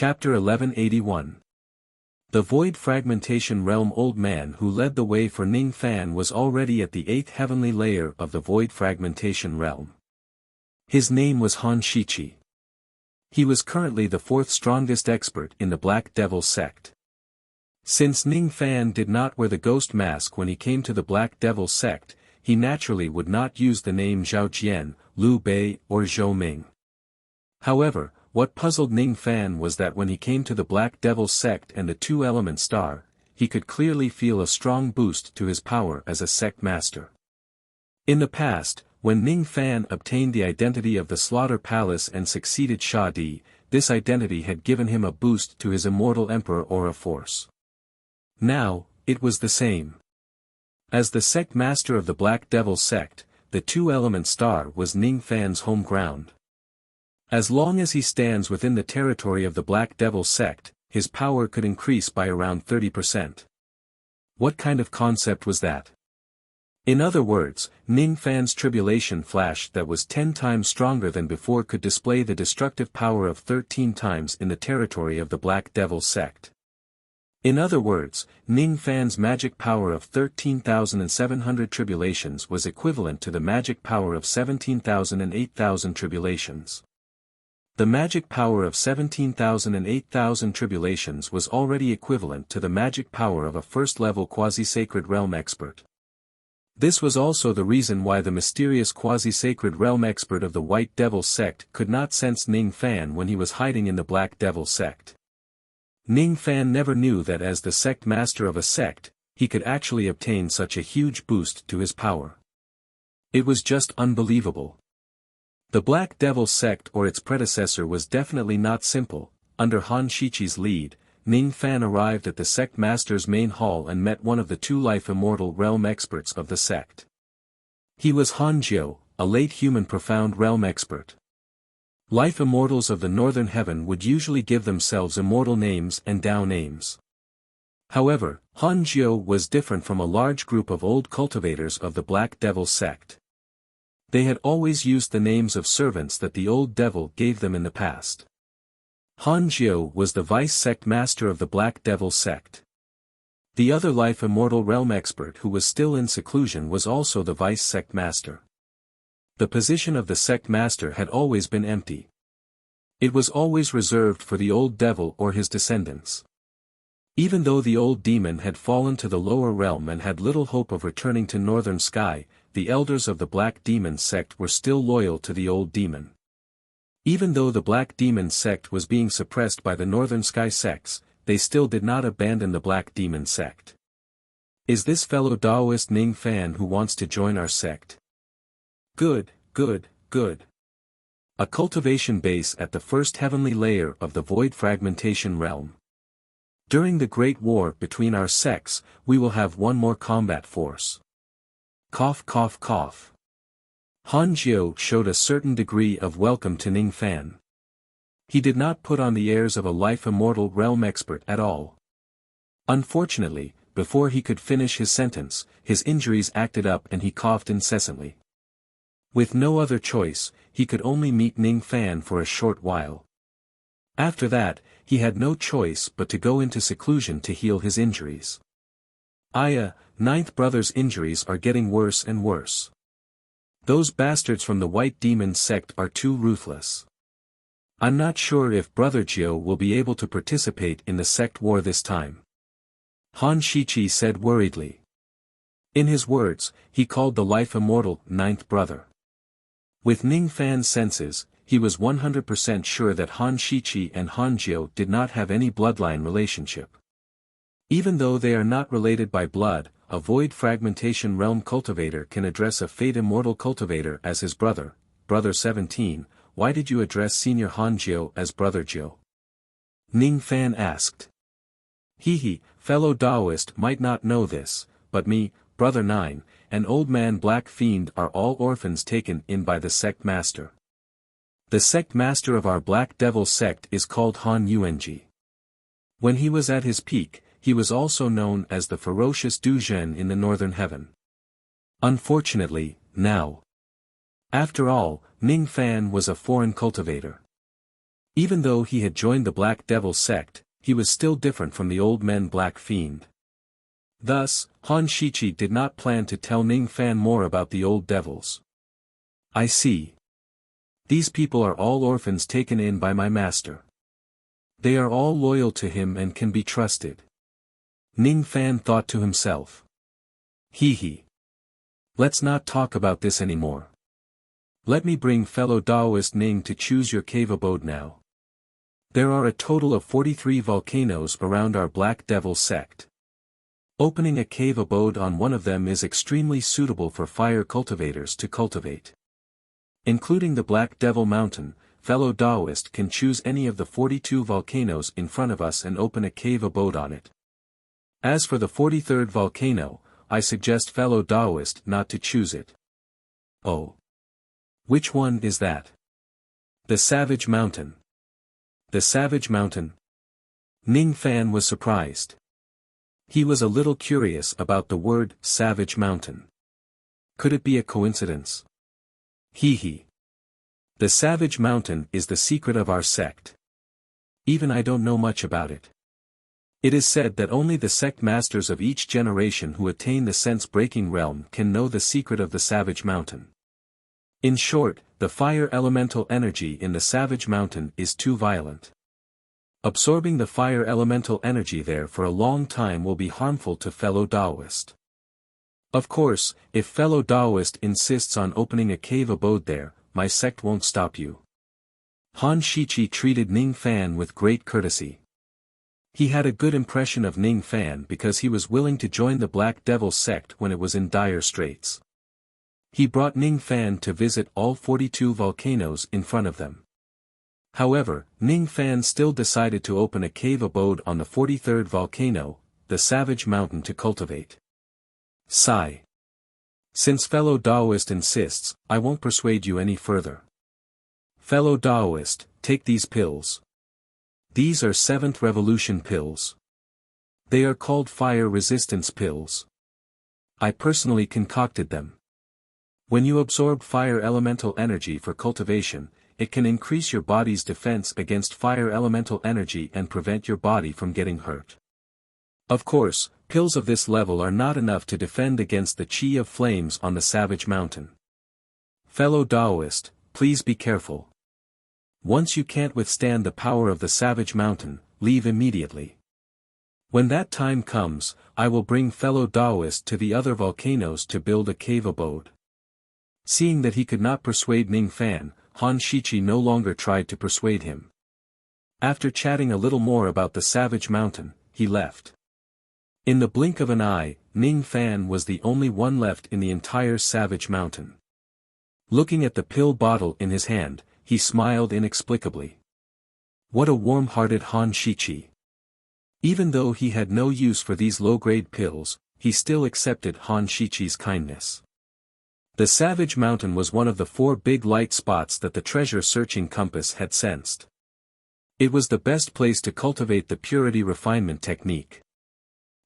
Chapter 1181. The Void Fragmentation Realm. Old man who led the way for Ning Fan was already at the 8th heavenly layer of the Void Fragmentation Realm. His name was Han Shichi. He was currently the 4th strongest expert in the Black Devil sect. Since Ning Fan did not wear the ghost mask when he came to the Black Devil sect, he naturally would not use the name Zhao Jian, Liu Bei, or Zhou Ming. However, what puzzled Ning Fan was that when he came to the Black Devil sect and the two-element star, he could clearly feel a strong boost to his power as a sect master. In the past, when Ning Fan obtained the identity of the Slaughter Palace and succeeded Sha Di, this identity had given him a boost to his immortal emperor aura force. Now, it was the same. As the sect master of the Black Devil sect, the two-element star was Ning Fan's home ground. As long as he stands within the territory of the Black Devil sect, his power could increase by around 30%. What kind of concept was that? In other words, Ning Fan's tribulation flash that was 10 times stronger than before could display the destructive power of 13 times in the territory of the Black Devil sect. In other words, Ning Fan's magic power of 13,700 tribulations was equivalent to the magic power of 17,000 and 8,000 tribulations. The magic power of 17,000 and 8,000 tribulations was already equivalent to the magic power of a first-level quasi-sacred realm expert. This was also the reason why the mysterious quasi-sacred realm expert of the White Devil sect could not sense Ning Fan when he was hiding in the Black Devil sect. Ning Fan never knew that as the sect master of a sect, he could actually obtain such a huge boost to his power. It was just unbelievable. The Black Devil sect or its predecessor was definitely not simple. Under Han Shichi's lead, Ning Fan arrived at the sect master's main hall and met one of the two life immortal realm experts of the sect. He was Han Jiu, a late human profound realm expert. Life immortals of the Northern Heaven would usually give themselves immortal names and Dao names. However, Han Jiu was different from a large group of old cultivators of the Black Devil sect. They had always used the names of servants that the old devil gave them in the past. Han Jiu was the vice-sect master of the Black Devil sect. The other life immortal realm expert who was still in seclusion was also the vice-sect master. The position of the sect master had always been empty. It was always reserved for the old devil or his descendants. Even though the old demon had fallen to the lower realm and had little hope of returning to Northern Sky, the elders of the Black Demon sect were still loyal to the old demon. Even though the Black Demon sect was being suppressed by the Northern Sky sects, they still did not abandon the Black Demon sect. Is this fellow Daoist Ning Fan who wants to join our sect? Good, good, good. A cultivation base at the first heavenly layer of the Void Fragmentation Realm. During the Great War between our sects, we will have one more combat force. Cough cough cough. Han Jiu showed a certain degree of welcome to Ning Fan. He did not put on the airs of a life immortal realm expert at all. Unfortunately, before he could finish his sentence, his injuries acted up and he coughed incessantly. With no other choice, he could only meet Ning Fan for a short while. After that, he had no choice but to go into seclusion to heal his injuries. Ninth brother's injuries are getting worse and worse. Those bastards from the White Demon sect are too ruthless. I'm not sure if Brother Jiu will be able to participate in the sect war this time. Han Shichi said worriedly. In his words, he called the life immortal ninth brother. With Ning Fan's senses, he was 100% sure that Han Shichi and Han Jiu did not have any bloodline relationship. Even though they are not related by blood, a Void Fragmentation Realm cultivator can address a Fate Immortal cultivator as his brother. Brother 17, why did you address Senior Han Jiu as Brother Jiu? Ning Fan asked. Fellow Daoist might not know this, but me, Brother 9, and Old Man Black Fiend are all orphans taken in by the sect master. The sect master of our Black Devil sect is called Han Yuanji. When he was at his peak, he was also known as the ferocious Du Zhen in the Northern Heaven. Unfortunately, now. After all, Ning Fan was a foreign cultivator. Even though he had joined the Black Devil sect, he was still different from the old men Black Fiend. Thus, Han Shichi did not plan to tell Ning Fan more about the old devils. I see. These people are all orphans taken in by my master. They are all loyal to him and can be trusted. Ning Fan thought to himself. Hee. Let's not talk about this anymore. Let me bring fellow Taoist Ning to choose your cave abode now. There are a total of 43 volcanoes around our Black Devil sect. Opening a cave abode on one of them is extremely suitable for fire cultivators to cultivate. Including the Black Devil Mountain, fellow Taoist can choose any of the 42 volcanoes in front of us and open a cave abode on it. As for the 43rd volcano, I suggest fellow Taoist not to choose it. Oh. Which one is that? The Savage Mountain. The Savage Mountain? Ning Fan was surprised. He was a little curious about the word Savage Mountain. Could it be a coincidence? Hee. The Savage Mountain is the secret of our sect. Even I don't know much about it. It is said that only the sect masters of each generation who attain the sense-breaking realm can know the secret of the Savage Mountain. In short, the fire elemental energy in the Savage Mountain is too violent. Absorbing the fire elemental energy there for a long time will be harmful to fellow Taoist. Of course, if fellow Taoist insists on opening a cave abode there, my sect won't stop you. Han Shichi treated Ning Fan with great courtesy. He had a good impression of Ning Fan because he was willing to join the Black Devil sect when it was in dire straits. He brought Ning Fan to visit all 42 volcanoes in front of them. However, Ning Fan still decided to open a cave abode on the 43rd volcano, the Savage Mountain, to cultivate. Sigh. Since fellow Taoist insists, I won't persuade you any further. Fellow Taoist, take these pills. These are 7th Revolution pills. They are called fire resistance pills. I personally concocted them. When you absorb fire elemental energy for cultivation, it can increase your body's defense against fire elemental energy and prevent your body from getting hurt. Of course, pills of this level are not enough to defend against the chi of flames on the Savage Mountain. Fellow Taoist, please be careful. Once you can't withstand the power of the Savage Mountain, leave immediately. When that time comes, I will bring fellow Taoist to the other volcanoes to build a cave abode. Seeing that he could not persuade Ning Fan, Han Shichi no longer tried to persuade him. After chatting a little more about the Savage Mountain, he left. In the blink of an eye, Ning Fan was the only one left in the entire Savage Mountain. Looking at the pill bottle in his hand, he smiled inexplicably. What a warm-hearted Han Shichi. Even though he had no use for these low-grade pills, he still accepted Han Shichi's kindness. The Savage Mountain was one of the 4 big light spots that the treasure-searching compass had sensed. It was the best place to cultivate the purity refinement technique.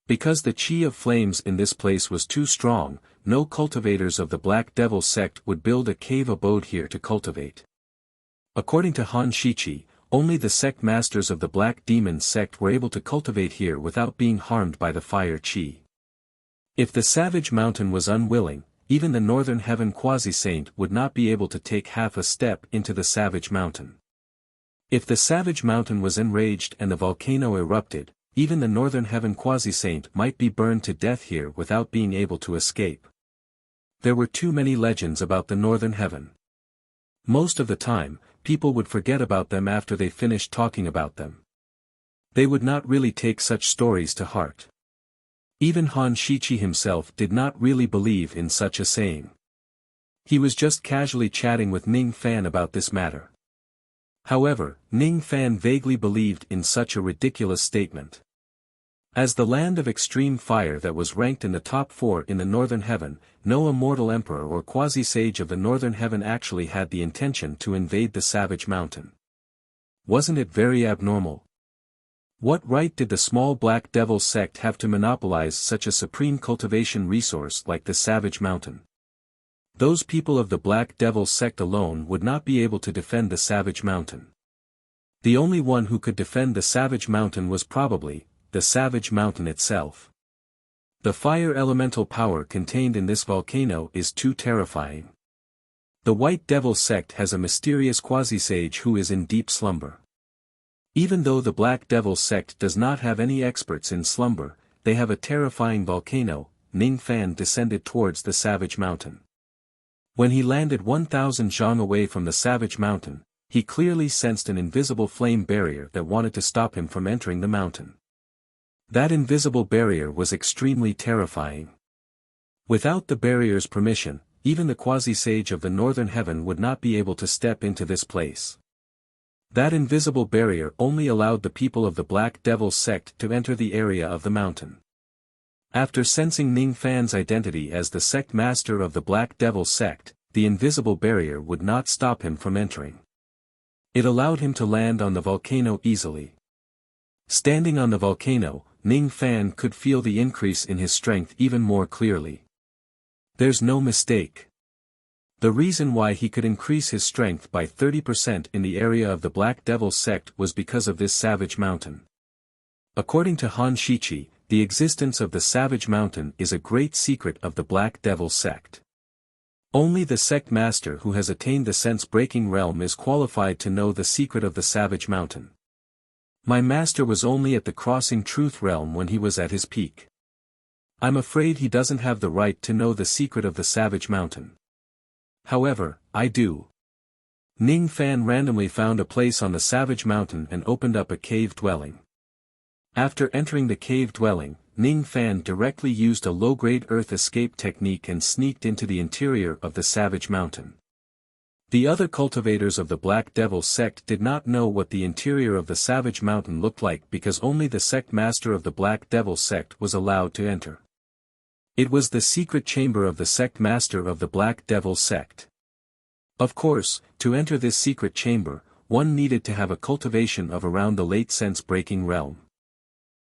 Because the chi of flames in this place was too strong, no cultivators of the Black Devil sect would build a cave abode here to cultivate. According to Han Shichi, only the sect masters of the Black Demon sect were able to cultivate here without being harmed by the fire chi. If the Savage Mountain was unwilling, even the Northern Heaven Quasi-Saint would not be able to take half a step into the Savage Mountain. If the Savage Mountain was enraged and the volcano erupted, even the Northern Heaven Quasi-Saint might be burned to death here without being able to escape. There were too many legends about the Northern Heaven. Most of the time, people would forget about them after they finished talking about them. They would not really take such stories to heart. Even Han Shichi himself did not really believe in such a saying. He was just casually chatting with Ning Fan about this matter. However, Ning Fan vaguely believed in such a ridiculous statement. As the land of extreme fire that was ranked in the top 4 in the Northern Heaven, no immortal emperor or quasi-sage of the Northern Heaven actually had the intention to invade the Savage Mountain. Wasn't it very abnormal? What right did the small Black Devil sect have to monopolize such a supreme cultivation resource like the Savage Mountain? Those people of the Black Devil sect alone would not be able to defend the Savage Mountain. The only one who could defend the Savage Mountain was probably the Savage Mountain itself. The fire elemental power contained in this volcano is too terrifying. The White Devil sect has a mysterious quasi-sage who is in deep slumber. Even though the Black Devil sect does not have any experts in slumber, they have a terrifying volcano. Ning Fan descended towards the Savage Mountain. When he landed 1,000 zhang away from the Savage Mountain, he clearly sensed an invisible flame barrier that wanted to stop him from entering the mountain. That invisible barrier was extremely terrifying. Without the barrier's permission, even the quasi-sage of the Northern Heaven would not be able to step into this place. That invisible barrier only allowed the people of the Black Devil sect to enter the area of the mountain. After sensing Ning Fan's identity as the sect master of the Black Devil sect, the invisible barrier would not stop him from entering. It allowed him to land on the volcano easily. Standing on the volcano, Ning Fan could feel the increase in his strength even more clearly. There's no mistake. The reason why he could increase his strength by 30% in the area of the Black Devil sect was because of this Savage Mountain. According to Han Shichi, the existence of the Savage Mountain is a great secret of the Black Devil sect. Only the sect master who has attained the sense-breaking realm is qualified to know the secret of the Savage Mountain. My master was only at the crossing truth realm when he was at his peak. I'm afraid he doesn't have the right to know the secret of the Savage Mountain. However, I do. Ning Fan randomly found a place on the Savage Mountain and opened up a cave dwelling. After entering the cave dwelling, Ning Fan directly used a low-grade earth escape technique and sneaked into the interior of the Savage Mountain. The other cultivators of the Black Devil sect did not know what the interior of the Savage Mountain looked like because only the sect master of the Black Devil sect was allowed to enter. It was the secret chamber of the sect master of the Black Devil sect. Of course, to enter this secret chamber, one needed to have a cultivation of around the late sense-breaking realm.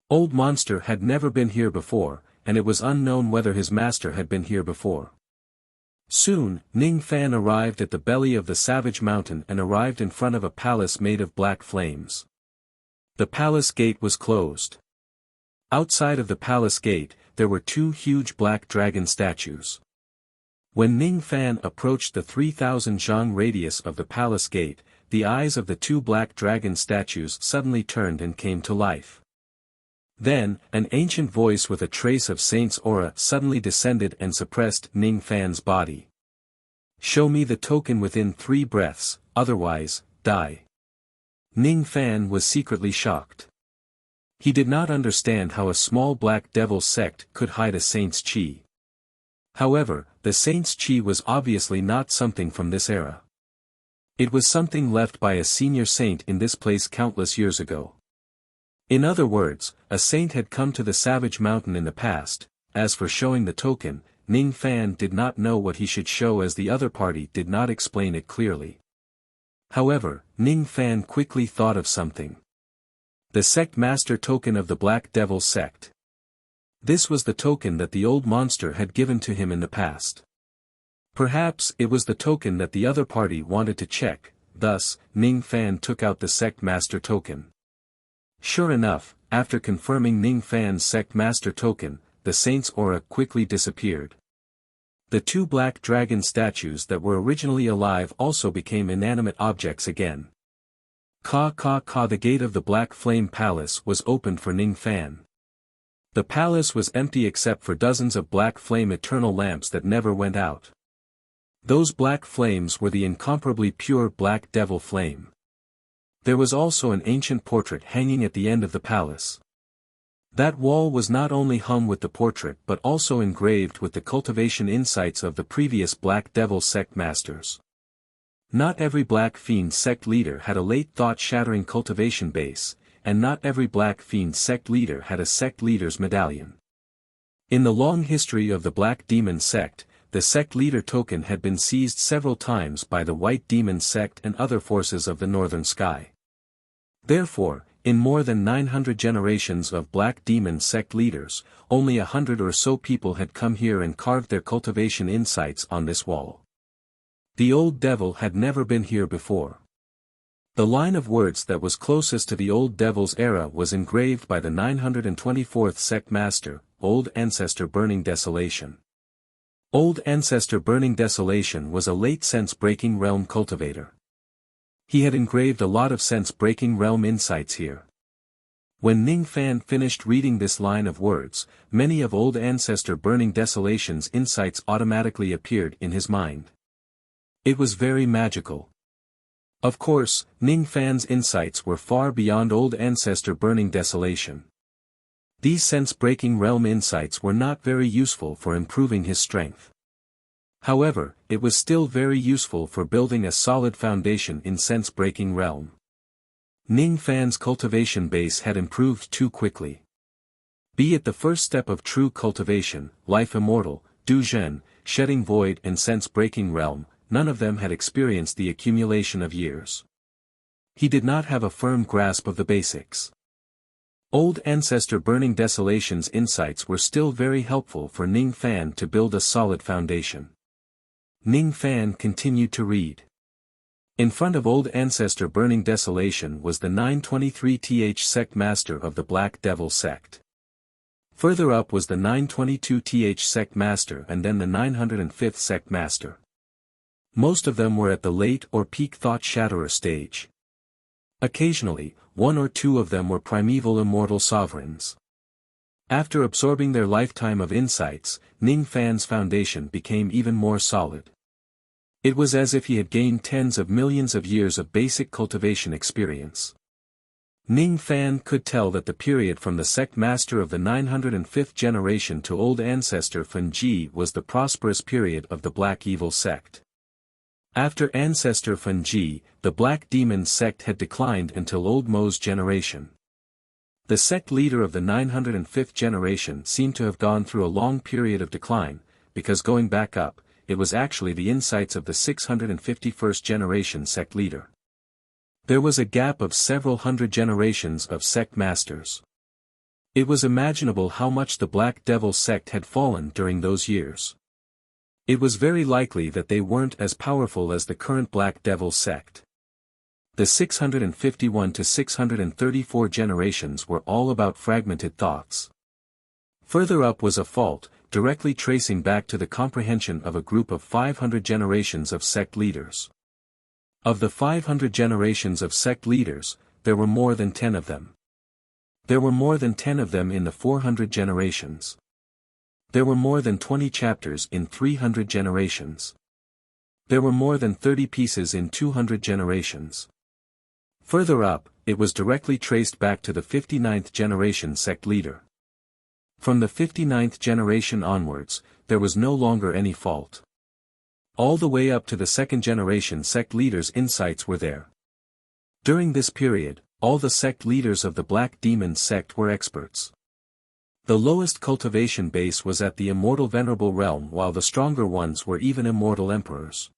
Old Monster had never been here before, and it was unknown whether his master had been here before. Soon, Ning Fan arrived at the belly of the Savage Mountain and arrived in front of a palace made of black flames. The palace gate was closed. Outside of the palace gate, there were two huge black dragon statues. When Ning Fan approached the 3,000 zhang radius of the palace gate, the eyes of the two black dragon statues suddenly turned and came to life. Then, an ancient voice with a trace of saint's aura suddenly descended and suppressed Ning Fan's body. Show me the token within 3 breaths, otherwise, die. Ning Fan was secretly shocked. He did not understand how a small Black Devil sect could hide a saint's chi. However, the saint's chi was obviously not something from this era. It was something left by a senior saint in this place countless years ago. In other words, a saint had come to the Savage Mountain in the past. As for showing the token, Ning Fan did not know what he should show as the other party did not explain it clearly. However, Ning Fan quickly thought of something. The sect master token of the Black Devil sect. This was the token that the old monster had given to him in the past. Perhaps it was the token that the other party wanted to check, thus, Ning Fan took out the sect master token. Sure enough, after confirming Ning Fan's sect master token, the saint's aura quickly disappeared. The two black dragon statues that were originally alive also became inanimate objects again. The gate of the Black Flame Palace was opened for Ning Fan. The palace was empty except for dozens of black flame eternal lamps that never went out. Those black flames were the incomparably pure Black Devil flame. There was also an ancient portrait hanging at the end of the palace. That wall was not only hung with the portrait but also engraved with the cultivation insights of the previous Black Devil sect masters. Not every Black Fiend sect leader had a late thought-shattering cultivation base, and not every Black Fiend sect leader had a sect leader's medallion. In the long history of the Black Demon sect, the sect leader token had been seized several times by the White Demon sect and other forces of the Northern Sky. Therefore, in more than 900 generations of Black Demon sect leaders, only 100 or so people had come here and carved their cultivation insights on this wall. The old devil had never been here before. The line of words that was closest to the Old Devil's era was engraved by the 924th sect master, Old Ancestor Burning Desolation. Old Ancestor Burning Desolation was a late sense-breaking realm cultivator. He had engraved a lot of sense-breaking realm insights here. When Ning Fan finished reading this line of words, many of Old Ancestor Burning Desolation's insights automatically appeared in his mind. It was very magical. Of course, Ning Fan's insights were far beyond Old Ancestor Burning Desolation. These sense-breaking realm insights were not very useful for improving his strength. However, it was still very useful for building a solid foundation in sense-breaking realm. Ning Fan's cultivation base had improved too quickly. Be it the first step of true cultivation, life immortal, Du Zhen, shedding void and sense-breaking realm, none of them had experienced the accumulation of years. He did not have a firm grasp of the basics. Old Ancestor Burning Desolation's insights were still very helpful for Ning Fan to build a solid foundation. Ning Fan continued to read. In front of Old Ancestor Burning Desolation was the 923th sect master of the Black Devil sect. Further up was the 922th sect master and then the 905th sect master. Most of them were at the late or peak thought shatterer stage. Occasionally, one or two of them were primeval immortal sovereigns. After absorbing their lifetime of insights, Ning Fan's foundation became even more solid. It was as if he had gained tens of millions of years of basic cultivation experience. Ning Fan could tell that the period from the sect master of the 905th generation to Old Ancestor Fan Ji was the prosperous period of the Black Evil sect. After Ancestor Fan Ji, the Black Demon sect had declined until Old Mo's generation. The sect leader of the 905th generation seemed to have gone through a long period of decline, because going back up, it was actually the insights of the 651st generation sect leader. There was a gap of several hundred generations of sect masters. It was imaginable how much the Black Devil sect had fallen during those years. It was very likely that they weren't as powerful as the current Black Devil sect. The 651 to 634 generations were all about fragmented thoughts. Further up was a fault, directly tracing back to the comprehension of a group of 500 generations of sect leaders. Of the 500 generations of sect leaders, there were more than 10 of them. There were more than 10 of them in the 400 generations. There were more than 20 chapters in 300 generations. There were more than 30 pieces in 200 generations. Further up, it was directly traced back to the 59th generation sect leader. From the 59th generation onwards, there was no longer any fault. All the way up to the 2nd generation sect leaders' insights were there. During this period, all the sect leaders of the Black Demon sect were experts. The lowest cultivation base was at the immortal venerable realm while the stronger ones were even immortal emperors.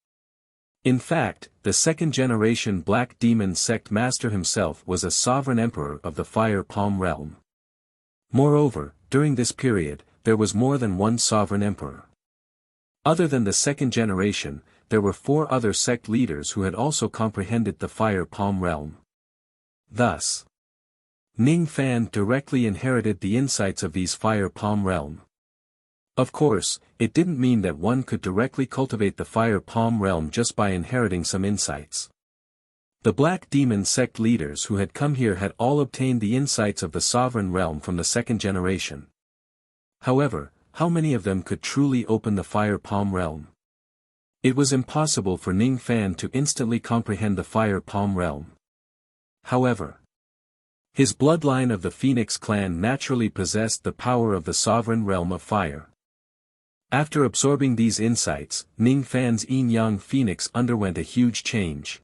In fact, the 2nd generation Black Demon sect master himself was a sovereign emperor of the Fire Palm realm. Moreover, during this period, there was more than one sovereign emperor. Other than the 2nd generation, there were 4 other sect leaders who had also comprehended the Fire Palm realm. Thus, Ning Fan directly inherited the insights of these Fire Palm realm. Of course, it didn't mean that one could directly cultivate the Fire Palm realm just by inheriting some insights. The Black Demon sect leaders who had come here had all obtained the insights of the Sovereign realm from the 2nd generation. However, how many of them could truly open the Fire Palm realm? It was impossible for Ning Fan to instantly comprehend the Fire Palm realm. However, his bloodline of the Phoenix clan naturally possessed the power of the Sovereign realm of fire. After absorbing these insights, Ning Fan's Yin-Yang Phoenix underwent a huge change.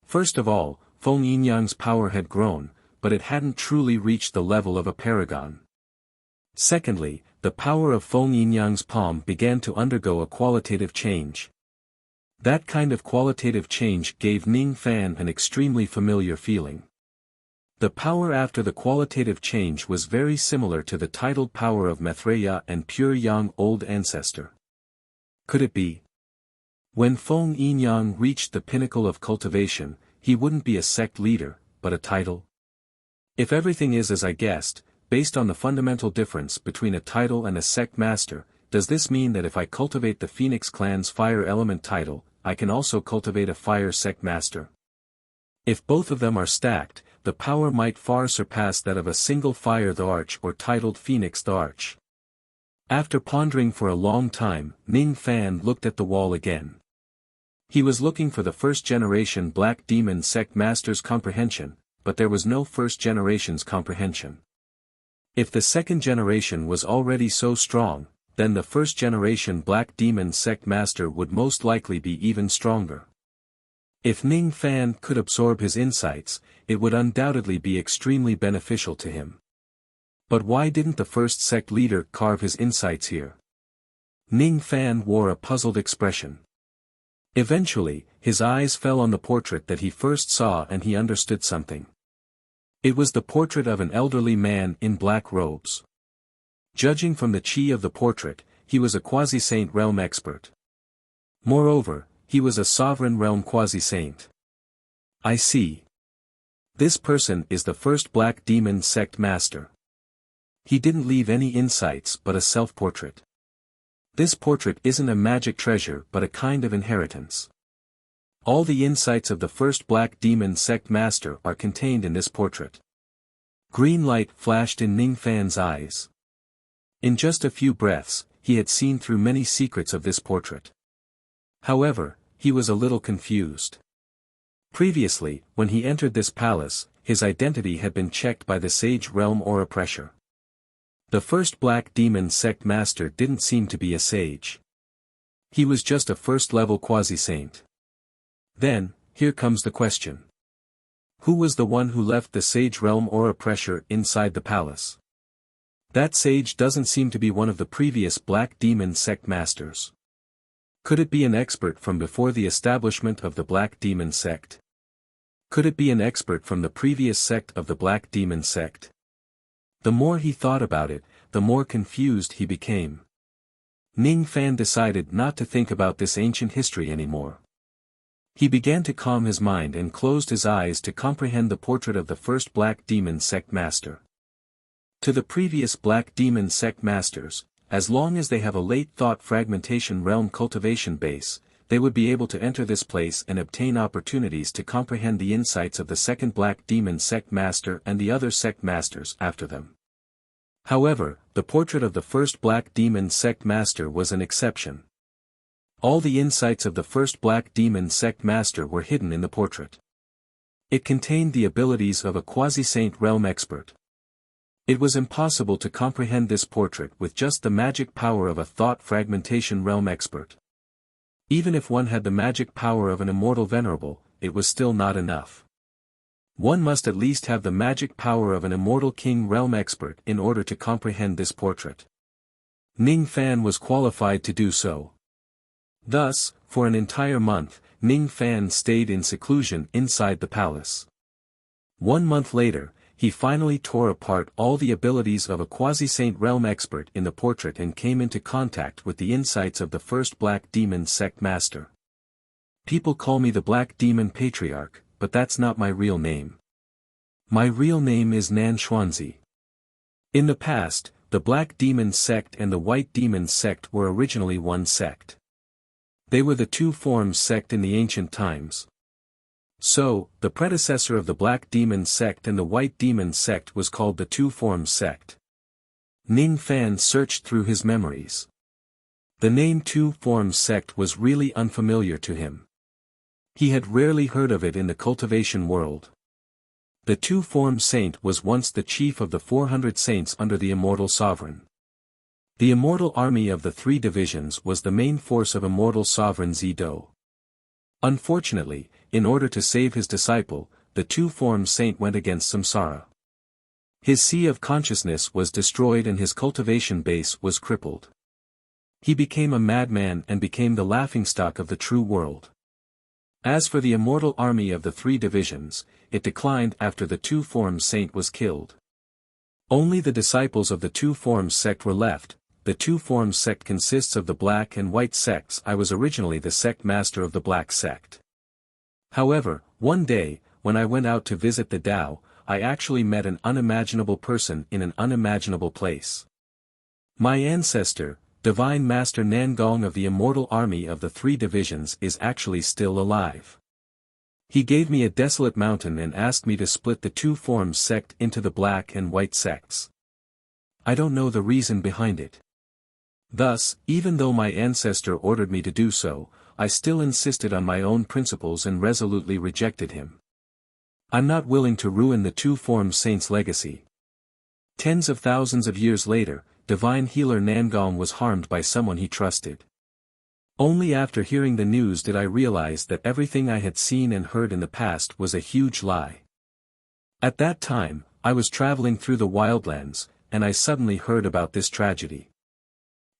First of all, Feng Yin-Yang's power had grown, but it hadn't truly reached the level of a paragon. Secondly, the power of Feng Yin-Yang's palm began to undergo a qualitative change. That kind of qualitative change gave Ning Fan an extremely familiar feeling. The power after the qualitative change was very similar to the titled power of Maitreya and Pure Yang Old Ancestor. Could it be? When Feng Yin-Yang reached the pinnacle of cultivation, he wouldn't be a sect leader, but a title? If everything is as I guessed, based on the fundamental difference between a title and a sect master, does this mean that if I cultivate the Phoenix Clan's fire element title, I can also cultivate a fire sect master? If both of them are stacked, the power might far surpass that of a single Fire the Arch or titled Phoenix the Arch. After pondering for a long time, Ning Fan looked at the wall again. He was looking for the first-generation Black Demon Sect Master's comprehension, but there was no first-generation's comprehension. If the second generation was already so strong, then the first-generation Black Demon Sect Master would most likely be even stronger. If Ning Fan could absorb his insights, it would undoubtedly be extremely beneficial to him. But why didn't the first sect leader carve his insights here? Ning Fan wore a puzzled expression. Eventually, his eyes fell on the portrait that he first saw and he understood something. It was the portrait of an elderly man in black robes. Judging from the chi of the portrait, he was a quasi-saint realm expert. Moreover, he was a sovereign realm quasi-saint. I see. This person is the first Black Demon Sect Master. He didn't leave any insights but a self-portrait. This portrait isn't a magic treasure but a kind of inheritance. All the insights of the first Black Demon Sect Master are contained in this portrait. Green light flashed in Ning Fan's eyes. In just a few breaths, he had seen through many secrets of this portrait. However, he was a little confused. Previously, when he entered this palace, his identity had been checked by the Sage Realm Aura Pressure. The first Black Demon Sect Master didn't seem to be a sage. He was just a first-level quasi-saint. Then, here comes the question. Who was the one who left the Sage Realm Aura Pressure inside the palace? That sage doesn't seem to be one of the previous Black Demon Sect Masters. Could it be an expert from before the establishment of the Black Demon Sect? Could it be an expert from the previous sect of the Black Demon Sect? The more he thought about it, the more confused he became. Ning Fan decided not to think about this ancient history anymore. He began to calm his mind and closed his eyes to comprehend the portrait of the first Black Demon Sect Master. To the previous Black Demon Sect Masters, as long as they have a late thought fragmentation realm cultivation base, they would be able to enter this place and obtain opportunities to comprehend the insights of the second Black Demon Sect Master and the other Sect Masters after them. However, the portrait of the first Black Demon Sect Master was an exception. All the insights of the first Black Demon Sect Master were hidden in the portrait. It contained the abilities of a quasi-saint realm expert. It was impossible to comprehend this portrait with just the magic power of a thought fragmentation realm expert. Even if one had the magic power of an immortal venerable, it was still not enough. One must at least have the magic power of an immortal king realm expert in order to comprehend this portrait. Ning Fan was qualified to do so. Thus, for an entire month, Ning Fan stayed in seclusion inside the palace. 1 month later, he finally tore apart all the abilities of a quasi-saint realm expert in the portrait and came into contact with the insights of the first Black Demon Sect Master. People call me the Black Demon Patriarch, but that's not my real name. My real name is Nan Xuanzi. In the past, the Black Demon Sect and the White Demon Sect were originally one sect. They were the two forms sect in the ancient times. So, the predecessor of the Black Demon Sect and the White Demon Sect was called the Two Forms Sect. Ning Fan searched through his memories. The name Two Forms Sect was really unfamiliar to him. He had rarely heard of it in the cultivation world. The Two Forms Saint was once the chief of the 400 saints under the Immortal Sovereign. The Immortal Army of the Three Divisions was the main force of Immortal Sovereign Zido. Unfortunately, in order to save his disciple, the Two Forms Saint went against Samsara. His sea of consciousness was destroyed and his cultivation base was crippled. He became a madman and became the laughingstock of the true world. As for the Immortal Army of the Three Divisions, it declined after the Two Forms Saint was killed. Only the disciples of the Two Forms Sect were left. The Two Forms Sect consists of the Black and White sects. I was originally the sect master of the Black sect. However, one day, when I went out to visit the Tao, I actually met an unimaginable person in an unimaginable place. My ancestor, Divine Master Nangong of the Immortal Army of the Three Divisions, is actually still alive. He gave me a desolate mountain and asked me to split the two forms sect into the black and white sects. I don't know the reason behind it. Thus, even though my ancestor ordered me to do so, I still insisted on my own principles and resolutely rejected him. I'm not willing to ruin the two forms saint's legacy. Tens of thousands of years later, divine healer Nangong was harmed by someone he trusted. Only after hearing the news did I realize that everything I had seen and heard in the past was a huge lie. At that time, I was traveling through the wildlands, and I suddenly heard about this tragedy.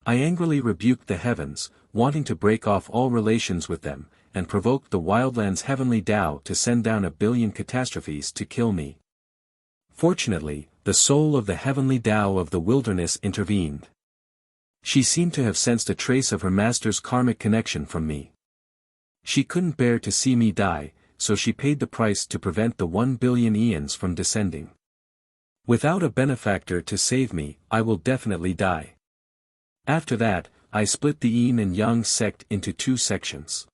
I angrily rebuked the heavens, wanting to break off all relations with them, and provoked the wildlands' heavenly Tao to send down 1 billion catastrophes to kill me. Fortunately, the soul of the heavenly Tao of the wilderness intervened. She seemed to have sensed a trace of her master's karmic connection from me. She couldn't bear to see me die, so she paid the price to prevent the 1 billion eons from descending. Without a benefactor to save me, I will definitely die. After that, I split the Yin and Yang sect into two sections.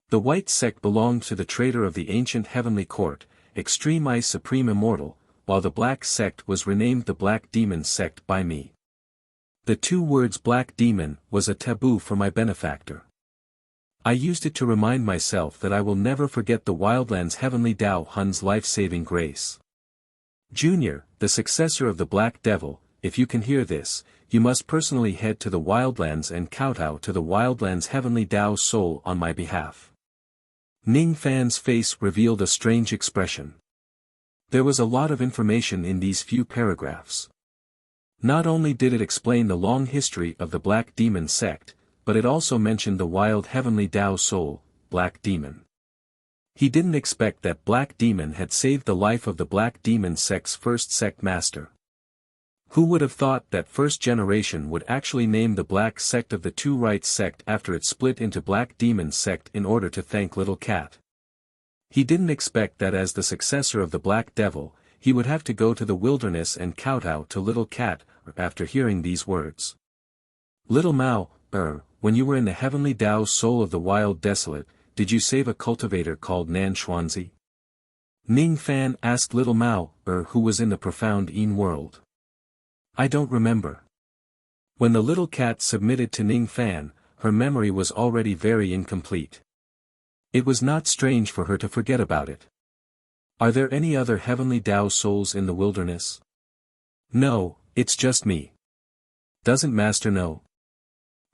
The white sect belonged to the traitor of the ancient heavenly court, Extreme Ice Supreme Immortal, while the black sect was renamed the Black Demon sect by me. The two words Black Demon was a taboo for my benefactor. I used it to remind myself that I will never forget the wildlands heavenly Tao Hun's life-saving grace. Junior, the successor of the Black Devil, if you can hear this, you must personally head to the wildlands and kowtow to the wildlands heavenly Tao soul on my behalf. Ning Fan's face revealed a strange expression. There was a lot of information in these few paragraphs. Not only did it explain the long history of the Black Demon sect, but it also mentioned the wild heavenly Tao soul, Black Demon. He didn't expect that Black Demon had saved the life of the Black Demon sect's first sect master. Who would have thought that first generation would actually name the Black sect of the Two Rights sect after it split into Black Demon sect in order to thank Little Cat? He didn't expect that as the successor of the Black Devil, he would have to go to the wilderness and kowtow to Little Cat, after hearing these words. Little Mao, when you were in the heavenly Tao soul of the wild desolate, did you save a cultivator called Nan Xuanzi? Ning Fan asked Little Mao, who was in the profound Yin world. I don't remember. When the little cat submitted to Ning Fan, her memory was already very incomplete. It was not strange for her to forget about it. Are there any other heavenly Tao souls in the wilderness? No, it's just me. Doesn't Master know?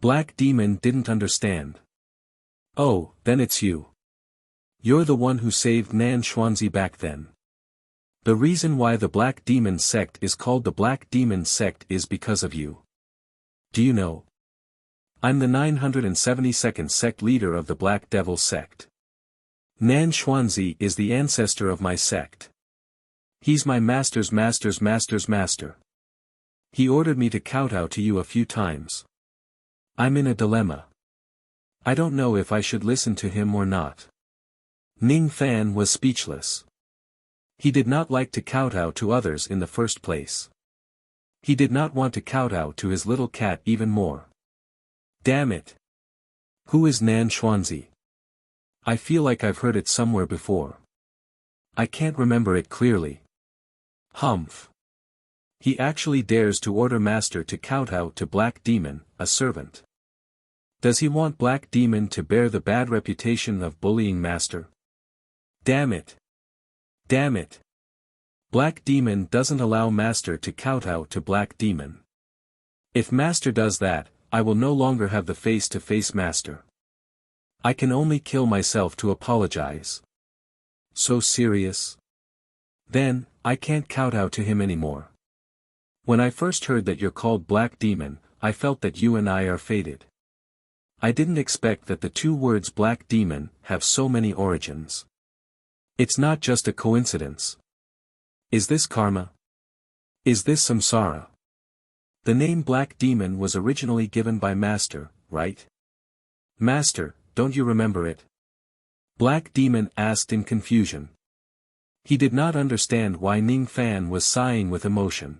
Black Demon didn't understand. Oh, then it's you. You're the one who saved Nan Xuanzi back then. The reason why the Black Demon sect is called the Black Demon sect is because of you. Do you know? I'm the 972nd sect leader of the Black Devil sect. Nan Xuanzi is the ancestor of my sect. He's my master's master's master's master. He ordered me to kowtow to you a few times. I'm in a dilemma. I don't know if I should listen to him or not. Ning Fan was speechless. He did not like to kowtow to others in the first place. He did not want to kowtow to his little cat even more. Damn it! Who is Nan Xuanzi? I feel like I've heard it somewhere before. I can't remember it clearly. Humph. He actually dares to order Master to kowtow to Black Demon, a servant. Does he want Black Demon to bear the bad reputation of bullying Master? Damn it! Damn it! Black Demon doesn't allow Master to kowtow to Black Demon. If Master does that, I will no longer have the face-to-face Master. I can only kill myself to apologize. So serious? Then, I can't kowtow to him anymore. When I first heard that you're called Black Demon, I felt that you and I are fated. I didn't expect that the two words Black Demon have so many origins. It's not just a coincidence. Is this karma? Is this samsara? The name Black Demon was originally given by Master, right? Master, don't you remember it? Black Demon asked in confusion. He did not understand why Ning Fan was sighing with emotion.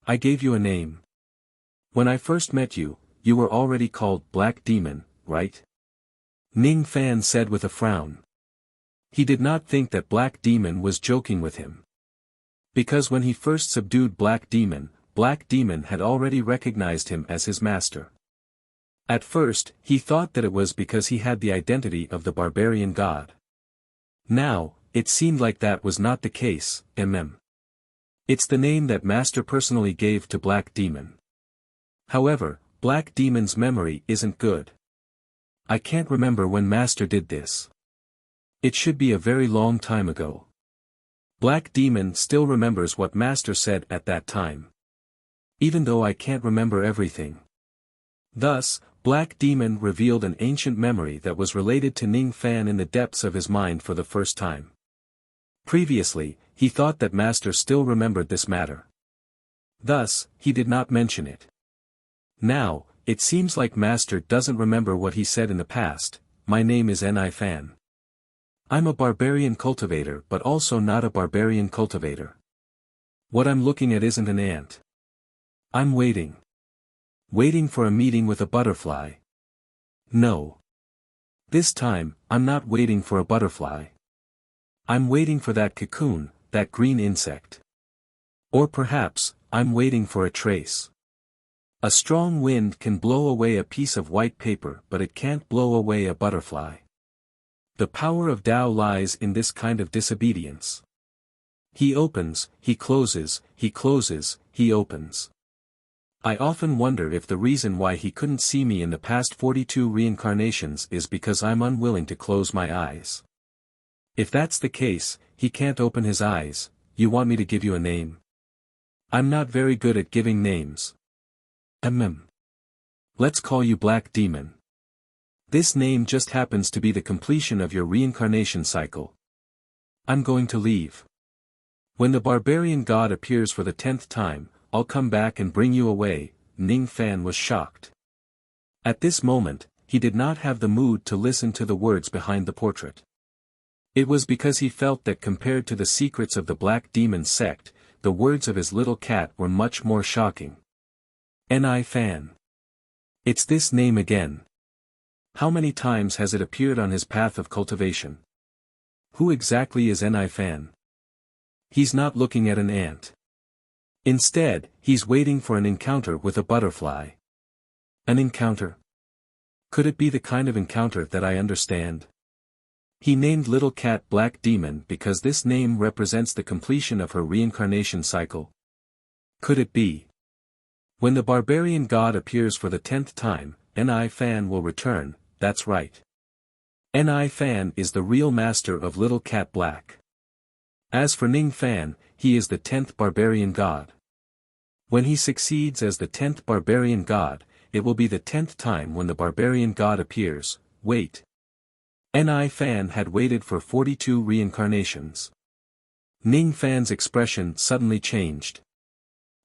I gave you a name. When I first met you, you were already called Black Demon, right? Ning Fan said with a frown. He did not think that Black Demon was joking with him. Because when he first subdued Black Demon had already recognized him as his master. At first, he thought that it was because he had the identity of the barbarian god. Now, it seemed like that was not the case. It's the name that Master personally gave to Black Demon. However, Black Demon's memory isn't good. I can't remember when Master did this. It should be a very long time ago. Black Demon still remembers what Master said at that time. Even though I can't remember everything. Thus, Black Demon revealed an ancient memory that was related to Ning Fan in the depths of his mind for the first time. Previously, he thought that Master still remembered this matter. Thus, he did not mention it. Now, it seems like Master doesn't remember what he said in the past. My name is Ni Fan. I'm a barbarian cultivator but also not a barbarian cultivator. What I'm looking at isn't an ant. I'm waiting. Waiting for a meeting with a butterfly. No. This time, I'm not waiting for a butterfly. I'm waiting for that cocoon, that green insect. Or perhaps, I'm waiting for a trace. A strong wind can blow away a piece of white paper but it can't blow away a butterfly. The power of Tao lies in this kind of disobedience. He opens, he closes, he closes, he opens. I often wonder if the reason why he couldn't see me in the past 42 reincarnations is because I'm unwilling to close my eyes. If that's the case, he can't open his eyes. You want me to give you a name? I'm not very good at giving names. Let's call you Black Demon. This name just happens to be the completion of your reincarnation cycle. I'm going to leave. When the barbarian god appears for the 10th time, I'll come back and bring you away. Ning Fan was shocked. At this moment, he did not have the mood to listen to the words behind the portrait. It was because he felt that compared to the secrets of the Black Demon sect, the words of his little cat were much more shocking. Ni Fan. It's this name again. How many times has it appeared on his path of cultivation? Who exactly is Ni Fan? He's not looking at an ant. Instead, he's waiting for an encounter with a butterfly. An encounter? Could it be the kind of encounter that I understand? He named Little Cat Black Demon because this name represents the completion of her reincarnation cycle. Could it be? When the barbarian god appears for the 10th time, Ni Fan will return, that's right. Ni Fan is the real master of Little Cat Black. As for Ning Fan, he is the 10th barbarian god. When he succeeds as the 10th barbarian god, it will be the 10th time when the barbarian god appears. Wait. Ni Fan had waited for 42 reincarnations. Ning Fan's expression suddenly changed.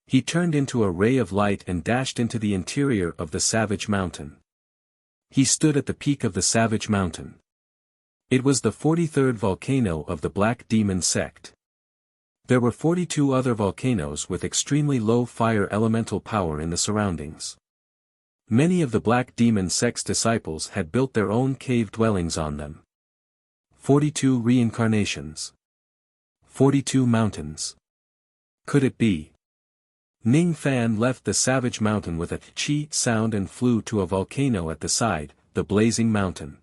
He turned into a ray of light and dashed into the interior of the Savage Mountain. He stood at the peak of the Savage Mountain. It was the 43rd volcano of the Black Demon sect. There were 42 other volcanoes with extremely low fire elemental power in the surroundings. Many of the Black Demon sect's disciples had built their own cave dwellings on them. 42 reincarnations. 42 mountains. Could it be? Ning Fan left the Savage Mountain with a chi sound and flew to a volcano at the side, the Blazing Mountain.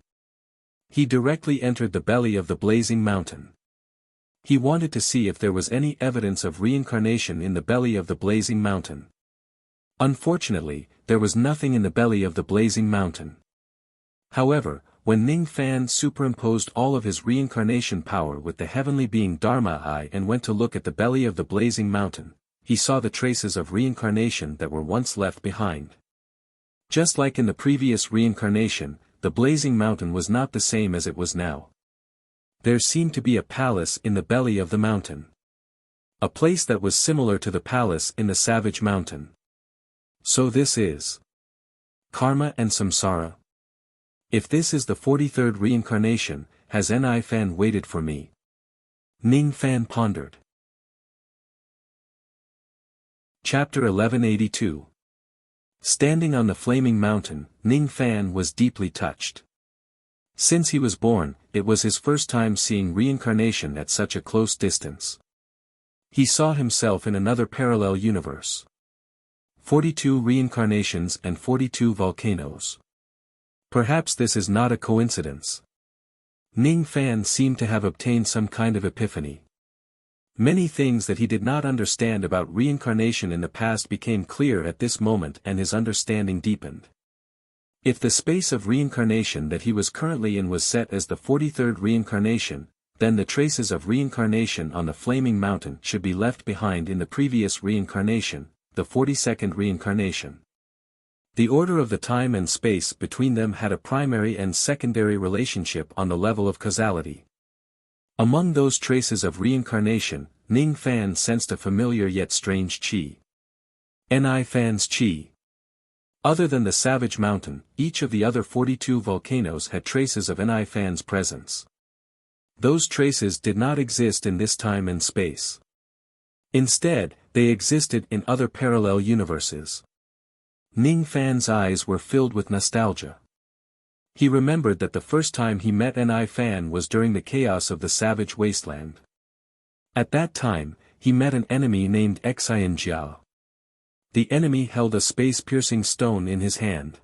He directly entered the belly of the Blazing Mountain. He wanted to see if there was any evidence of reincarnation in the belly of the Blazing Mountain. Unfortunately, there was nothing in the belly of the Blazing Mountain. However, when Ning Fan superimposed all of his reincarnation power with the heavenly being Dharma Eye and went to look at the belly of the Blazing Mountain, he saw the traces of reincarnation that were once left behind. Just like in the previous reincarnation, the Blazing Mountain was not the same as it was now. There seemed to be a palace in the belly of the mountain. A place that was similar to the palace in the Savage Mountain. So this is karma and samsara. If this is the 43rd reincarnation, has Ni Fan waited for me? Ning Fan pondered. Chapter 1182. Standing on the flaming mountain, Ning Fan was deeply touched. Since he was born, it was his first time seeing reincarnation at such a close distance. He saw himself in another parallel universe. 42 reincarnations and 42 volcanoes. Perhaps this is not a coincidence. Ning Fan seemed to have obtained some kind of epiphany. Many things that he did not understand about reincarnation in the past became clear at this moment, and his understanding deepened. If the space of reincarnation that he was currently in was set as the 43rd reincarnation, then the traces of reincarnation on the flaming mountain should be left behind in the previous reincarnation, the 42nd reincarnation. The order of the time and space between them had a primary and secondary relationship on the level of causality. Among those traces of reincarnation, Ning Fan sensed a familiar yet strange qi. Ni Fan's qi. Other than the savage mountain, each of the other 42 volcanoes had traces of Ni Fan's presence. Those traces did not exist in this time and space. Instead, they existed in other parallel universes. Ning Fan's eyes were filled with nostalgia. He remembered that the first time he met Ni Fan was during the chaos of the savage wasteland. At that time, he met an enemy named Xian Jiao. The enemy held a space-piercing stone in his hand.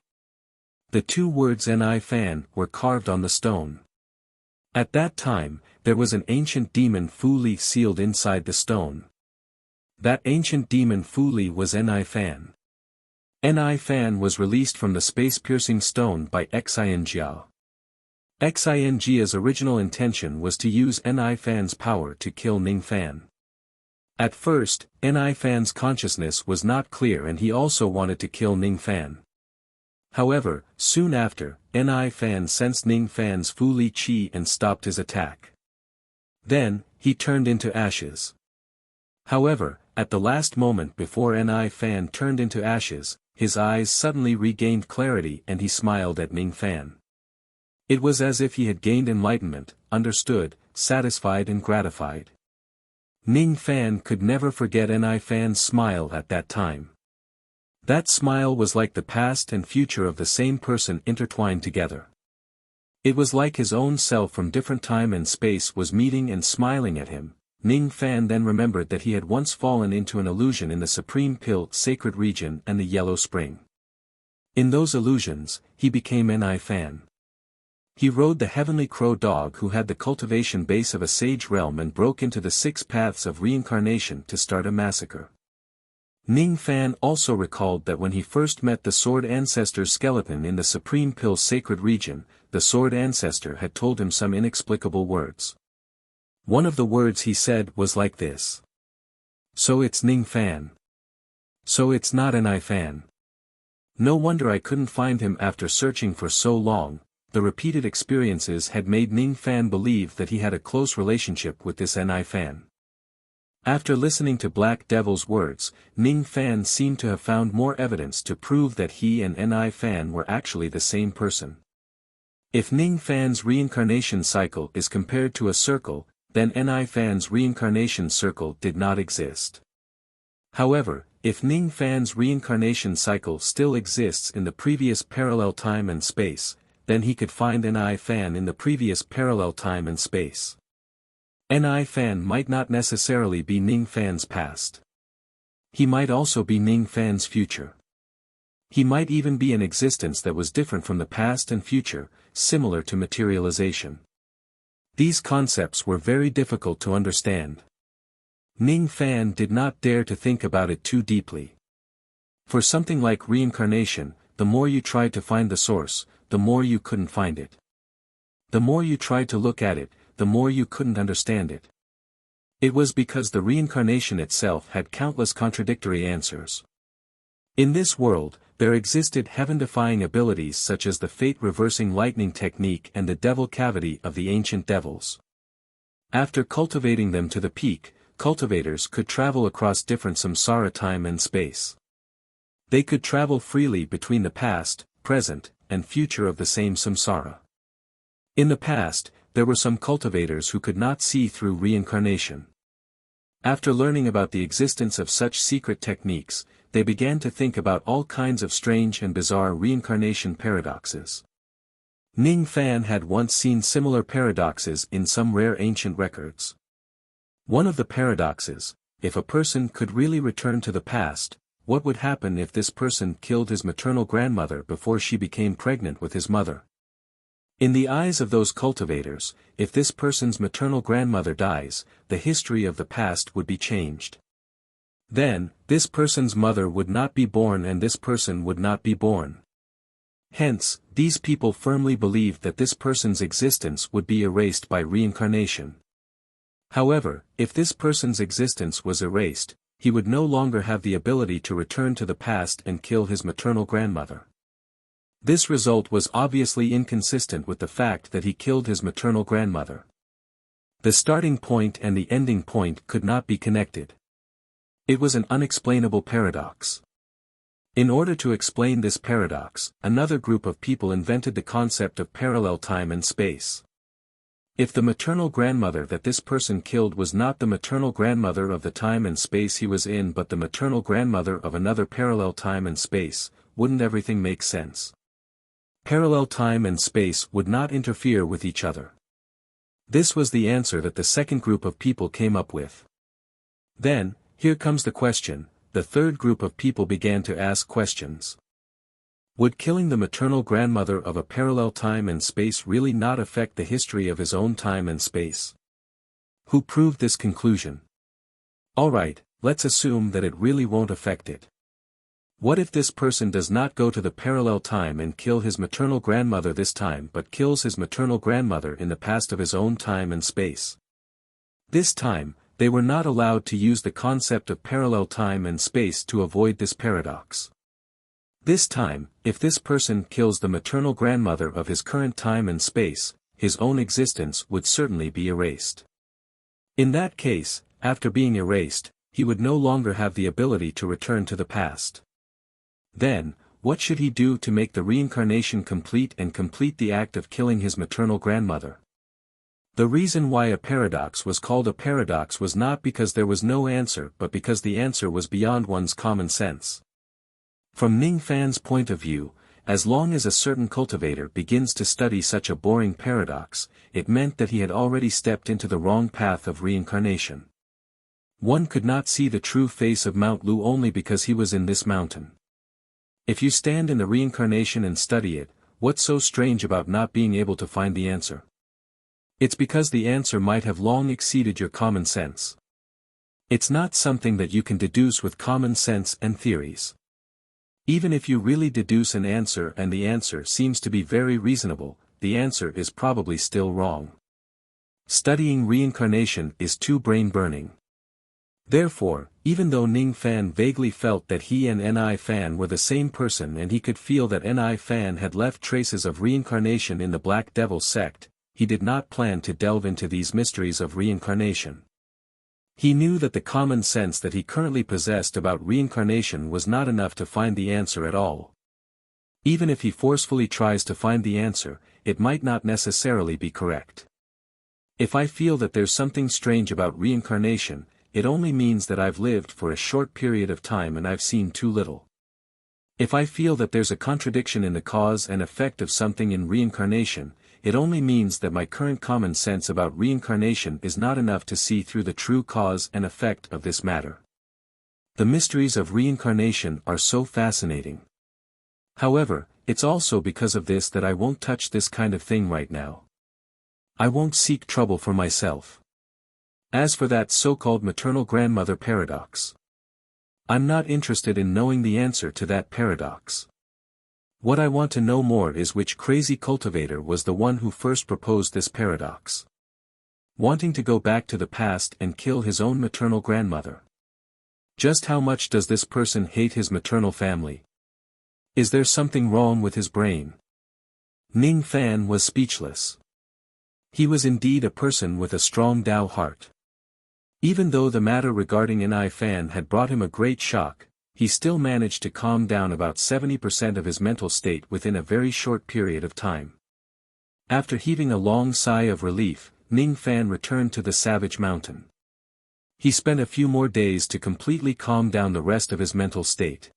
The two words Ni Fan were carved on the stone. At that time, there was an ancient demon Fu Li sealed inside the stone. That ancient demon Fu Li was Ni Fan. Ni Fan was released from the space-piercing stone by Xian Jiao. Xian Jia's original intention was to use Ni Fan's power to kill Ning Fan. At first, Ni Fan's consciousness was not clear, and he also wanted to kill Ning Fan. However, soon after, Ni Fan sensed Ning Fan's Fu Li Qi and stopped his attack. Then, he turned into ashes. However, at the last moment before Ni Fan turned into ashes, his eyes suddenly regained clarity and he smiled at Ning Fan. It was as if he had gained enlightenment, understood, satisfied and gratified. Ning Fan could never forget Ni Fan's smile at that time. That smile was like the past and future of the same person intertwined together. It was like his own self from different time and space was meeting and smiling at him. Ning Fan then remembered that he had once fallen into an illusion in the Supreme Pill Sacred Region and the Yellow Spring. In those illusions, he became Ni Fan. He rode the heavenly crow dog who had the cultivation base of a sage realm and broke into the 6 paths of reincarnation to start a massacre. Ning Fan also recalled that when he first met the Sword Ancestor's skeleton in the Supreme Pill Sacred Region, the Sword Ancestor had told him some inexplicable words. One of the words he said was like this. "So it's Ning Fan. So it's not Ni Fan. No wonder I couldn't find him after searching for so long." The repeated experiences had made Ning Fan believe that he had a close relationship with this Ni Fan. After listening to Black Devil's words, Ning Fan seemed to have found more evidence to prove that he and Ni Fan were actually the same person. If Ning Fan's reincarnation cycle is compared to a circle, then Ni Fan's reincarnation circle did not exist. However, if Ning Fan's reincarnation cycle still exists in the previous parallel time and space, then he could find Ni Fan in the previous parallel time and space. Ni Fan might not necessarily be Ning Fan's past. He might also be Ning Fan's future. He might even be an existence that was different from the past and future, similar to materialization. These concepts were very difficult to understand. Ning Fan did not dare to think about it too deeply. For something like reincarnation, the more you tried to find the source, the more you couldn't find it. The more you tried to look at it, the more you couldn't understand it. It was because the reincarnation itself had countless contradictory answers. In this world, there existed heaven-defying abilities such as the fate-reversing lightning technique and the devil cavity of the ancient devils. After cultivating them to the peak, cultivators could travel across different samsara time and space. They could travel freely between the past, present, and future of the same samsara. In the past, there were some cultivators who could not see through reincarnation. After learning about the existence of such secret techniques, they began to think about all kinds of strange and bizarre reincarnation paradoxes. Ning Fan had once seen similar paradoxes in some rare ancient records. One of the paradoxes: if a person could really return to the past, what would happen if this person killed his maternal grandmother before she became pregnant with his mother? In the eyes of those cultivators, if this person's maternal grandmother dies, the history of the past would be changed. Then, this person's mother would not be born and this person would not be born. Hence, these people firmly believed that this person's existence would be erased by reincarnation. However, if this person's existence was erased, he would no longer have the ability to return to the past and kill his maternal grandmother. This result was obviously inconsistent with the fact that he killed his maternal grandmother. The starting point and the ending point could not be connected. It was an unexplainable paradox. In order to explain this paradox, another group of people invented the concept of parallel time and space. If the maternal grandmother that this person killed was not the maternal grandmother of the time and space he was in but the maternal grandmother of another parallel time and space, wouldn't everything make sense? Parallel time and space would not interfere with each other. This was the answer that the second group of people came up with. Then, here comes the question, the third group of people began to ask questions. Would killing the maternal grandmother of a parallel time and space really not affect the history of his own time and space? Who proved this conclusion? Alright, let's assume that it really won't affect it. What if this person does not go to the parallel time and kill his maternal grandmother this time but kills his maternal grandmother in the past of his own time and space? This time, they were not allowed to use the concept of parallel time and space to avoid this paradox. This time, if this person kills the maternal grandmother of his current time and space, his own existence would certainly be erased. In that case, after being erased, he would no longer have the ability to return to the past. Then, what should he do to make the reincarnation complete and complete the act of killing his maternal grandmother? The reason why a paradox was called a paradox was not because there was no answer but because the answer was beyond one's common sense. From Ning Fan's point of view, as long as a certain cultivator begins to study such a boring paradox, it meant that he had already stepped into the wrong path of reincarnation. One could not see the true face of Mount Lu only because he was in this mountain. If you stand in the reincarnation and study it, what's so strange about not being able to find the answer? It's because the answer might have long exceeded your common sense. It's not something that you can deduce with common sense and theories. Even if you really deduce an answer and the answer seems to be very reasonable, the answer is probably still wrong. Studying reincarnation is too brain-burning. Therefore, even though Ning Fan vaguely felt that he and Ni Fan were the same person and he could feel that Ni Fan had left traces of reincarnation in the Black Devil sect, he did not plan to delve into these mysteries of reincarnation. He knew that the common sense that he currently possessed about reincarnation was not enough to find the answer at all. Even if he forcefully tries to find the answer, it might not necessarily be correct. If I feel that there's something strange about reincarnation, it only means that I've lived for a short period of time and I've seen too little. If I feel that there's a contradiction in the cause and effect of something in reincarnation, it only means that my current common sense about reincarnation is not enough to see through the true cause and effect of this matter. The mysteries of reincarnation are so fascinating. However, it's also because of this that I won't touch this kind of thing right now. I won't seek trouble for myself. As for that so-called maternal grandmother paradox, I'm not interested in knowing the answer to that paradox. What I want to know more is which crazy cultivator was the one who first proposed this paradox. Wanting to go back to the past and kill his own maternal grandmother. Just how much does this person hate his maternal family? Is there something wrong with his brain? Ning Fan was speechless. He was indeed a person with a strong Tao heart. Even though the matter regarding Ni Fan had brought him a great shock, he still managed to calm down about 70% of his mental state within a very short period of time. After heaving a long sigh of relief, Ning Fan returned to the savage mountain. He spent a few more days to completely calm down the rest of his mental state.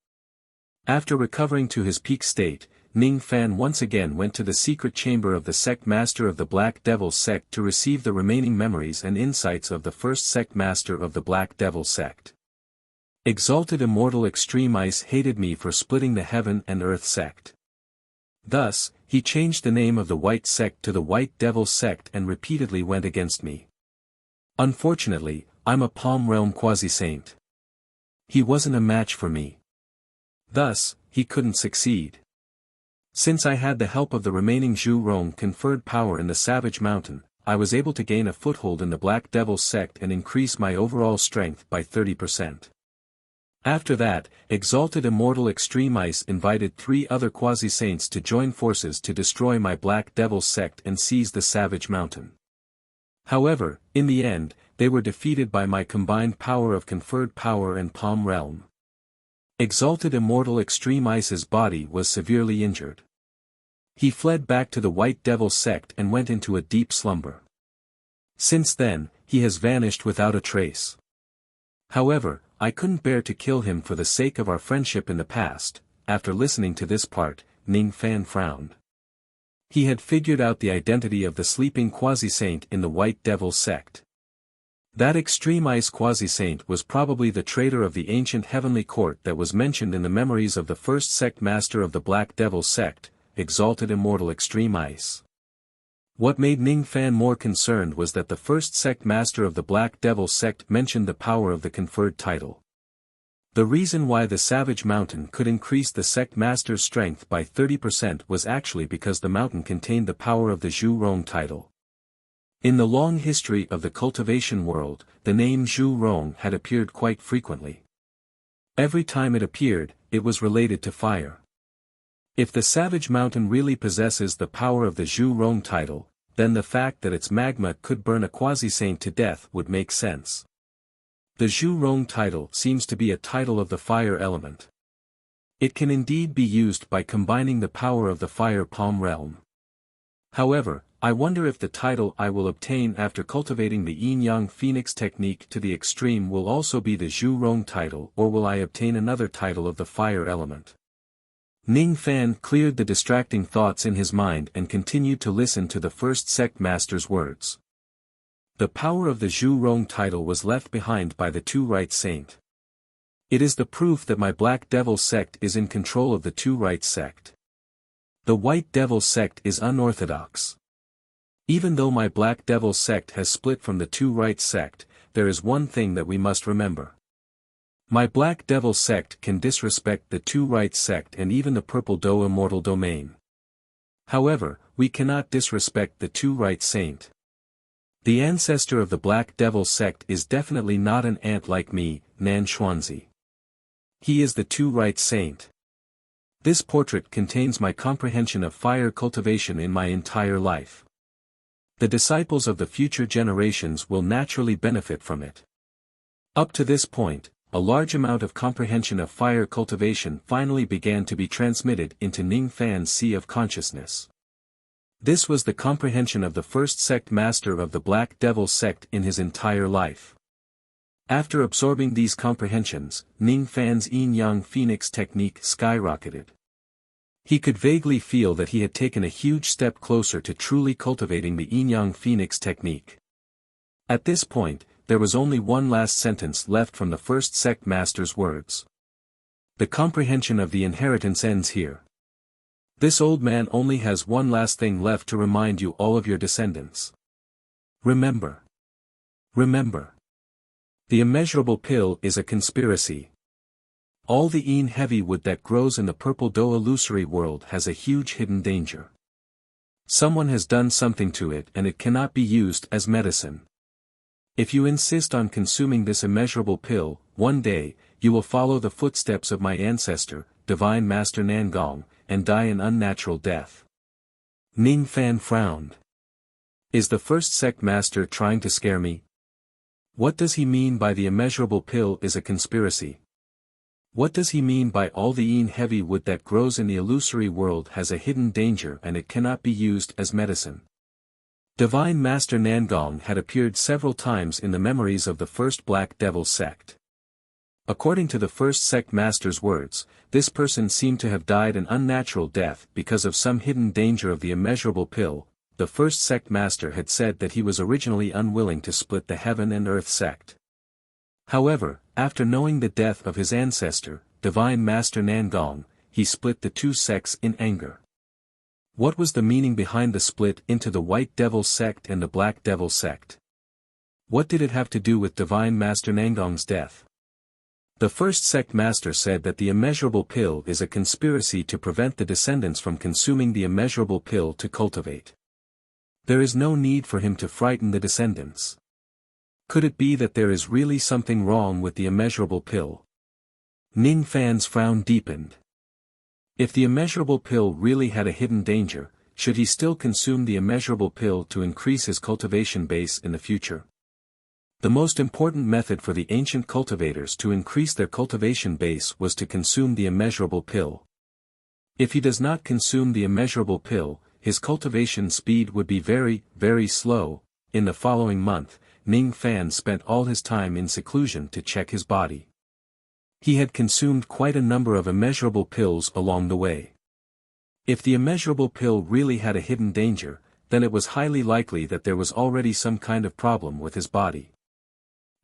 After recovering to his peak state, Ning Fan once again went to the secret chamber of the sect master of the Black Devil sect to receive the remaining memories and insights of the first sect master of the Black Devil sect. Exalted Immortal Extreme Ice hated me for splitting the Heaven and Earth sect. Thus, he changed the name of the White sect to the White Devil sect and repeatedly went against me. Unfortunately, I'm a Palm Realm quasi-saint. He wasn't a match for me. Thus, he couldn't succeed. Since I had the help of the remaining Zhu Rong conferred power in the Savage Mountain, I was able to gain a foothold in the Black Devil sect and increase my overall strength by 30%. After that, Exalted Immortal Extreme Ice invited 3 other quasi-saints to join forces to destroy my Black Devil sect and seize the Savage Mountain. However, in the end, they were defeated by my combined power of conferred power and Palm Realm. Exalted Immortal Extreme Ice's body was severely injured. He fled back to the White Devil sect and went into a deep slumber. Since then, he has vanished without a trace. However, I couldn't bear to kill him for the sake of our friendship in the past. After listening to this part, Ning Fan frowned. He had figured out the identity of the sleeping quasi-saint in the White Devil sect. That Extreme Ice quasi-saint was probably the traitor of the ancient heavenly court that was mentioned in the memories of the first sect master of the Black Devil sect, Exalted Immortal Extreme Ice. What made Ning Fan more concerned was that the first sect master of the Black Devil sect mentioned the power of the conferred title. The reason why the Savage Mountain could increase the sect master's strength by 30% was actually because the mountain contained the power of the Zhu Rong title. In the long history of the cultivation world, the name Zhu Rong had appeared quite frequently. Every time it appeared, it was related to fire. If the Savage Mountain really possesses the power of the Zhu Rong title, then the fact that its magma could burn a quasi-saint to death would make sense. The Zhu Rong title seems to be a title of the fire element. It can indeed be used by combining the power of the Fire Palm Realm. However, I wonder if the title I will obtain after cultivating the Yin-Yang Phoenix technique to the extreme will also be the Zhu Rong title, or will I obtain another title of the fire element. Ning Fan cleared the distracting thoughts in his mind and continued to listen to the first sect master's words. The power of the Zhu Rong title was left behind by the 2 right saint. It is the proof that my Black Devil sect is in control of the 2 right sect. The White Devil sect is unorthodox. Even though my Black Devil sect has split from the 2 right sect, there is one thing that we must remember. My Black Devil sect can disrespect the 2 right sect and even the Purple Do Immortal Domain. However, we cannot disrespect the 2 right saint. The ancestor of the Black Devil sect is definitely not an ant like me, Nan Xuanzi. He is the 2 right saint. This portrait contains my comprehension of fire cultivation in my entire life. The disciples of the future generations will naturally benefit from it. Up to this point, a large amount of comprehension of fire cultivation finally began to be transmitted into Ning Fan's sea of consciousness. This was the comprehension of the first sect master of the Black Devil sect in his entire life. After absorbing these comprehensions, Ning Fan's Yin-Yang Phoenix technique skyrocketed. He could vaguely feel that he had taken a huge step closer to truly cultivating the Yin-Yang Phoenix technique. At this point, there was only one last sentence left from the first sect master's words. The comprehension of the inheritance ends here. This old man only has one last thing left to remind you all of your descendants. Remember. Remember. The immeasurable pill is a conspiracy. All the Yin heavy wood that grows in the Purple Do illusory world has a huge hidden danger. Someone has done something to it and it cannot be used as medicine. If you insist on consuming this immeasurable pill, one day, you will follow the footsteps of my ancestor, Divine Master Nangong, and die an unnatural death. Ning Fan frowned. Is the first sect master trying to scare me? What does he mean by the immeasurable pill is a conspiracy? What does he mean by all the heavy wood that grows in the illusory world has a hidden danger and it cannot be used as medicine? Divine Master Nangong had appeared several times in the memories of the first Black Devil sect. According to the first sect master's words, this person seemed to have died an unnatural death because of some hidden danger of the immeasurable pill. The first sect master had said that he was originally unwilling to split the heaven and earth sect. However, after knowing the death of his ancestor, Divine Master Nangong, he split the two sects in anger. What was the meaning behind the split into the White Devil sect and the Black Devil sect? What did it have to do with Divine Master Nangong's death? The first sect master said that the immeasurable pill is a conspiracy to prevent the descendants from consuming the immeasurable pill to cultivate. There is no need for him to frighten the descendants. Could it be that there is really something wrong with the immeasurable pill? Ning Fan's frown deepened. If the immeasurable pill really had a hidden danger, should he still consume the immeasurable pill to increase his cultivation base in the future? The most important method for the ancient cultivators to increase their cultivation base was to consume the immeasurable pill. If he does not consume the immeasurable pill, his cultivation speed would be very, very slow. In the following month, Ning Fan spent all his time in seclusion to check his body. He had consumed quite a number of immeasurable pills along the way. If the immeasurable pill really had a hidden danger, then it was highly likely that there was already some kind of problem with his body.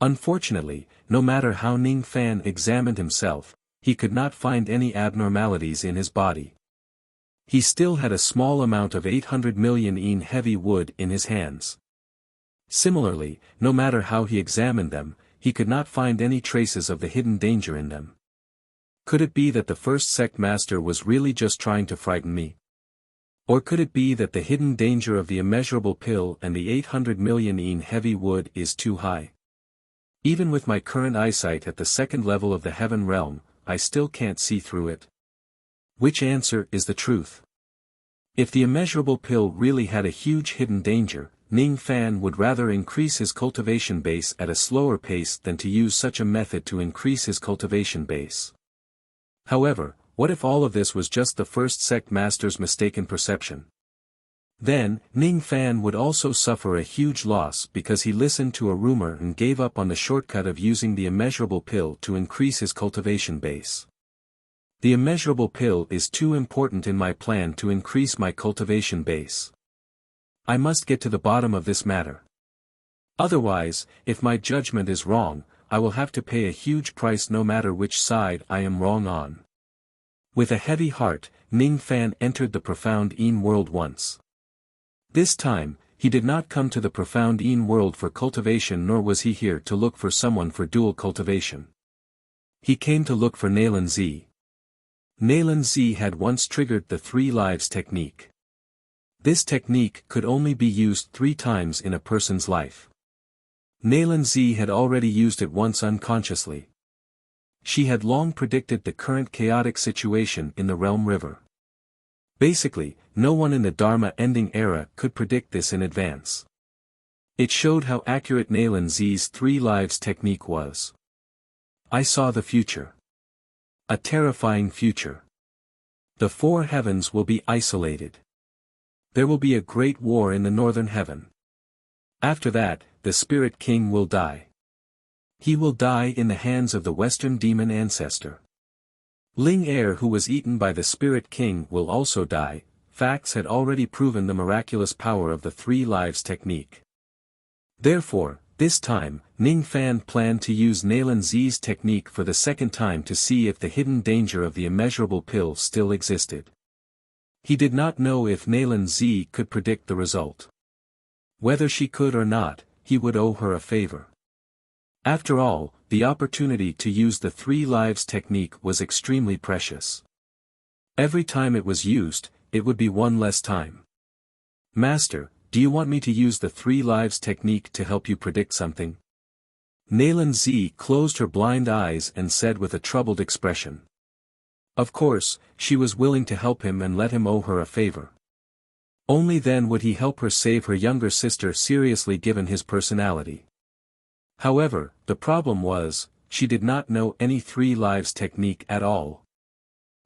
Unfortunately, no matter how Ning Fan examined himself, he could not find any abnormalities in his body. He still had a small amount of 800 million heavy wood in his hands. Similarly, no matter how he examined them, he could not find any traces of the hidden danger in them. Could it be that the first sect master was really just trying to frighten me? Or could it be that the hidden danger of the immeasurable pill and the 800 million heavy wood is too high? Even with my current eyesight at the second level of the heaven realm, I still can't see through it. Which answer is the truth? If the immeasurable pill really had a huge hidden danger, Ning Fan would rather increase his cultivation base at a slower pace than to use such a method to increase his cultivation base. However, what if all of this was just the first sect master's mistaken perception? Then, Ning Fan would also suffer a huge loss because he listened to a rumor and gave up on the shortcut of using the immeasurable pill to increase his cultivation base. The immeasurable pill is too important in my plan to increase my cultivation base. I must get to the bottom of this matter. Otherwise, if my judgment is wrong, I will have to pay a huge price no matter which side I am wrong on. With a heavy heart, Ning Fan entered the profound world once. This time, he did not come to the profound world for cultivation, nor was he here to look for someone for dual cultivation. He came to look for Nailan Z. Nailan Z had once triggered the 3 lives technique. This technique could only be used 3 times in a person's life. Nailan Z had already used it once unconsciously. She had long predicted the current chaotic situation in the Realm River. Basically, no one in the Dharma ending era could predict this in advance. It showed how accurate Nailan Z's 3 lives technique was. I saw the future. A terrifying future. The 4 heavens will be isolated. There will be a great war in the northern heaven. After that, the Spirit King will die. He will die in the hands of the Western demon ancestor. Ling Er, who was eaten by the Spirit King, will also die. Facts had already proven the miraculous power of the 3 lives technique. Therefore, this time, Ning Fan planned to use Nailan Z's technique for the second time to see if the hidden danger of the immeasurable pill still existed. He did not know if Nailan Z could predict the result. Whether she could or not, he would owe her a favor. After all, the opportunity to use the 3 lives technique was extremely precious. Every time it was used, it would be 1 less time. Master, do you want me to use the 3 lives technique to help you predict something? Nailan Z closed her blind eyes and said with a troubled expression. Of course, she was willing to help him and let him owe her a favor. Only then would he help her save her younger sister seriously given his personality. However, the problem was, she did not know any three lives technique at all.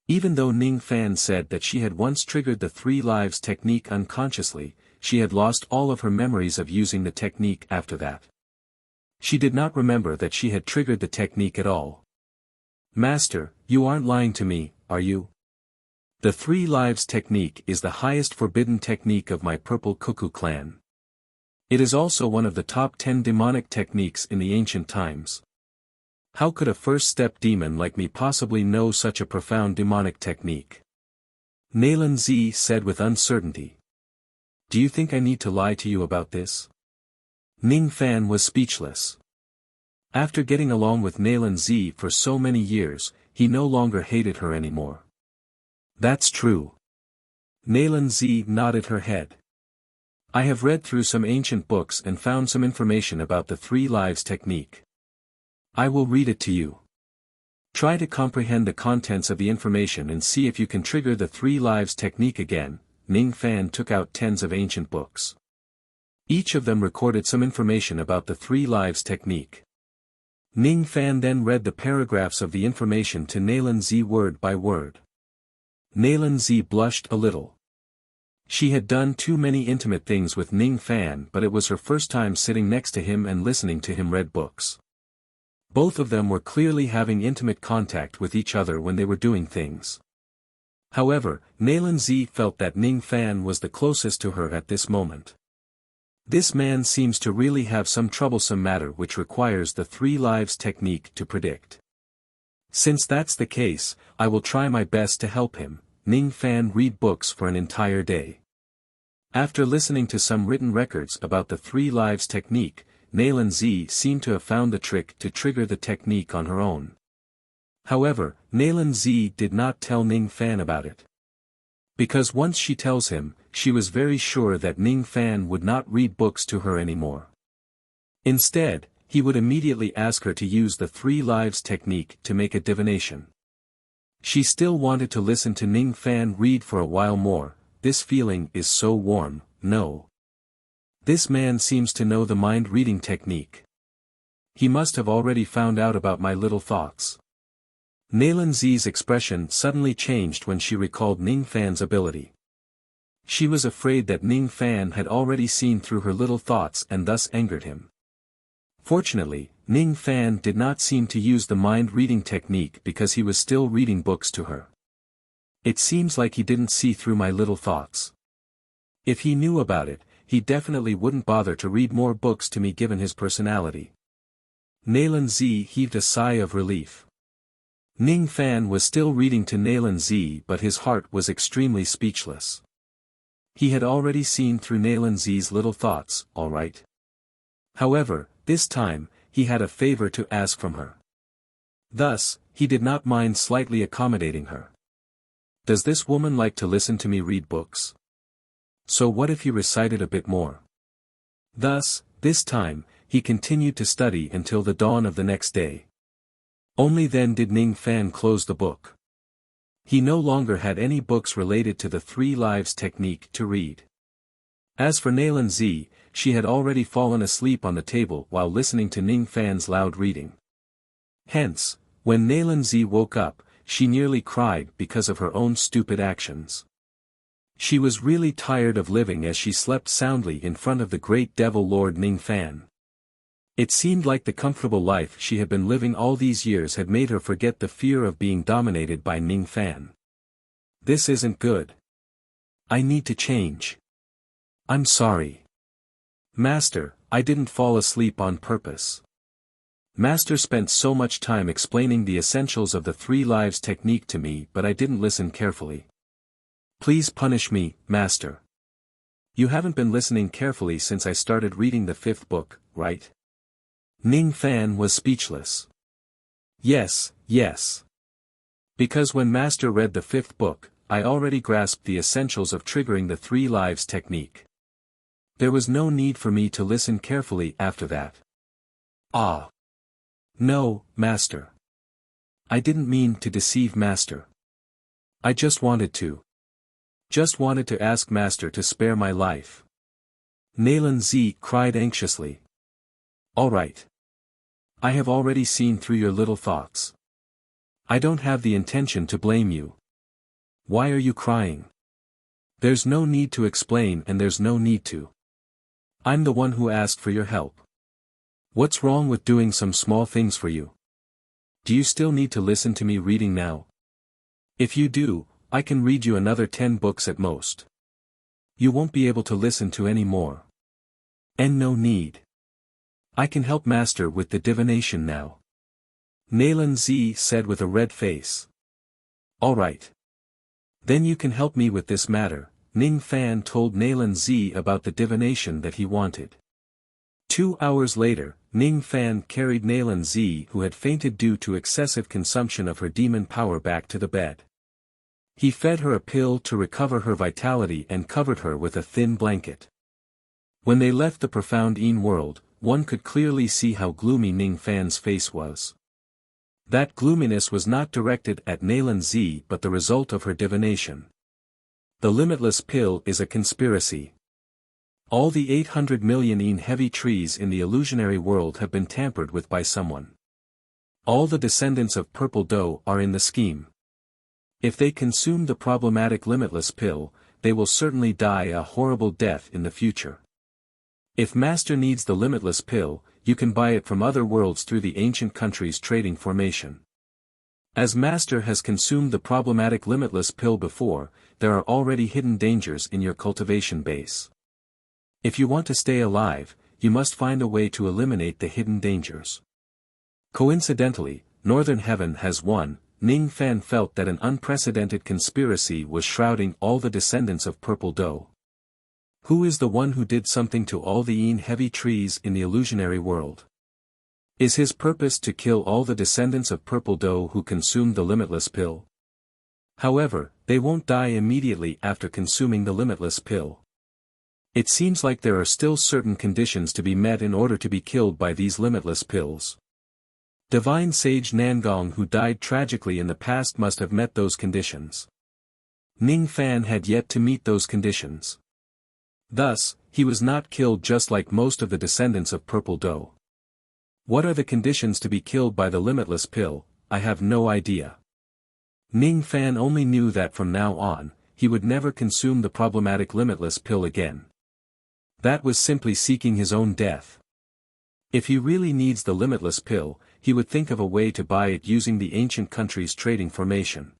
Even though Ning Fan said that she had once triggered the three lives technique unconsciously, she had lost all of her memories of using the technique after that. She did not remember that she had triggered the technique at all. Master, you aren't lying to me, are you? The three lives technique is the highest forbidden technique of my Purple Cuckoo clan. It is also one of the top 10 demonic techniques in the ancient times. How could a first-step demon like me possibly know such a profound demonic technique? Nalan Zi said with uncertainty. Do you think I need to lie to you about this? Ning Fan was speechless. After getting along with Nalan Zi for so many years, he no longer hated her anymore. That's true. Nalan Zi nodded her head. I have read through some ancient books and found some information about the three lives technique. I will read it to you. Try to comprehend the contents of the information and see if you can trigger the three lives technique again. Ning Fan took out tens of ancient books. Each of them recorded some information about the three lives technique. Ning Fan then read the paragraphs of the information to Nalan Zi word by word. Nalan Zi blushed a little. She had done too many intimate things with Ning Fan, but it was her first time sitting next to him and listening to him read books. Both of them were clearly having intimate contact with each other when they were doing things. However, Nalan Zi felt that Ning Fan was the closest to her at this moment. This man seems to really have some troublesome matter which requires the three lives technique to predict. Since that's the case, I will try my best to help him. Ning Fan read books for an entire day. After listening to some written records about the three lives technique, Nalan Zi seemed to have found the trick to trigger the technique on her own. However, Nalan Zi did not tell Ning Fan about it. Because once she tells him, she was very sure that Ning Fan would not read books to her anymore. Instead, he would immediately ask her to use the three lives technique to make a divination. She still wanted to listen to Ning Fan read for a while more. This feeling is so warm, no. This man seems to know the mind-reading technique. He must have already found out about my little thoughts. Nalan Zi's expression suddenly changed when she recalled Ning Fan's ability. She was afraid that Ning Fan had already seen through her little thoughts and thus angered him. Fortunately, Ning Fan did not seem to use the mind-reading technique because he was still reading books to her. It seems like he didn't see through my little thoughts. If he knew about it, he definitely wouldn't bother to read more books to me given his personality. Nalan Zi heaved a sigh of relief. Ning Fan was still reading to Nalan Zi, but his heart was extremely speechless. He had already seen through Nalan Zi's little thoughts, all right. However, this time, he had a favor to ask from her. Thus, he did not mind slightly accommodating her. Does this woman like to listen to me read books? So what if he recited a bit more? Thus, this time, he continued to study until the dawn of the next day. Only then did Ning Fan close the book. He no longer had any books related to the three lives technique to read. As for Nalan Zi, she had already fallen asleep on the table while listening to Ning Fan's loud reading. Hence, when Nalan Zi woke up, she nearly cried because of her own stupid actions. She was really tired of living as she slept soundly in front of the great devil Lord Ning Fan. It seemed like the comfortable life she had been living all these years had made her forget the fear of being dominated by Ning Fan. This isn't good. I need to change. I'm sorry. Master, I didn't fall asleep on purpose. Master spent so much time explaining the essentials of the three lives technique to me, but I didn't listen carefully. Please punish me, Master. You haven't been listening carefully since I started reading the 5th book, right? Ning Fan was speechless. Yes, yes. Because when Master read the 5th book, I already grasped the essentials of triggering the three lives technique. There was no need for me to listen carefully after that. Ah. No, Master. I didn't mean to deceive Master. I just wanted to ask Master to spare my life. Nalan Zi cried anxiously. All right. I have already seen through your little thoughts. I don't have the intention to blame you. Why are you crying? There's no need to explain and there's no need to. I'm the one who asked for your help. What's wrong with doing some small things for you? Do you still need to listen to me reading now? If you do, I can read you another 10 books at most. You won't be able to listen to any more. And no need. I can help Master with the divination now. Nalan Zi said with a red face. All right. Then you can help me with this matter. Ning Fan told Nalan Zi about the divination that he wanted. 2 hours later, Ning Fan carried Nalan Zi, who had fainted due to excessive consumption of her demon power, back to the bed. He fed her a pill to recover her vitality and covered her with a thin blanket. When they left the profound Yin world, one could clearly see how gloomy Ning Fan's face was. That gloominess was not directed at Nalan Zi but the result of her divination. The limitless pill is a conspiracy. All the 800 million Yin heavy trees in the illusionary world have been tampered with by someone. All the descendants of Purple Dough are in the scheme. If they consume the problematic limitless pill, they will certainly die a horrible death in the future. If Master needs the limitless pill, you can buy it from other worlds through the ancient country's trading formation. As Master has consumed the problematic limitless pill before, there are already hidden dangers in your cultivation base. If you want to stay alive, you must find a way to eliminate the hidden dangers. Coincidentally, Northern Heaven has won. Ning Fan felt that an unprecedented conspiracy was shrouding all the descendants of Purple Dough. Who is the one who did something to all the Yin heavy trees in the illusionary world? Is his purpose to kill all the descendants of Purple Dough who consumed the limitless pill? However, they won't die immediately after consuming the limitless pill. It seems like there are still certain conditions to be met in order to be killed by these limitless pills. Divine Sage Nangong, who died tragically in the past, must have met those conditions. Ning Fan had yet to meet those conditions. Thus, he was not killed just like most of the descendants of Purple Dough. What are the conditions to be killed by the limitless pill? I have no idea. Ning Fan only knew that from now on, he would never consume the problematic limitless pill again. That was simply seeking his own death. If he really needs the limitless pill, he would think of a way to buy it using the ancient country's trading formation.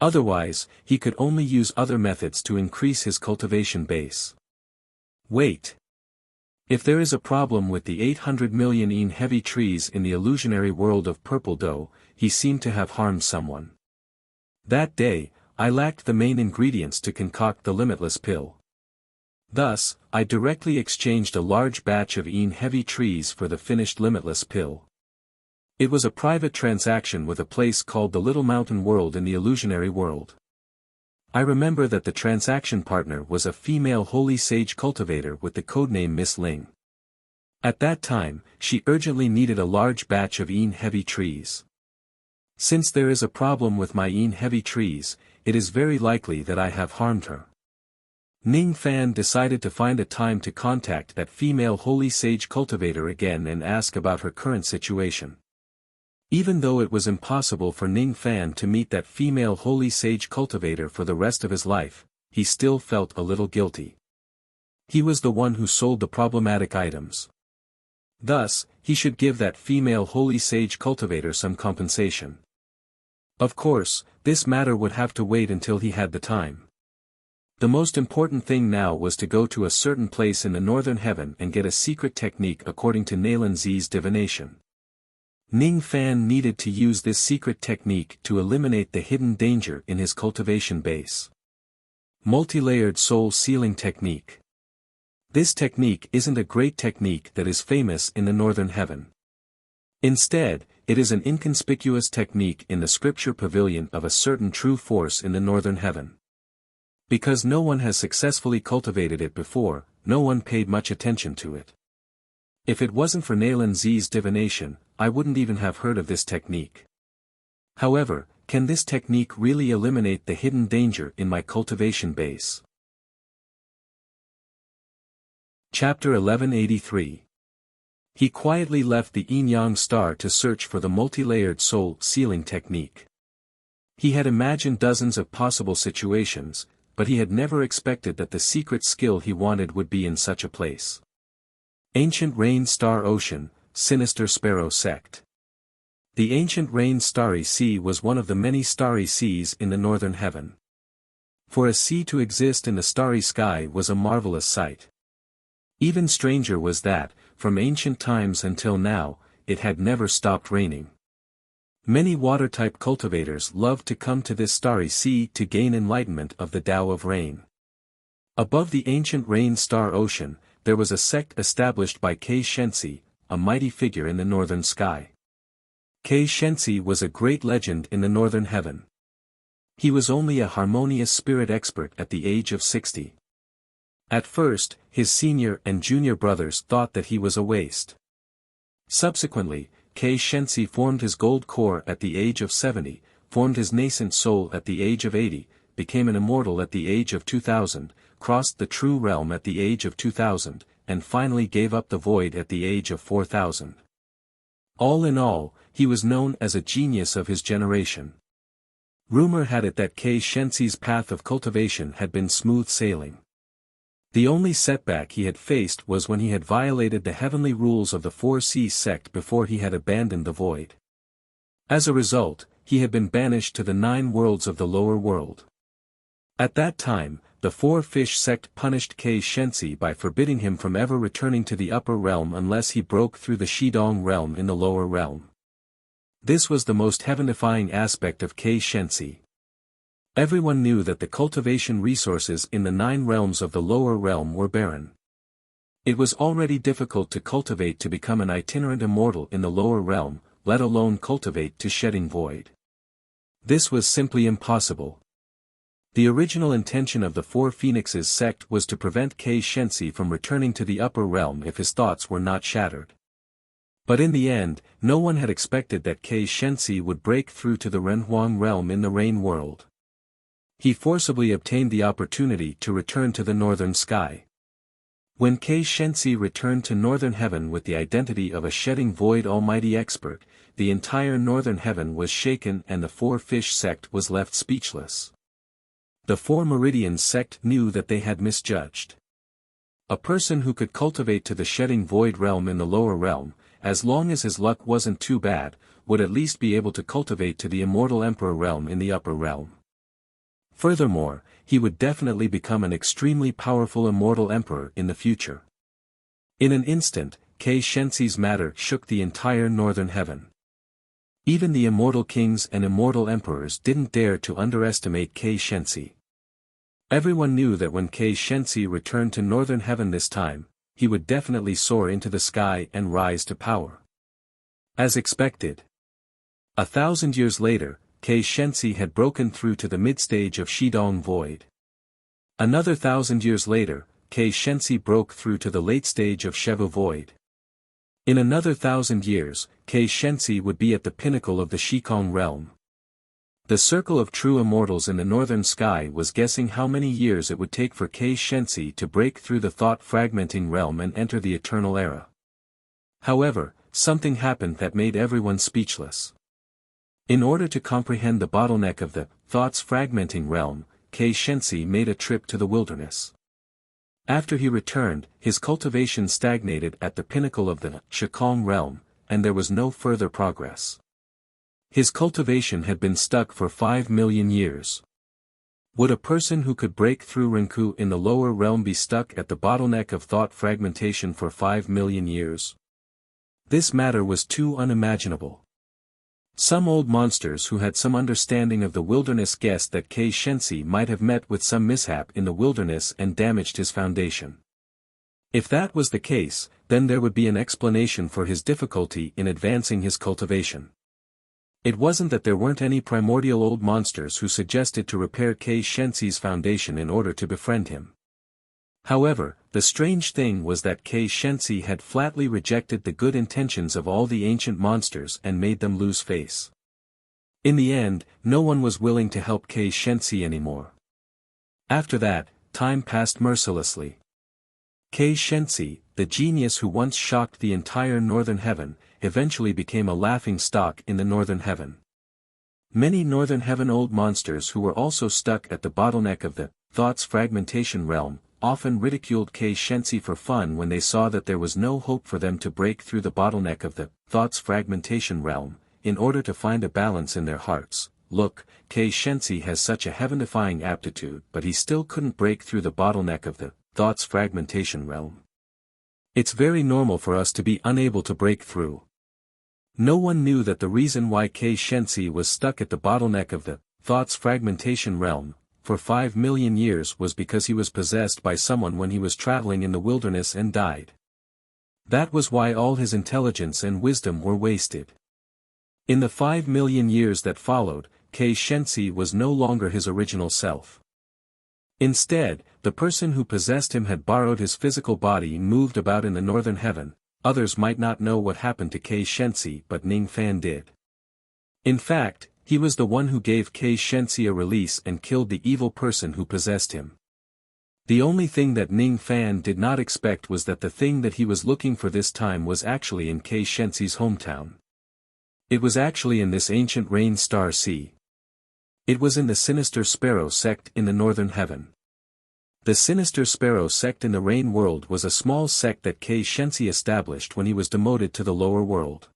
Otherwise, he could only use other methods to increase his cultivation base. Wait. If there is a problem with the 800 million Yin heavy trees in the illusionary world of Purple Dough, he seemed to have harmed someone. That day, I lacked the main ingredients to concoct the limitless pill. Thus, I directly exchanged a large batch of Yin heavy trees for the finished limitless pill. It was a private transaction with a place called the Little Mountain World in the illusionary world. I remember that the transaction partner was a female holy sage cultivator with the codename Miss Ling. At that time, she urgently needed a large batch of Yin heavy trees. Since there is a problem with my Yin heavy trees, it is very likely that I have harmed her. Ning Fan decided to find a time to contact that female holy sage cultivator again and ask about her current situation. Even though it was impossible for Ning Fan to meet that female holy sage cultivator for the rest of his life, he still felt a little guilty. He was the one who sold the problematic items. Thus, he should give that female holy sage cultivator some compensation. Of course, this matter would have to wait until he had the time. The most important thing now was to go to a certain place in the Northern Heaven and get a secret technique according to Nalan Zi's divination. Ning Fan needed to use this secret technique to eliminate the hidden danger in his cultivation base. Multi-layered soul sealing technique. This technique isn't a great technique that is famous in the Northern Heaven. Instead, it is an inconspicuous technique in the scripture pavilion of a certain true force in the Northern Heaven. Because no one has successfully cultivated it before, no one paid much attention to it. If it wasn't for Nalan Zi's divination, I wouldn't even have heard of this technique. However, can this technique really eliminate the hidden danger in my cultivation base? Chapter 1183. He quietly left the yin-yang star to search for the multi-layered soul sealing technique. He had imagined dozens of possible situations, but he had never expected that the secret skill he wanted would be in such a place. Ancient Rain Star Ocean, Sinister Sparrow Sect. The ancient Rain Starry Sea was one of the many starry seas in the northern heaven. For a sea to exist in the starry sky was a marvelous sight. Even stranger was that, from ancient times until now, it had never stopped raining. Many water-type cultivators loved to come to this starry sea to gain enlightenment of the Tao of rain. Above the ancient Rain Star Ocean, there was a sect established by Kei Shensi, a mighty figure in the northern sky. Kei Shensi was a great legend in the northern heaven. He was only a harmonious spirit expert at the age of 60. At first, his senior and junior brothers thought that he was a waste. Subsequently, Kei Shensi formed his gold core at the age of 70, formed his nascent soul at the age of 80, became an immortal at the age of 2000, crossed the true realm at the age of 2000, and finally gave up the void at the age of 4000. All in all, he was known as a genius of his generation. Rumor had it that Kei Shensi's path of cultivation had been smooth sailing. The only setback he had faced was when he had violated the heavenly rules of the Four Seas sect before he had abandoned the void. As a result, he had been banished to the 9 worlds of the lower world. At that time, the Four Fish sect punished Kei Shensi by forbidding him from ever returning to the upper realm unless he broke through the Shidong realm in the lower realm. This was the most heaven-defying aspect of Kei Shensi. Everyone knew that the cultivation resources in the 9 realms of the lower realm were barren. It was already difficult to cultivate to become an itinerant immortal in the lower realm, let alone cultivate to shedding void. This was simply impossible. The original intention of the Four Phoenixes sect was to prevent Kei Shensi from returning to the upper realm if his thoughts were not shattered. But in the end, no one had expected that Kei Shensi would break through to the Renhuang realm in the rain world. He forcibly obtained the opportunity to return to the northern sky. When Kei Shensi returned to northern heaven with the identity of a shedding void almighty expert, the entire northern heaven was shaken and the Four Fish sect was left speechless. The Four Meridians sect knew that they had misjudged. A person who could cultivate to the shedding void realm in the lower realm, as long as his luck wasn't too bad, would at least be able to cultivate to the immortal emperor realm in the upper realm. Furthermore, he would definitely become an extremely powerful immortal emperor in the future. In an instant, Kei Shensi's matter shook the entire northern heaven. Even the immortal kings and immortal emperors didn't dare to underestimate Kei Shensi. Everyone knew that when Kei Shensi returned to northern heaven this time, he would definitely soar into the sky and rise to power. As expected. 1,000 years later, Kei Shensi had broken through to the mid-stage of Shidong Void. Another 1,000 years later, Kei Shensi broke through to the late stage of Shevu Void. In another 1,000 years, Kei Shensi would be at the pinnacle of the Shikong realm. The circle of true immortals in the northern sky was guessing how many years it would take for Kei Shensi to break through the thought-fragmenting realm and enter the eternal era. However, something happened that made everyone speechless. In order to comprehend the bottleneck of the thoughts-fragmenting realm, Kei Shensi made a trip to the wilderness. After he returned, his cultivation stagnated at the pinnacle of the Shikong realm, and there was no further progress. His cultivation had been stuck for 5 million years. Would a person who could break through Renku in the lower realm be stuck at the bottleneck of thought fragmentation for 5 million years? This matter was too unimaginable. Some old monsters who had some understanding of the wilderness guessed that Kei Shensi might have met with some mishap in the wilderness and damaged his foundation. If that was the case, then there would be an explanation for his difficulty in advancing his cultivation. It wasn't that there weren't any primordial old monsters who suggested to repair Kei Shensi's foundation in order to befriend him. However, the strange thing was that Kei Shensi had flatly rejected the good intentions of all the ancient monsters and made them lose face. In the end, no one was willing to help Kei Shensi anymore. After that, time passed mercilessly. Kei Shensi, the genius who once shocked the entire northern heaven, eventually became a laughing stock in the northern heaven. Many northern heaven old monsters who were also stuck at the bottleneck of the thoughts fragmentation realm, often ridiculed Kei Shensi for fun when they saw that there was no hope for them to break through the bottleneck of the thoughts fragmentation realm, in order to find a balance in their hearts. Look, Kei Shensi has such a heaven-defying aptitude, but he still couldn't break through the bottleneck of the thoughts fragmentation realm. It's very normal for us to be unable to break through. No one knew that the reason why Kei Shensi was stuck at the bottleneck of the thoughts fragmentation realm for 5 million years was because he was possessed by someone when he was traveling in the wilderness and died. That was why all his intelligence and wisdom were wasted. In the 5 million years that followed, Kei Shensi was no longer his original self. Instead, the person who possessed him had borrowed his physical body and moved about in the northern heaven. Others might not know what happened to Kei Shensi, but Ning Fan did. In fact, he was the one who gave Kei Shensi a release and killed the evil person who possessed him. The only thing that Ning Fan did not expect was that the thing that he was looking for this time was actually in Kei Shensi's hometown. It was actually in this ancient rain star sea. It was in the Sinister Sparrow sect in the northern heaven. The Sinister Sparrow sect in the Rain World was a small sect that Kei Shensi established when he was demoted to the lower world.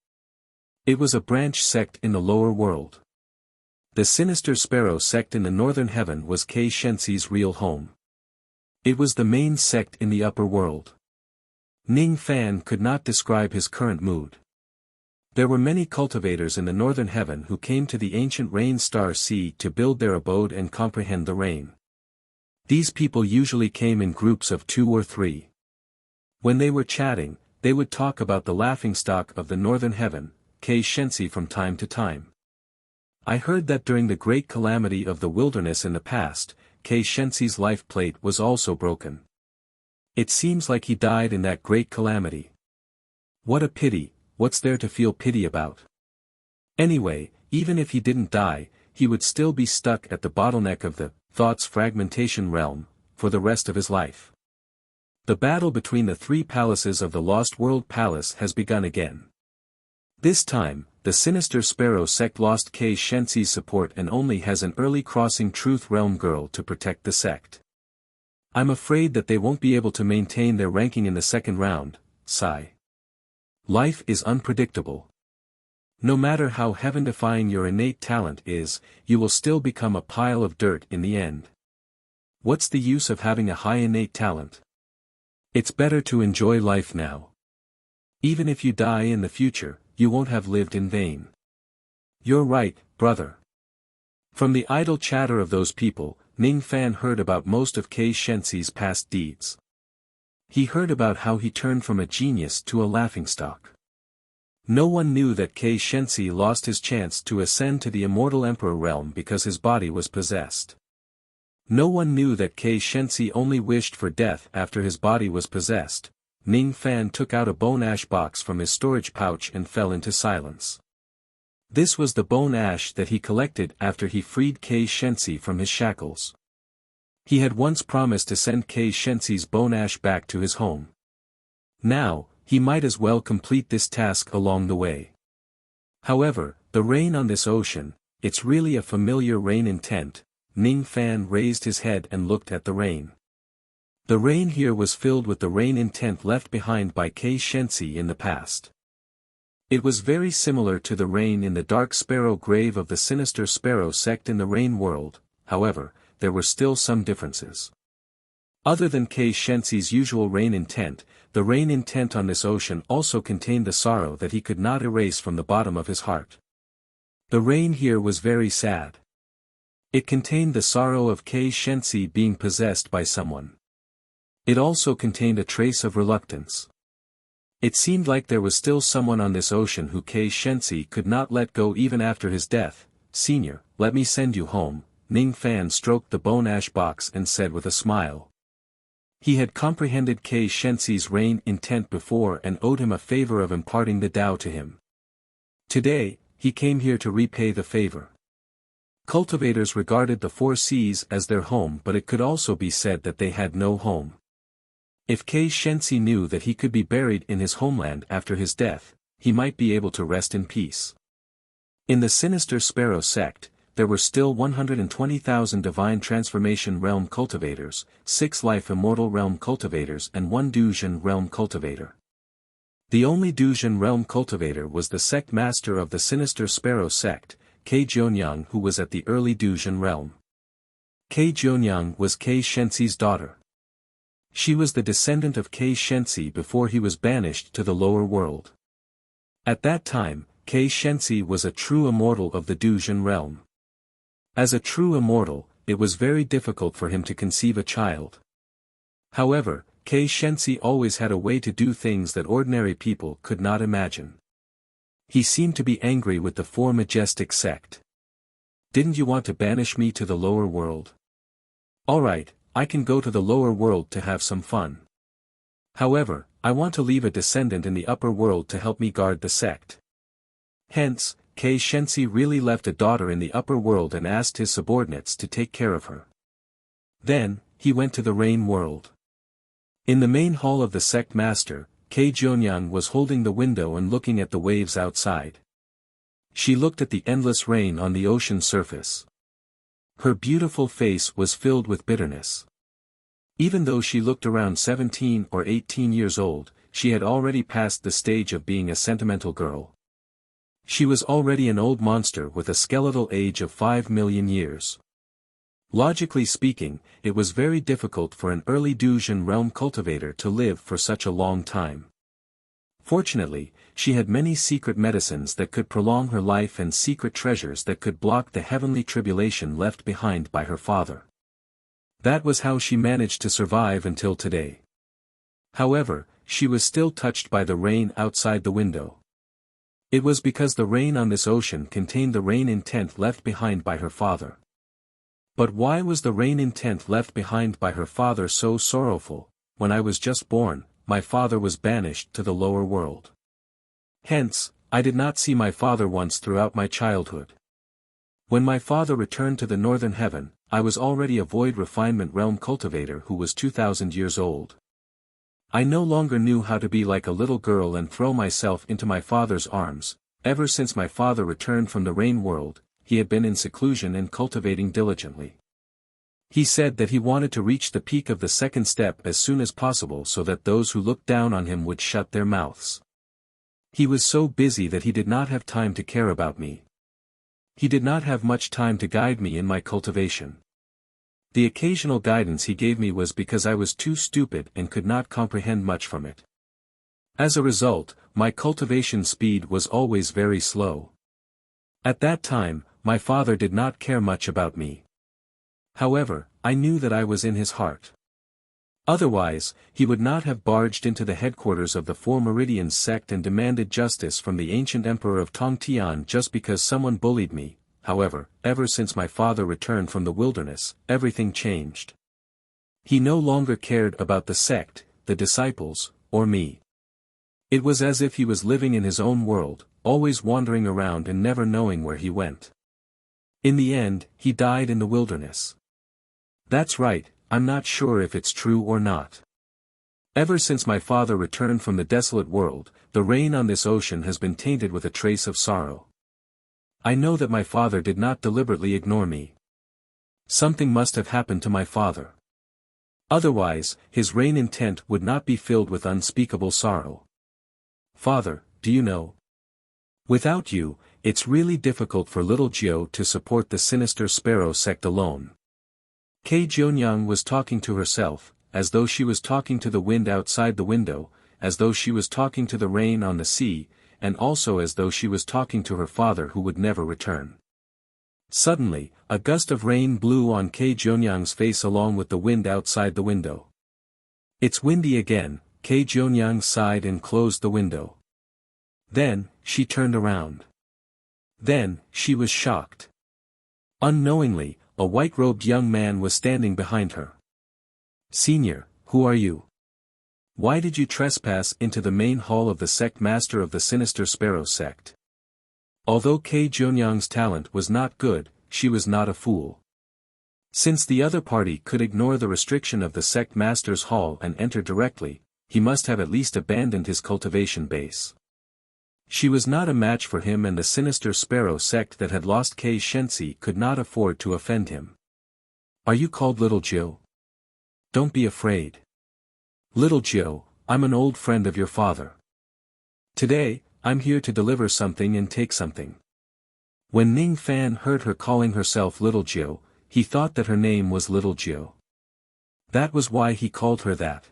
It was a branch sect in the lower world. The Sinister Sparrow sect in the northern heaven was Kei Shensi's real home. It was the main sect in the upper world. Ning Fan could not describe his current mood. There were many cultivators in the northern heaven who came to the ancient rain star sea to build their abode and comprehend the rain. These people usually came in groups of 2 or 3. When they were chatting, they would talk about the laughingstock of the northern heaven, Kei Shensi from time to time. I heard that during the great calamity of the wilderness in the past, Kei Shensi's life plate was also broken. It seems like he died in that great calamity. What a pity, what's there to feel pity about? Anyway, even if he didn't die, he would still be stuck at the bottleneck of the thoughts fragmentation realm for the rest of his life. The battle between the 3 palaces of the Lost World Palace has begun again. This time, the Sinister Sparrow sect lost Kei Shensi's support and only has an early crossing Truth Realm girl to protect the sect. I'm afraid that they won't be able to maintain their ranking in the second round. Sigh. Life is unpredictable. No matter how heaven-defying your innate talent is, you will still become a pile of dirt in the end. What's the use of having a high innate talent? It's better to enjoy life now. Even if you die in the future, you won't have lived in vain. You're right, brother. From the idle chatter of those people, Ning Fan heard about most of Kei Shensi's past deeds. He heard about how he turned from a genius to a laughingstock. No one knew that Kei Shensi lost his chance to ascend to the immortal emperor realm because his body was possessed. No one knew that Kei Shensi only wished for death after his body was possessed. Ning Fan took out a bone ash box from his storage pouch and fell into silence. This was the bone ash that he collected after he freed Kei Shensi from his shackles. He had once promised to send Kei Shensi's bone ash back to his home. Now, he might as well complete this task along the way. However, the rain on this ocean, it's really a familiar rain intent. Ning Fan raised his head and looked at the rain. The rain here was filled with the rain intent left behind by Kei Shensi in the past. It was very similar to the rain in the Dark Sparrow grave of the Sinister Sparrow sect in the Rain World. However, there were still some differences. Other than Kei Shensi's usual rain intent, the rain intent on this ocean also contained the sorrow that he could not erase from the bottom of his heart. The rain here was very sad. It contained the sorrow of Kei Shensi being possessed by someone. It also contained a trace of reluctance. It seemed like there was still someone on this ocean who Kei Shensi could not let go even after his death. "Senior, let me send you home," Ning Fan stroked the bone ash box and said with a smile. He had comprehended Kei Shensi's rain intent before and owed him a favor of imparting the Tao to him. Today, he came here to repay the favor. Cultivators regarded the 4 seas as their home, but it could also be said that they had no home. If Kei Shensi knew that he could be buried in his homeland after his death, he might be able to rest in peace. In the Sinister Sparrow sect, there were still 120,000 Divine Transformation Realm cultivators, 6 Life Immortal Realm cultivators and 1 Duzhen Realm cultivator. The only Duzhen Realm cultivator was the sect master of the Sinister Sparrow sect, Kei Jionyang, who was at the early Duzhen Realm. Kei Jionyang was Kei Shensi's daughter. She was the descendant of Kei Shensi before he was banished to the lower world. At that time, Kei Shensi was a true immortal of the Duzhen realm. As a true immortal, it was very difficult for him to conceive a child. However, Kei Shensi always had a way to do things that ordinary people could not imagine. He seemed to be angry with the Four Majestic sect. "Didn't you want to banish me to the lower world? Alright, I can go to the lower world to have some fun. However, I want to leave a descendant in the upper world to help me guard the sect." Hence, Kei Shensi really left a daughter in the upper world and asked his subordinates to take care of her. Then, he went to the rain world. In the main hall of the sect master, Kei Jionyang was holding the window and looking at the waves outside. She looked at the endless rain on the ocean surface. Her beautiful face was filled with bitterness. Even though she looked around 17 or 18 years old, she had already passed the stage of being a sentimental girl. She was already an old monster with a skeletal age of 5 million years. Logically speaking, it was very difficult for an early Duzhen realm cultivator to live for such a long time. Fortunately, she had many secret medicines that could prolong her life and secret treasures that could block the heavenly tribulation left behind by her father. That was how she managed to survive until today. However, she was still touched by the rain outside the window. It was because the rain on this ocean contained the rain intent left behind by her father. But why was the rain intent left behind by her father so sorrowful? When I was just born, my father was banished to the lower world. Hence, I did not see my father once throughout my childhood. When my father returned to the northern heaven, I was already a void refinement realm cultivator who was 2,000 years old. I no longer knew how to be like a little girl and throw myself into my father's arms. Ever since my father returned from the rain world, he had been in seclusion and cultivating diligently. He said that he wanted to reach the peak of the second step as soon as possible so that those who looked down on him would shut their mouths. He was so busy that he did not have time to care about me. He did not have much time to guide me in my cultivation. The occasional guidance he gave me was because I was too stupid and could not comprehend much from it. As a result, my cultivation speed was always very slow. At that time, my father did not care much about me. However, I knew that I was in his heart. Otherwise, he would not have barged into the headquarters of the Four Meridians sect and demanded justice from the ancient emperor of Tongtian just because someone bullied me. However, ever since my father returned from the wilderness, everything changed. He no longer cared about the sect, the disciples, or me. It was as if he was living in his own world, always wandering around and never knowing where he went. In the end, he died in the wilderness. That's right, I'm not sure if it's true or not. Ever since my father returned from the desolate world, the rain on this ocean has been tainted with a trace of sorrow. I know that my father did not deliberately ignore me. Something must have happened to my father. Otherwise, his rain intent would not be filled with unspeakable sorrow. Father, do you know? Without you, it's really difficult for little Jiao to support the Sinister Sparrow sect alone. Kei Jionyang was talking to herself, as though she was talking to the wind outside the window, as though she was talking to the rain on the sea, and also as though she was talking to her father who would never return. Suddenly, a gust of rain blew on Kei Jionyang's face along with the wind outside the window. "It's windy again," Kei Jionyang sighed and closed the window. Then, she turned around. Then, she was shocked. Unknowingly, a white-robed young man was standing behind her. "Senior, who are you? Why did you trespass into the main hall of the sect master of the Sinister Sparrow sect?" Although Kei Jionyang's talent was not good, she was not a fool. Since the other party could ignore the restriction of the sect master's hall and enter directly, he must have at least abandoned his cultivation base. She was not a match for him, and the sinister sparrow sect that had lost Kei Shensi could not afford to offend him. "Are you called Little Jiu? Don't be afraid. Little Jiu, I'm an old friend of your father. Today, I'm here to deliver something and take something." When Ning Fan heard her calling herself Little Jiu, he thought that her name was Little Jiu. That was why he called her that.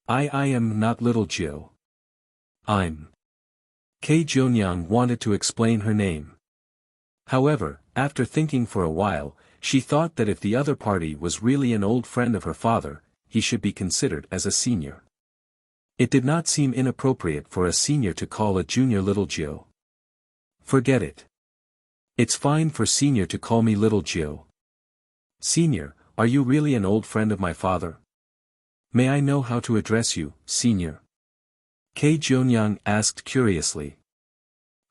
I am not Little Jiu. I'm. Kei Jionyang wanted to explain her name. However, after thinking for a while, she thought that if the other party was really an old friend of her father, he should be considered as a senior. It did not seem inappropriate for a senior to call a junior Little Jiu. Forget it. It's fine for senior to call me Little Jiu. Senior, are you really an old friend of my father? May I know how to address you, senior? Kei Jionyang asked curiously.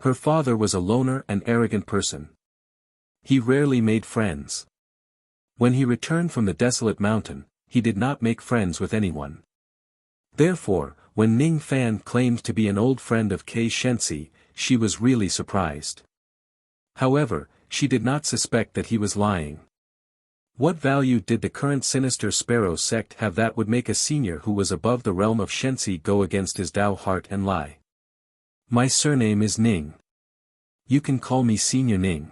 Her father was a loner and arrogant person. He rarely made friends. When he returned from the desolate mountain, he did not make friends with anyone. Therefore, when Ning Fan claimed to be an old friend of Kei Shensi, she was really surprised. However, she did not suspect that he was lying. What value did the current sinister sparrow sect have that would make a senior who was above the realm of Shensi go against his Tao heart and lie? My surname is Ning. You can call me Senior Ning.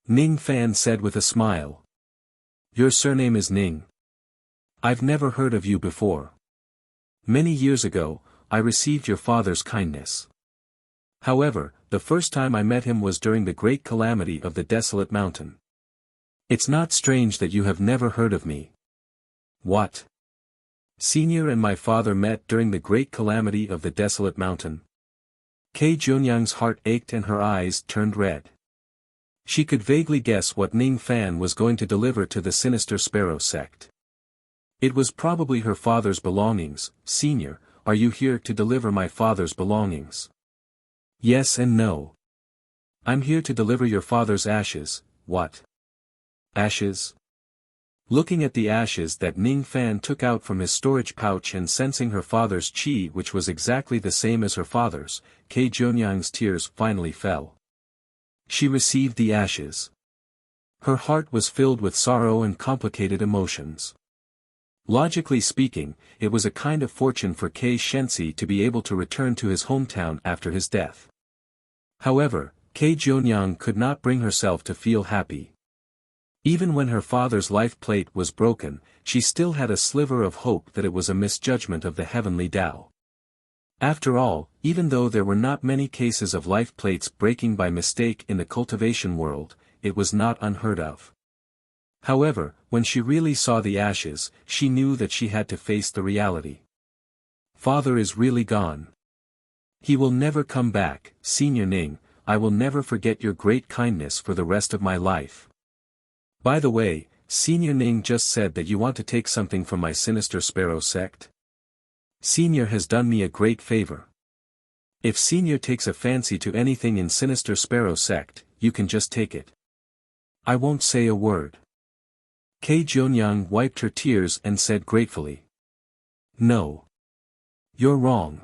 Ning Fan said with a smile. Your surname is Ning? I've never heard of you before. Many years ago, I received your father's kindness. However, the first time I met him was during the great calamity of the desolate mountain. It's not strange that you have never heard of me. What? Senior and my father met during the great calamity of the desolate mountain. Kei Jionyang's heart ached and her eyes turned red. She could vaguely guess what Ning Fan was going to deliver to the sinister sparrow sect. It was probably her father's belongings. Senior, are you here to deliver my father's belongings? Yes and no. I'm here to deliver your father's ashes. What? Ashes? Looking at the ashes that Ning Fan took out from his storage pouch and sensing her father's qi, which was exactly the same as her father's, Kei Jionyang's tears finally fell. She received the ashes. Her heart was filled with sorrow and complicated emotions. Logically speaking, it was a kind of fortune for Kei Shensi to be able to return to his hometown after his death. However, Kei Jionyang could not bring herself to feel happy. Even when her father's life plate was broken, she still had a sliver of hope that it was a misjudgment of the heavenly Tao. After all, even though there were not many cases of life plates breaking by mistake in the cultivation world, it was not unheard of. However, when she really saw the ashes, she knew that she had to face the reality. Father is really gone. He will never come back. Senior Ning, I will never forget your great kindness for the rest of my life. By the way, Senior Ning just said that you want to take something from my sinister sparrow sect. Senior has done me a great favor. If Senior takes a fancy to anything in sinister sparrow sect, you can just take it. I won't say a word. Kei Jionyang wiped her tears and said gratefully. No. You're wrong.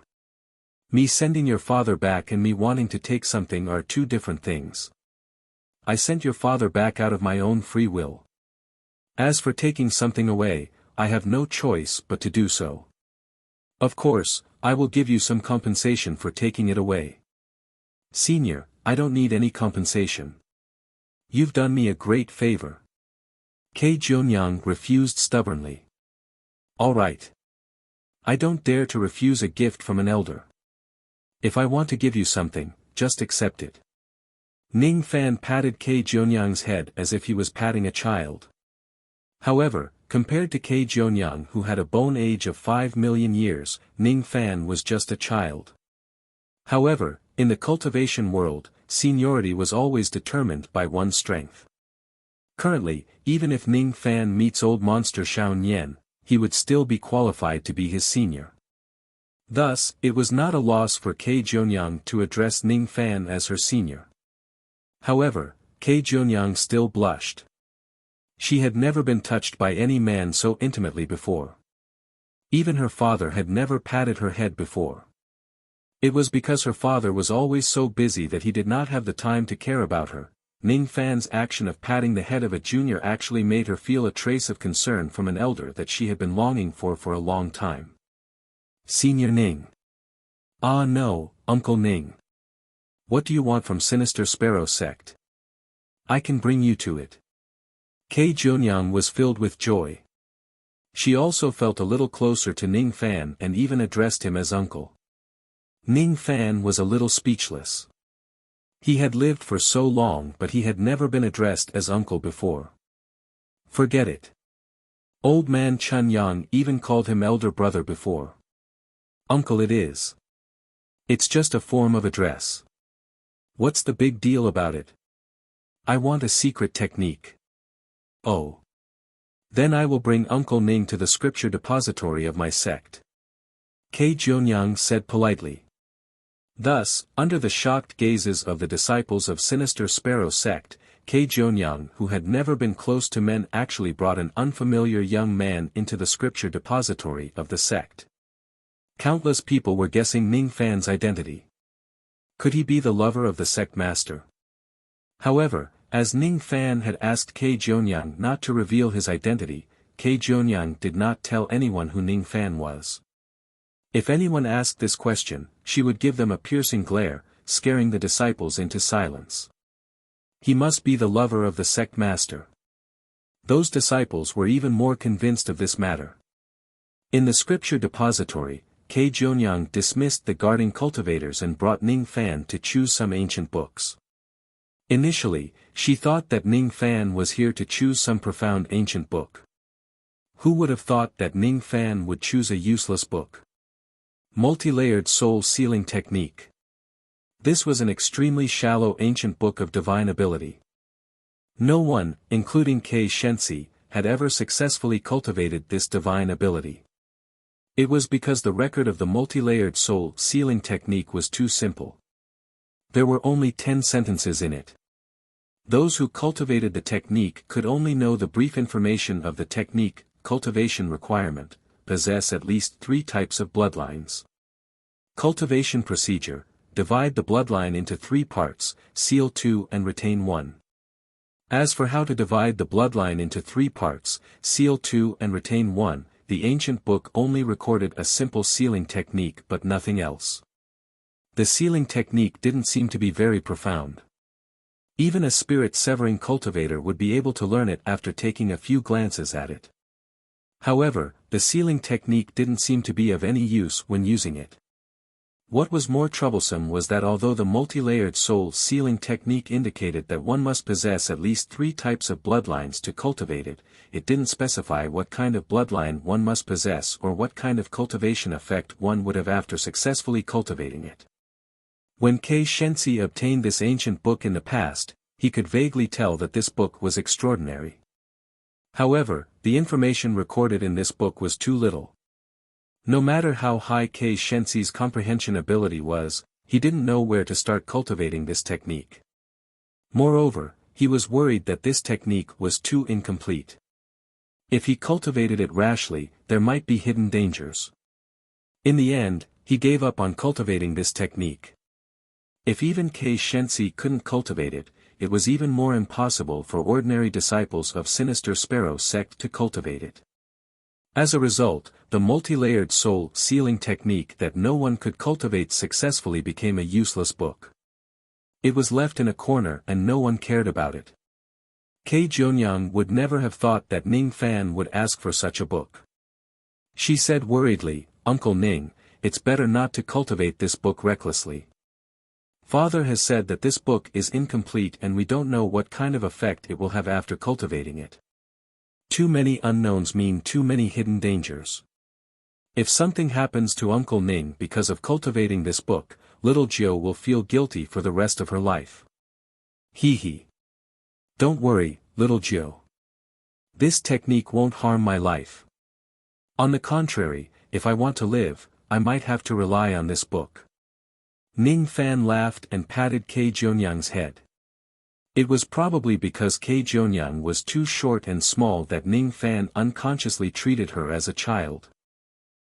Me sending your father back and me wanting to take something are two different things. I sent your father back out of my own free will. As for taking something away, I have no choice but to do so. Of course, I will give you some compensation for taking it away. Senior, I don't need any compensation. You've done me a great favor. Kei Jionyang refused stubbornly. All right. I don't dare to refuse a gift from an elder. If I want to give you something, just accept it. Ning Fan patted Kei Jionyang's head as if he was patting a child. However, compared to Kei Jionyang, who had a bone age of 5 million years, Ning Fan was just a child. However, in the cultivation world, seniority was always determined by one's strength. Currently, even if Ning Fan meets old monster Xiao Nian, he would still be qualified to be his senior. Thus, it was not a loss for Kei Jionyang to address Ning Fan as her senior. However, Kei Jionyang still blushed. She had never been touched by any man so intimately before. Even her father had never patted her head before. It was because her father was always so busy that he did not have the time to care about her. Ning Fan's action of patting the head of a junior actually made her feel a trace of concern from an elder that she had been longing for a long time. Senior Ning. Ah no, Uncle Ning. What do you want from Sinister Sparrow sect? I can bring you to it. Kei Junyang was filled with joy. She also felt a little closer to Ning Fan and even addressed him as uncle. Ning Fan was a little speechless. He had lived for so long but he had never been addressed as uncle before. Forget it. Old man Chun Yang even called him elder brother before. Uncle it is. It's just a form of address. What's the big deal about it? I want a secret technique. Oh. Then I will bring Uncle Ning to the scripture depository of my sect. Kei Junyang said politely. Thus, under the shocked gazes of the disciples of Sinister Sparrow sect, Kei Junyang, who had never been close to men, actually brought an unfamiliar young man into the scripture depository of the sect. Countless people were guessing Ning Fan's identity. Could he be the lover of the sect master? However, as Ning Fan had asked Kei Junyang not to reveal his identity, Kei Junyang did not tell anyone who Ning Fan was. If anyone asked this question, she would give them a piercing glare, scaring the disciples into silence. He must be the lover of the sect master. Those disciples were even more convinced of this matter. In the scripture depository, Kei Junyang dismissed the guarding cultivators and brought Ning Fan to choose some ancient books. Initially, she thought that Ning Fan was here to choose some profound ancient book. Who would have thought that Ning Fan would choose a useless book? Multi-layered soul sealing technique. This was an extremely shallow ancient book of divine ability. No one, including Kei Shensi, had ever successfully cultivated this divine ability. It was because the record of the multi-layered soul sealing technique was too simple. There were only 10 sentences in it. Those who cultivated the technique could only know the brief information of the technique, cultivation requirement, possess at least 3 types of bloodlines. Cultivation procedure, divide the bloodline into 3 parts, seal 2 and retain 1. As for how to divide the bloodline into 3 parts, seal 2 and retain 1, the ancient book only recorded a simple sealing technique but nothing else. The sealing technique didn't seem to be very profound. Even a spirit-severing cultivator would be able to learn it after taking a few glances at it. However, the sealing technique didn't seem to be of any use when using it. What was more troublesome was that although the multi-layered soul sealing technique indicated that one must possess at least 3 types of bloodlines to cultivate it, it didn't specify what kind of bloodline one must possess or what kind of cultivation effect one would have after successfully cultivating it. When Kei Shensi obtained this ancient book in the past, he could vaguely tell that this book was extraordinary. However, the information recorded in this book was too little. No matter how high Kei Shensi's comprehension ability was, he didn't know where to start cultivating this technique. Moreover, he was worried that this technique was too incomplete. If he cultivated it rashly, there might be hidden dangers. In the end, he gave up on cultivating this technique. If even Kei Shensi couldn't cultivate it, it was even more impossible for ordinary disciples of Sinister Sparrow sect to cultivate it. As a result, the multi-layered soul sealing technique that no one could cultivate successfully became a useless book. It was left in a corner and no one cared about it. Kei Junyang would never have thought that Ning Fan would ask for such a book. She said worriedly, "Uncle Ning, it's better not to cultivate this book recklessly. Father has said that this book is incomplete and we don't know what kind of effect it will have after cultivating it. Too many unknowns mean too many hidden dangers. If something happens to Uncle Ning because of cultivating this book, little Jiu will feel guilty for the rest of her life. Hee hee. Don't worry, little Jiu. This technique won't harm my life. On the contrary, if I want to live, I might have to rely on this book." Ning Fan laughed and patted Kei Junyang's head. It was probably because Kei Jionyang was too short and small that Ning Fan unconsciously treated her as a child.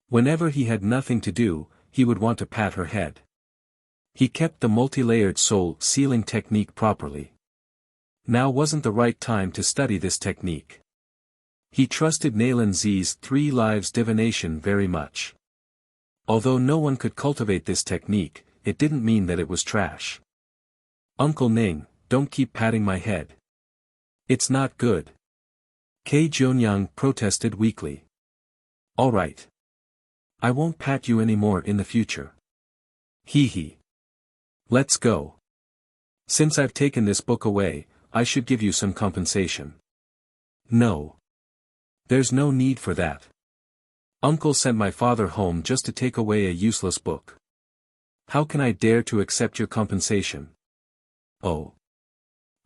Whenever he had nothing to do, he would want to pat her head. He kept the multi-layered soul sealing technique properly. Now wasn't the right time to study this technique. He trusted Naylan Z's 3 lives divination very much. Although no one could cultivate this technique, it didn't mean that it was trash. Uncle Ning, don't keep patting my head. It's not good. Kei Jionyang protested weakly. Alright. I won't pat you anymore in the future. Hee hee. Let's go. Since I've taken this book away, I should give you some compensation. No. There's no need for that. Uncle sent my father home just to take away a useless book. How can I dare to accept your compensation? Oh.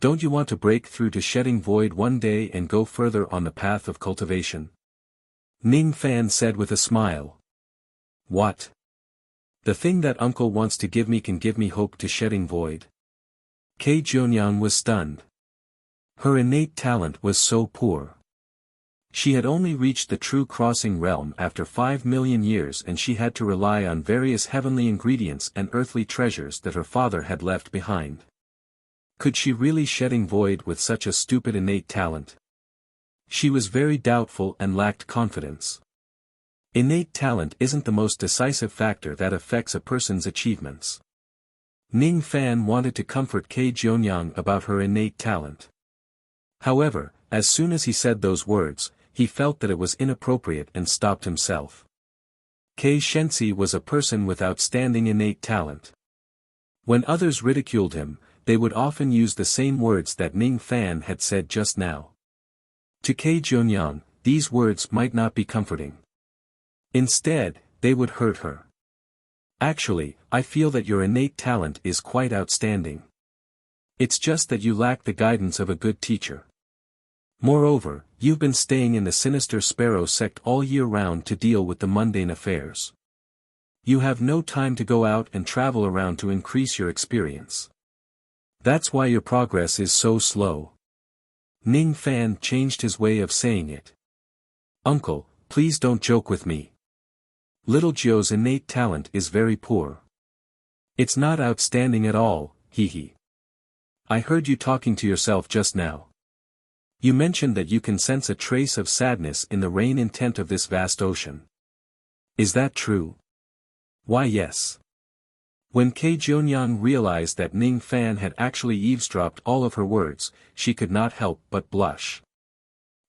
Don't you want to break through to shedding void one day and go further on the path of cultivation? Ning Fan said with a smile. What? The thing that uncle wants to give me can give me hope to shedding void? Kei Jionyang was stunned. Her innate talent was so poor. She had only reached the true crossing realm after 5 million years, and she had to rely on various heavenly ingredients and earthly treasures that her father had left behind. Could she really shedding void with such a stupid innate talent? She was very doubtful and lacked confidence. Innate talent isn't the most decisive factor that affects a person's achievements. Ning Fan wanted to comfort Kei Jionyang about her innate talent. However, as soon as he said those words, he felt that it was inappropriate and stopped himself. Kei Shensi was a person with outstanding innate talent. When others ridiculed him, they would often use the same words that Ning Fan had said just now. To Kei Jionyang, these words might not be comforting. Instead, they would hurt her. Actually, I feel that your innate talent is quite outstanding. It's just that you lack the guidance of a good teacher. Moreover, you've been staying in the sinister Sparrow sect all year round to deal with the mundane affairs. You have no time to go out and travel around to increase your experience. That's why your progress is so slow. Ning Fan changed his way of saying it. Uncle, please don't joke with me. Little Jio's innate talent is very poor. It's not outstanding at all, hee hee. I heard you talking to yourself just now. You mentioned that you can sense a trace of sadness in the rain intent of this vast ocean. Is that true? Why yes. When Kei Jionyang realized that Ning Fan had actually eavesdropped all of her words, she could not help but blush.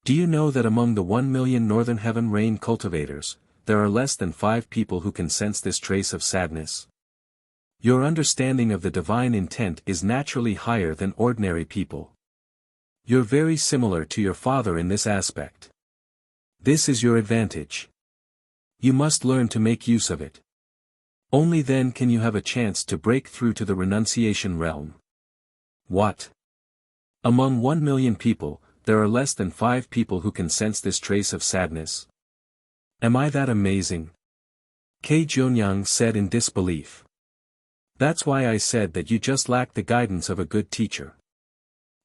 Do you know that among the 1 million Northern Heaven Rain cultivators, there are less than 5 people who can sense this trace of sadness? Your understanding of the divine intent is naturally higher than ordinary people. You're very similar to your father in this aspect. This is your advantage. You must learn to make use of it. Only then can you have a chance to break through to the renunciation realm. What? Among 1 million people, there are less than 5 people who can sense this trace of sadness. Am I that amazing? Kei Jionyang said in disbelief. That's why I said that you just lack the guidance of a good teacher.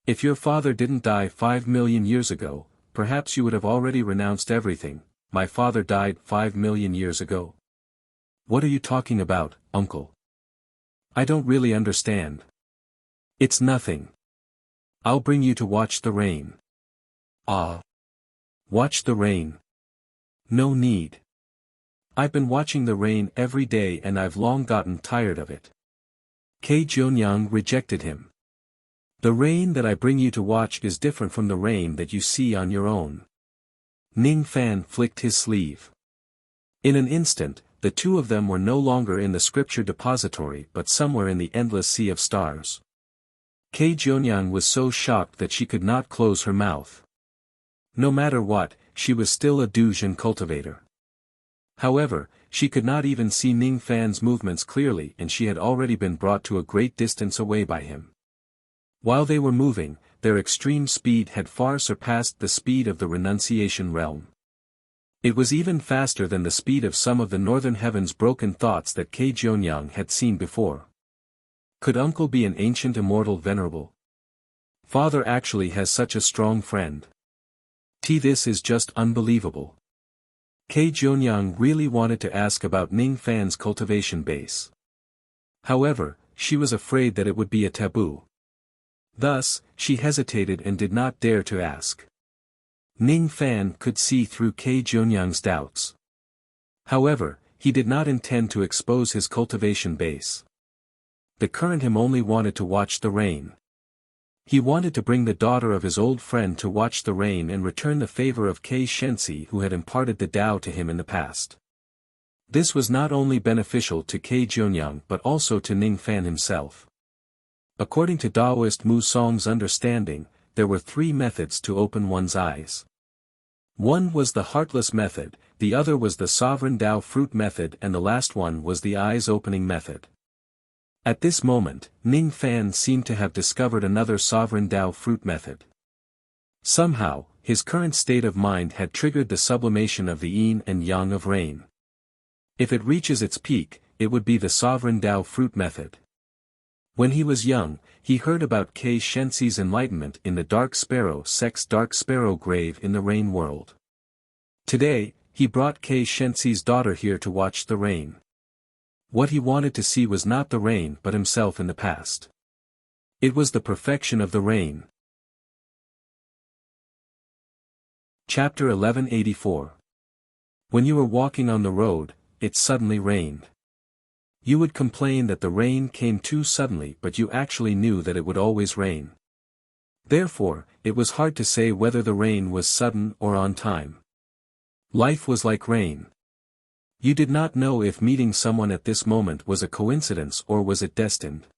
If your father didn't die 5 million years ago, perhaps you would have already renounced everything. My father died 5 million years ago. What are you talking about, uncle? I don't really understand. It's nothing. I'll bring you to watch the rain. Ah. Watch the rain. No need. I've been watching the rain every day and I've long gotten tired of it. Kei Jionyang rejected him. The rain that I bring you to watch is different from the rain that you see on your own. Ning Fan flicked his sleeve. In an instant, the two of them were no longer in the scripture depository but somewhere in the endless sea of stars. Kei Jionyang was so shocked that she could not close her mouth. No matter what, she was still a Dujin cultivator. However, she could not even see Ning Fan's movements clearly, and she had already been brought to a great distance away by him. While they were moving, their extreme speed had far surpassed the speed of the renunciation realm. It was even faster than the speed of some of the Northern Heaven's broken thoughts that Kei Jionyang had seen before. Could uncle be an ancient immortal venerable? Father actually has such a strong friend. This is just unbelievable. Kei Jionyang really wanted to ask about Ning Fan's cultivation base. However, she was afraid that it would be a taboo. Thus, she hesitated and did not dare to ask. Ning Fan could see through Kei Jionyang's doubts. However, he did not intend to expose his cultivation base. The current him only wanted to watch the rain. He wanted to bring the daughter of his old friend to watch the rain and return the favor of Kei Shensi who had imparted the Tao to him in the past. This was not only beneficial to Kei Jionyang but also to Ning Fan himself. According to Taoist Mu Song's understanding, there were 3 methods to open one's eyes. One was the heartless method, the other was the sovereign Tao fruit method, and the last one was the eyes opening method. At this moment, Ning Fan seemed to have discovered another sovereign Tao fruit method. Somehow, his current state of mind had triggered the sublimation of the yin and yang of rain. If it reaches its peak, it would be the sovereign Tao fruit method. When he was young, he heard about Kei Shensi's enlightenment in the Dark Sparrow sect's Dark Sparrow grave in the rain world. Today, he brought Kei Shensi's daughter here to watch the rain. What he wanted to see was not the rain but himself in the past. It was the perfection of the rain. Chapter 1184. When you were walking on the road, it suddenly rained. You would complain that the rain came too suddenly, but you actually knew that it would always rain. Therefore, it was hard to say whether the rain was sudden or on time. Life was like rain. You did not know if meeting someone at this moment was a coincidence or was it destined.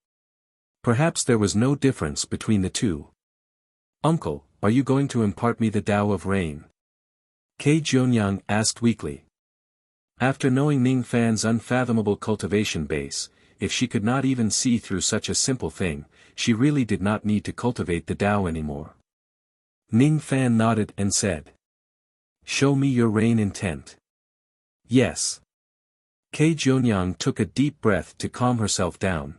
Perhaps there was no difference between the two. Uncle, are you going to impart me the Tao of rain? Kei Jionyang asked weakly. After knowing Ning Fan's unfathomable cultivation base, if she could not even see through such a simple thing, she really did not need to cultivate the Tao anymore. Ning Fan nodded and said. Show me your rain intent. Yes. Kei Jionyang took a deep breath to calm herself down.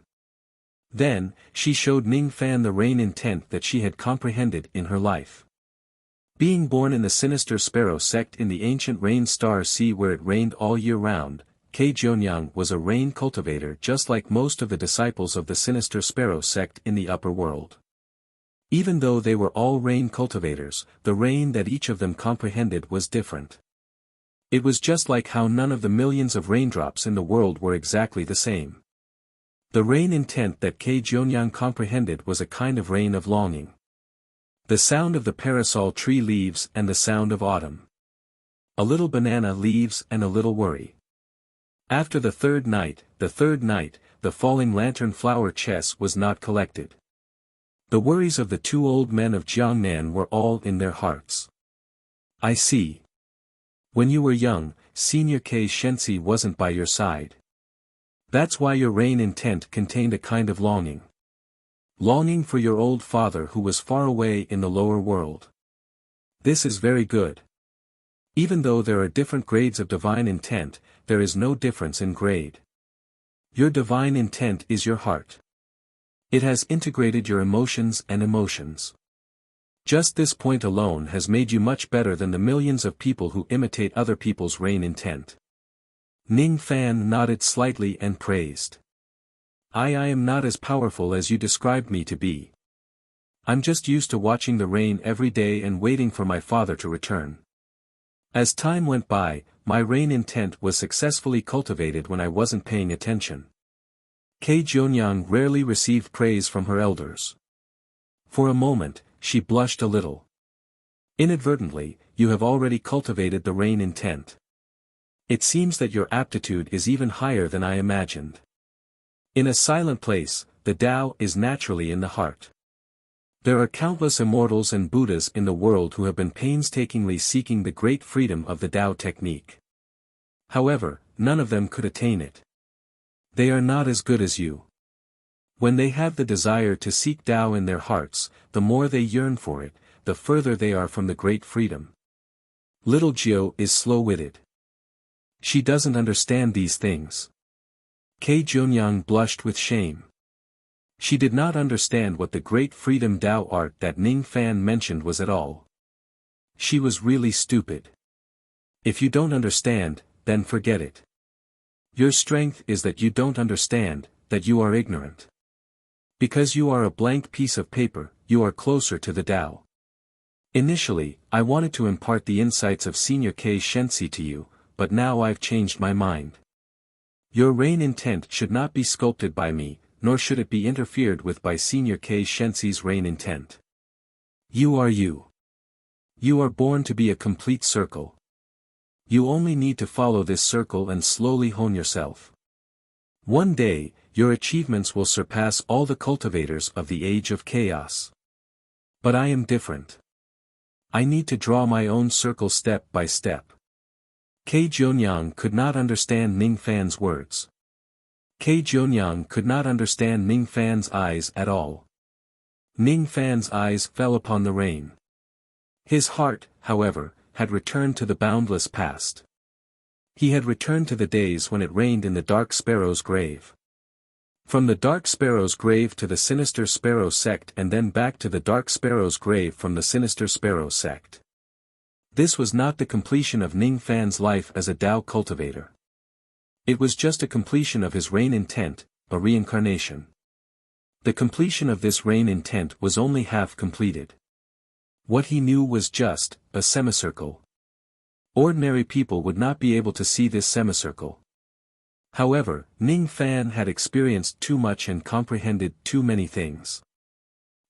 Then, she showed Ning Fan the rain intent that she had comprehended in her life. Being born in the sinister Sparrow sect in the ancient rain star sea where it rained all year round, Kei Jionyang was a rain cultivator just like most of the disciples of the sinister Sparrow sect in the upper world. Even though they were all rain cultivators, the rain that each of them comprehended was different. It was just like how none of the millions of raindrops in the world were exactly the same. The rain intent that Kei Jionyang comprehended was a kind of rain of longing. The sound of the parasol tree leaves and the sound of autumn. A little banana leaves and a little worry. After the third night, the falling lantern flower chess was not collected. The worries of the 2 old men of Jiangnan were all in their hearts. I see. When you were young, Senior Kei Shensi wasn't by your side. That's why your rain intent contained a kind of longing. Longing for your old father who was far away in the lower world. This is very good. Even though there are different grades of divine intent, there is no difference in grade. Your divine intent is your heart. It has integrated your emotions and emotions. Just this point alone has made you much better than the millions of people who imitate other people's rain intent. Ning Fan nodded slightly and praised. I am not as powerful as you described me to be. I'm just used to watching the rain every day and waiting for my father to return. As time went by, my rain intent was successfully cultivated when I wasn't paying attention. Kei Jionyang rarely received praise from her elders. For a moment, she blushed a little. Inadvertently, you have already cultivated the rain intent. It seems that your aptitude is even higher than I imagined. In a silent place, the Tao is naturally in the heart. There are countless immortals and Buddhas in the world who have been painstakingly seeking the great freedom of the Tao technique. However, none of them could attain it. They are not as good as you. When they have the desire to seek Tao in their hearts, the more they yearn for it, the further they are from the great freedom. Little Jiao is slow-witted. She doesn't understand these things. Kei Jionyang blushed with shame. She did not understand what the great freedom Tao art that Ning Fan mentioned was at all. She was really stupid. If you don't understand, then forget it. Your strength is that you don't understand, that you are ignorant. Because you are a blank piece of paper, you are closer to the Tao. Initially, I wanted to impart the insights of Senior K Shensi to you, but now I've changed my mind. Your reign intent should not be sculpted by me, nor should it be interfered with by Senior K Shensi's reign intent. You are you. You are born to be a complete circle. You only need to follow this circle and slowly hone yourself. One day, your achievements will surpass all the cultivators of the age of chaos. But I am different. I need to draw my own circle step by step. Ke Jionyang could not understand Ning Fan's words. Ke Jionyang could not understand Ning Fan's eyes at all. Ning Fan's eyes fell upon the rain. His heart, however, had returned to the boundless past. He had returned to the days when it rained in the dark sparrow's grave. From the dark sparrow's grave to the sinister sparrow sect and then back to the dark sparrow's grave from the sinister sparrow sect. This was not the completion of Ning Fan's life as a Tao cultivator. It was just a completion of his reign intent, a reincarnation. The completion of this reign intent was only half completed. What he knew was just a semicircle. Ordinary people would not be able to see this semicircle. However, Ning Fan had experienced too much and comprehended too many things.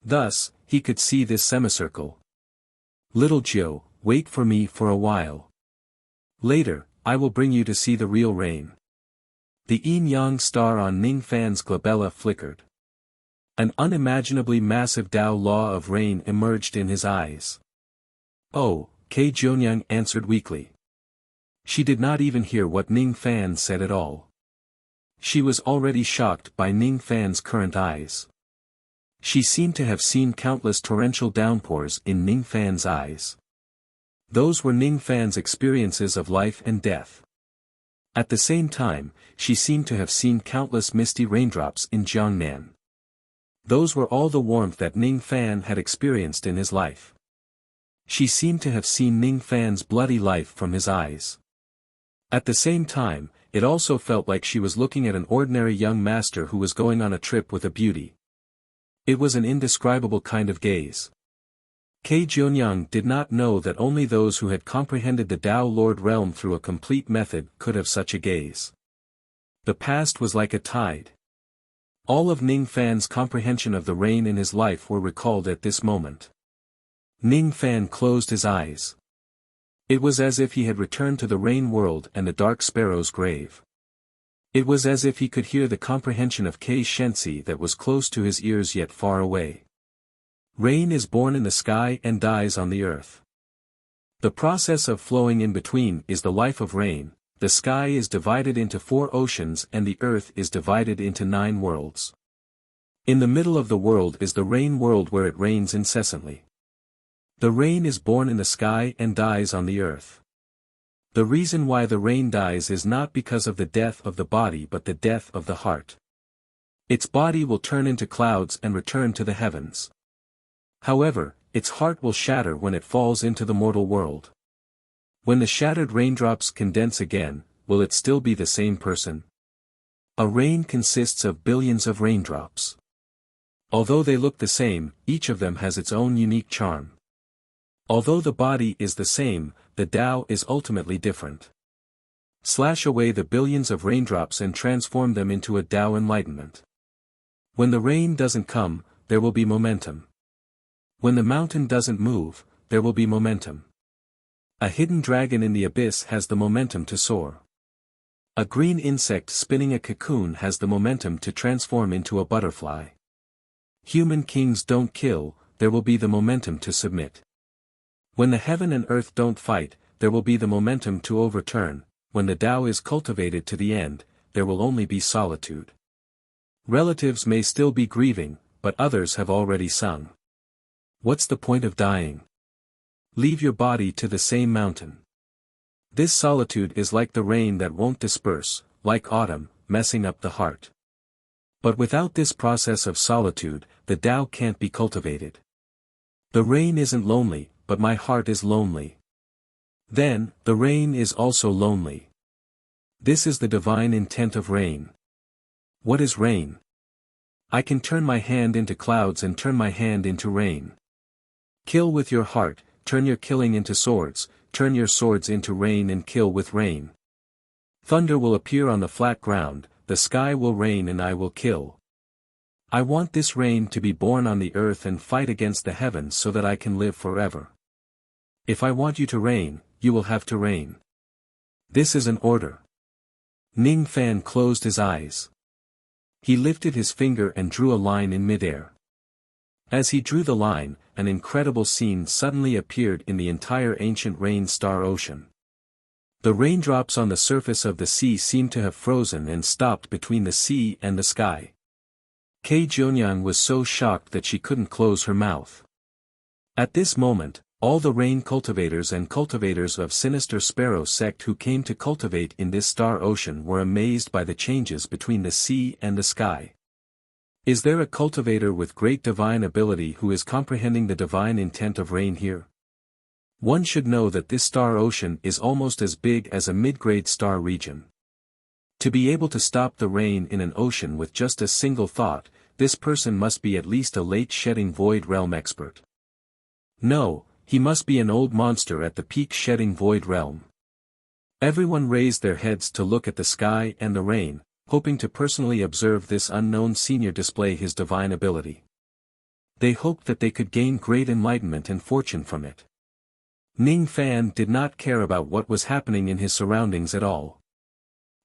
Thus, he could see this semicircle. Little Jiu, wait for me for a while. Later, I will bring you to see the real rain. The yin-yang star on Ning Fan's glabella flickered. An unimaginably massive Tao law of rain emerged in his eyes. Oh, Ke Jionyang answered weakly. She did not even hear what Ning Fan said at all. She was already shocked by Ning Fan's current eyes. She seemed to have seen countless torrential downpours in Ning Fan's eyes. Those were Ning Fan's experiences of life and death. At the same time, she seemed to have seen countless misty raindrops in Jiangnan. Those were all the warmth that Ning Fan had experienced in his life. She seemed to have seen Ning Fan's bloody life from his eyes. At the same time, it also felt like she was looking at an ordinary young master who was going on a trip with a beauty. It was an indescribable kind of gaze. Ke Jionyang did not know that only those who had comprehended the Tao Lord realm through a complete method could have such a gaze. The past was like a tide. All of Ning Fan's comprehension of the rain in his life were recalled at this moment. Ning Fan closed his eyes. It was as if he had returned to the rain world and the dark sparrow's grave. It was as if he could hear the comprehension of Ke Shensi that was close to his ears yet far away. Rain is born in the sky and dies on the earth. The process of flowing in between is the life of rain. The sky is divided into 4 oceans and the earth is divided into 9 worlds. In the middle of the world is the rain world where it rains incessantly. The rain is born in the sky and dies on the earth. The reason why the rain dies is not because of the death of the body but the death of the heart. Its body will turn into clouds and return to the heavens. However, its heart will shatter when it falls into the mortal world. When the shattered raindrops condense again, will it still be the same person? A rain consists of billions of raindrops. Although they look the same, each of them has its own unique charm. Although the body is the same, the Tao is ultimately different. Slash away the billions of raindrops and transform them into a Tao enlightenment. When the rain doesn't come, there will be momentum. When the mountain doesn't move, there will be momentum. A hidden dragon in the abyss has the momentum to soar. A green insect spinning a cocoon has the momentum to transform into a butterfly. Human kings don't kill, there will be the momentum to submit. When the heaven and earth don't fight, there will be the momentum to overturn. When the Tao is cultivated to the end, there will only be solitude. Relatives may still be grieving, but others have already sung. What's the point of dying? Leave your body to the same mountain. This solitude is like the rain that won't disperse, like autumn, messing up the heart. But without this process of solitude, the Tao can't be cultivated. The rain isn't lonely, but my heart is lonely. Then, the rain is also lonely. This is the divine intent of rain. What is rain? I can turn my hand into clouds and turn my hand into rain. Kill with your heart, turn your killing into swords, turn your swords into rain and kill with rain. Thunder will appear on the flat ground, the sky will rain and I will kill. I want this rain to be born on the earth and fight against the heavens so that I can live forever. If I want you to reign, you will have to reign. This is an order. Ning Fan closed his eyes. He lifted his finger and drew a line in midair. As he drew the line, an incredible scene suddenly appeared in the entire ancient rain star ocean. The raindrops on the surface of the sea seemed to have frozen and stopped between the sea and the sky. Kei Jionyang was so shocked that she couldn't close her mouth. At this moment, all the rain cultivators and cultivators of Sinister Sparrow sect who came to cultivate in this star ocean were amazed by the changes between the sea and the sky. Is there a cultivator with great divine ability who is comprehending the divine intent of rain here? One should know that this star ocean is almost as big as a mid-grade star region. To be able to stop the rain in an ocean with just a single thought, this person must be at least a late shedding void realm expert. No, he must be an old monster at the peak shedding void realm. Everyone raised their heads to look at the sky and the rain, hoping to personally observe this unknown senior display his divine ability. They hoped that they could gain great enlightenment and fortune from it. Ning Fan did not care about what was happening in his surroundings at all.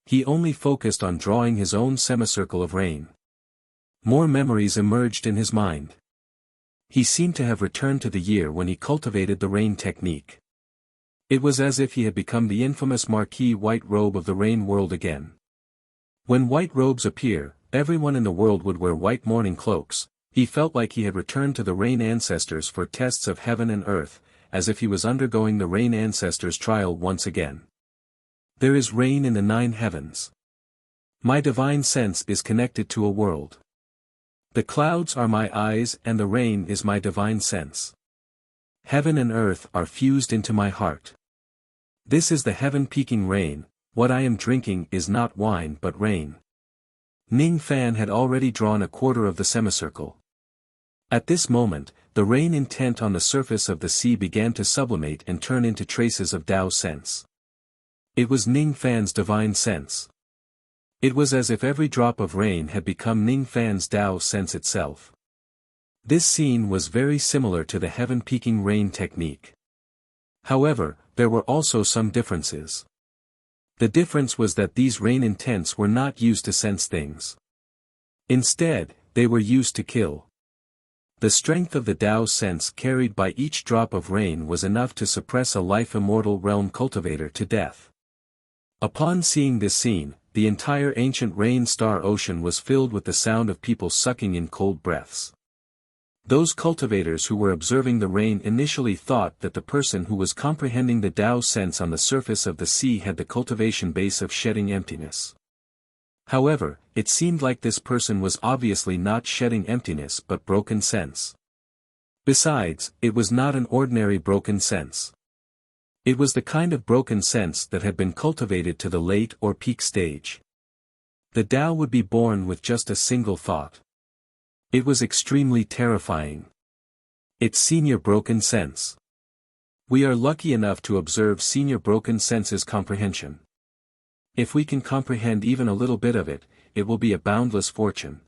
He only focused on drawing his own semicircle of rain. More memories emerged in his mind. He seemed to have returned to the year when he cultivated the rain technique. It was as if he had become the infamous Marquis White Robe of the rain world again. When white robes appear, everyone in the world would wear white mourning cloaks. He felt like he had returned to the rain ancestors for tests of heaven and earth, as if he was undergoing the rain ancestors' trial once again. There is rain in the 9 heavens. My divine sense is connected to a world. The clouds are my eyes and the rain is my divine sense. Heaven and earth are fused into my heart. This is the heaven-peaking rain. What I am drinking is not wine but rain. Ning Fan had already drawn a quarter of the semicircle. At this moment, the rain intent on the surface of the sea began to sublimate and turn into traces of Tao sense. It was Ning Fan's divine sense. It was as if every drop of rain had become Ning Fan's Tao sense itself. This scene was very similar to the heaven-peaking rain technique. However, there were also some differences. The difference was that these rain intents were not used to sense things. Instead, they were used to kill. The strength of the Tao sense carried by each drop of rain was enough to suppress a life-immortal realm cultivator to death. Upon seeing this scene, the entire ancient rain star ocean was filled with the sound of people sucking in cold breaths. Those cultivators who were observing the rain initially thought that the person who was comprehending the Tao sense on the surface of the sea had the cultivation base of shedding emptiness. However, it seemed like this person was obviously not shedding emptiness but broken sense. Besides, it was not an ordinary broken sense. It was the kind of broken sense that had been cultivated to the late or peak stage. The Tao would be born with just a single thought. It was extremely terrifying. It's senior broken sense. We are lucky enough to observe senior broken sense's comprehension. If we can comprehend even a little bit of it, it will be a boundless fortune.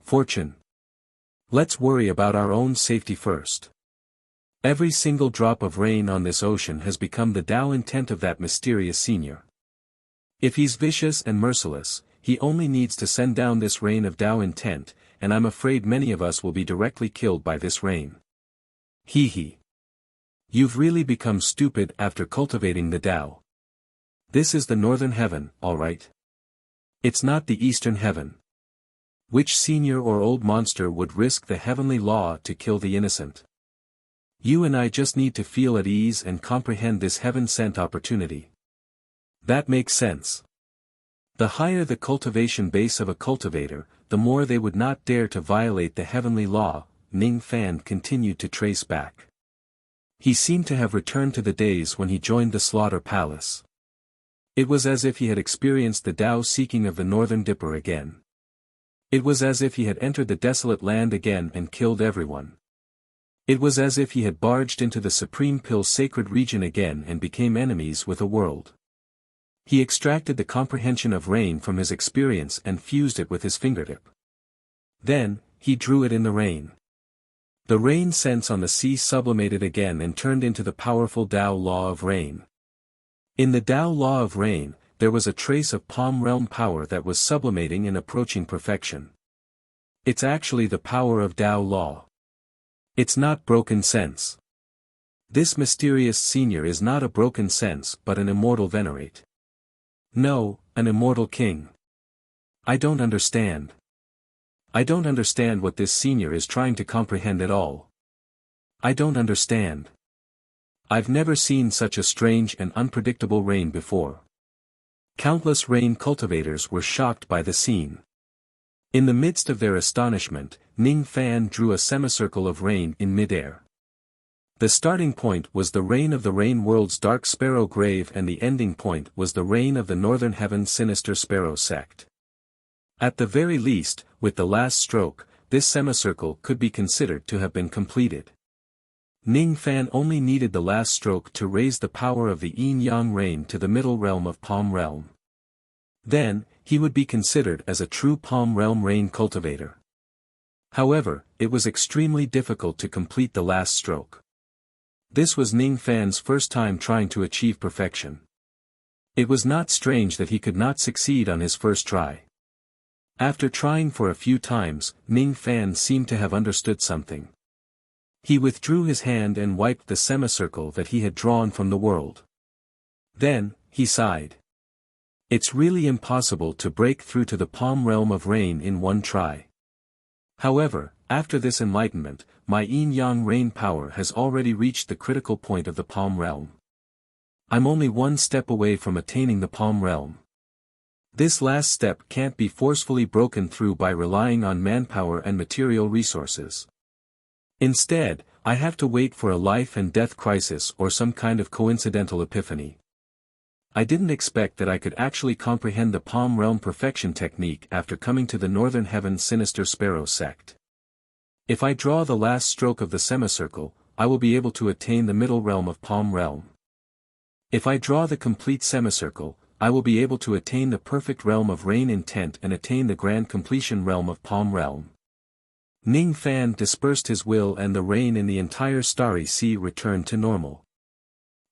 Fortune. Let's worry about our own safety first. Every single drop of rain on this ocean has become the Tao intent of that mysterious senior. If he's vicious and merciless, he only needs to send down this rain of Tao intent, and I'm afraid many of us will be directly killed by this rain. Hee hee. You've really become stupid after cultivating the Tao. This is the northern heaven, all right? It's not the eastern heaven. Which senior or old monster would risk the heavenly law to kill the innocent? You and I just need to feel at ease and comprehend this heaven-sent opportunity. That makes sense. The higher the cultivation base of a cultivator, the more they would not dare to violate the heavenly law. Ning Fan continued to trace back. He seemed to have returned to the days when he joined the Slaughter Palace. It was as if he had experienced the Tao seeking of the Northern Dipper again. It was as if he had entered the desolate land again and killed everyone. It was as if he had barged into the Supreme Pill's sacred region again and became enemies with a world. He extracted the comprehension of rain from his experience and fused it with his fingertip. Then, he drew it in the rain. The rain sense on the sea sublimated again and turned into the powerful Tao law of rain. In the Tao law of rain, there was a trace of palm realm power that was sublimating and approaching perfection. It's actually the power of Tao law. It's not broken sense. This mysterious senior is not a broken sense but an immortal venerate. No, an immortal king. I don't understand. I don't understand what this senior is trying to comprehend at all. I don't understand. I've never seen such a strange and unpredictable rain before. Countless rain cultivators were shocked by the scene. In the midst of their astonishment, Ning Fan drew a semicircle of rain in midair. The starting point was the reign of the rain world's dark sparrow grave and the ending point was the reign of the northern heaven's sinister sparrow sect. At the very least, with the last stroke, this semicircle could be considered to have been completed. Ning Fan only needed the last stroke to raise the power of the yin-yang rain to the middle realm of Palm Realm. Then, he would be considered as a true Palm Realm rain cultivator. However, it was extremely difficult to complete the last stroke. This was Ning Fan's first time trying to achieve perfection. It was not strange that he could not succeed on his first try. After trying for a few times, Ning Fan seemed to have understood something. He withdrew his hand and wiped the semicircle that he had drawn from the world. Then, he sighed. It's really impossible to break through to the Palm Realm of rain in one try. However, after this enlightenment, my yin-yang rain power has already reached the critical point of the Palm Realm. I'm only one step away from attaining the Palm Realm. This last step can't be forcefully broken through by relying on manpower and material resources. Instead, I have to wait for a life and death crisis or some kind of coincidental epiphany. I didn't expect that I could actually comprehend the Palm Realm perfection technique after coming to the Northern Heaven Sinister Sparrow sect. If I draw the last stroke of the semicircle, I will be able to attain the middle realm of Palm Realm. If I draw the complete semicircle, I will be able to attain the perfect realm of rain intent and attain the grand completion realm of Palm Realm. Ning Fan dispersed his will and the rain in the entire starry sea returned to normal.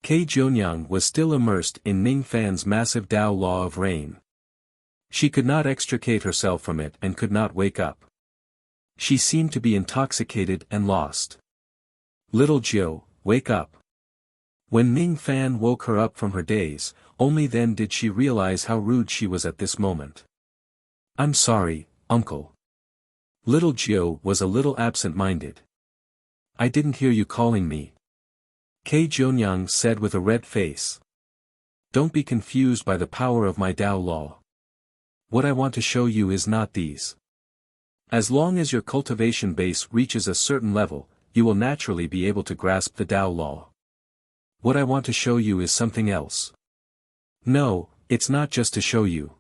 Kei Jionyang was still immersed in Ning Fan's massive Tao law of rain. She could not extricate herself from it and could not wake up. She seemed to be intoxicated and lost. Little Jiu, wake up. When Ning Fan woke her up from her daze, only then did she realize how rude she was at this moment. I'm sorry, uncle. Little Jiu was a little absent-minded. I didn't hear you calling me. Kei Jionyang said with a red face. Don't be confused by the power of my Tao law. What I want to show you is not these. As long as your cultivation base reaches a certain level, you will naturally be able to grasp the Tao law. What I want to show you is something else. No, it's not just to show you.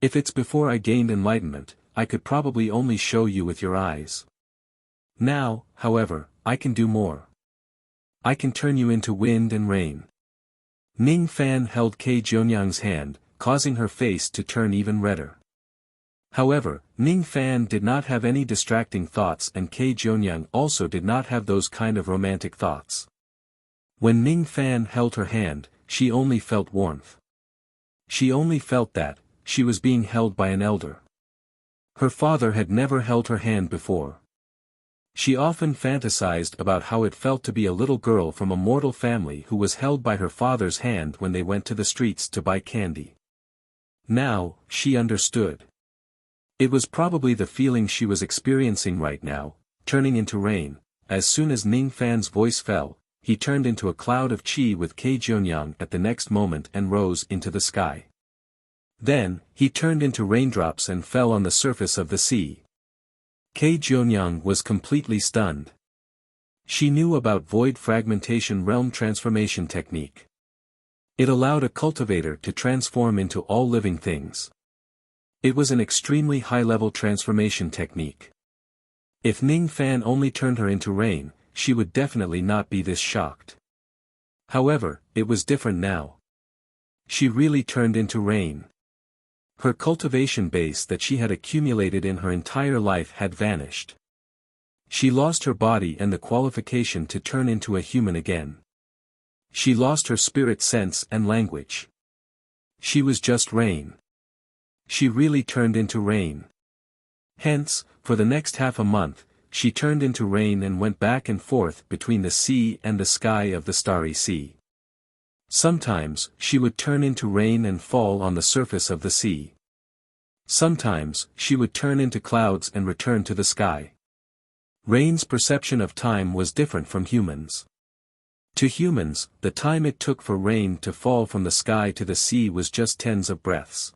If it's before I gained enlightenment, I could probably only show you with your eyes. Now, however, I can do more. I can turn you into wind and rain. Ning Fan held Kei Jionyang's hand, causing her face to turn even redder. However, Ning Fan did not have any distracting thoughts and Kei Jionyang also did not have those kind of romantic thoughts. When Ning Fan held her hand, she only felt warmth. She only felt that, she was being held by an elder. Her father had never held her hand before. She often fantasized about how it felt to be a little girl from a mortal family who was held by her father's hand when they went to the streets to buy candy. Now, she understood. It was probably the feeling she was experiencing right now, turning into rain. As soon as Ning Fan's voice fell, he turned into a cloud of qi with Kei Jionyang at the next moment and rose into the sky. Then, he turned into raindrops and fell on the surface of the sea. Kei Jionyang was completely stunned. She knew about void fragmentation realm transformation technique. It allowed a cultivator to transform into all living things. It was an extremely high-level transformation technique. If Ning Fan only turned her into rain, she would definitely not be this shocked. However, it was different now. She really turned into rain. Her cultivation base that she had accumulated in her entire life had vanished. She lost her body and the qualification to turn into a human again. She lost her spirit sense and language. She was just rain. She really turned into rain. Hence, for the next half a month, she turned into rain and went back and forth between the sea and the sky of the starry sea. Sometimes, she would turn into rain and fall on the surface of the sea. Sometimes, she would turn into clouds and return to the sky. Rain's perception of time was different from humans. To humans, the time it took for rain to fall from the sky to the sea was just tens of breaths.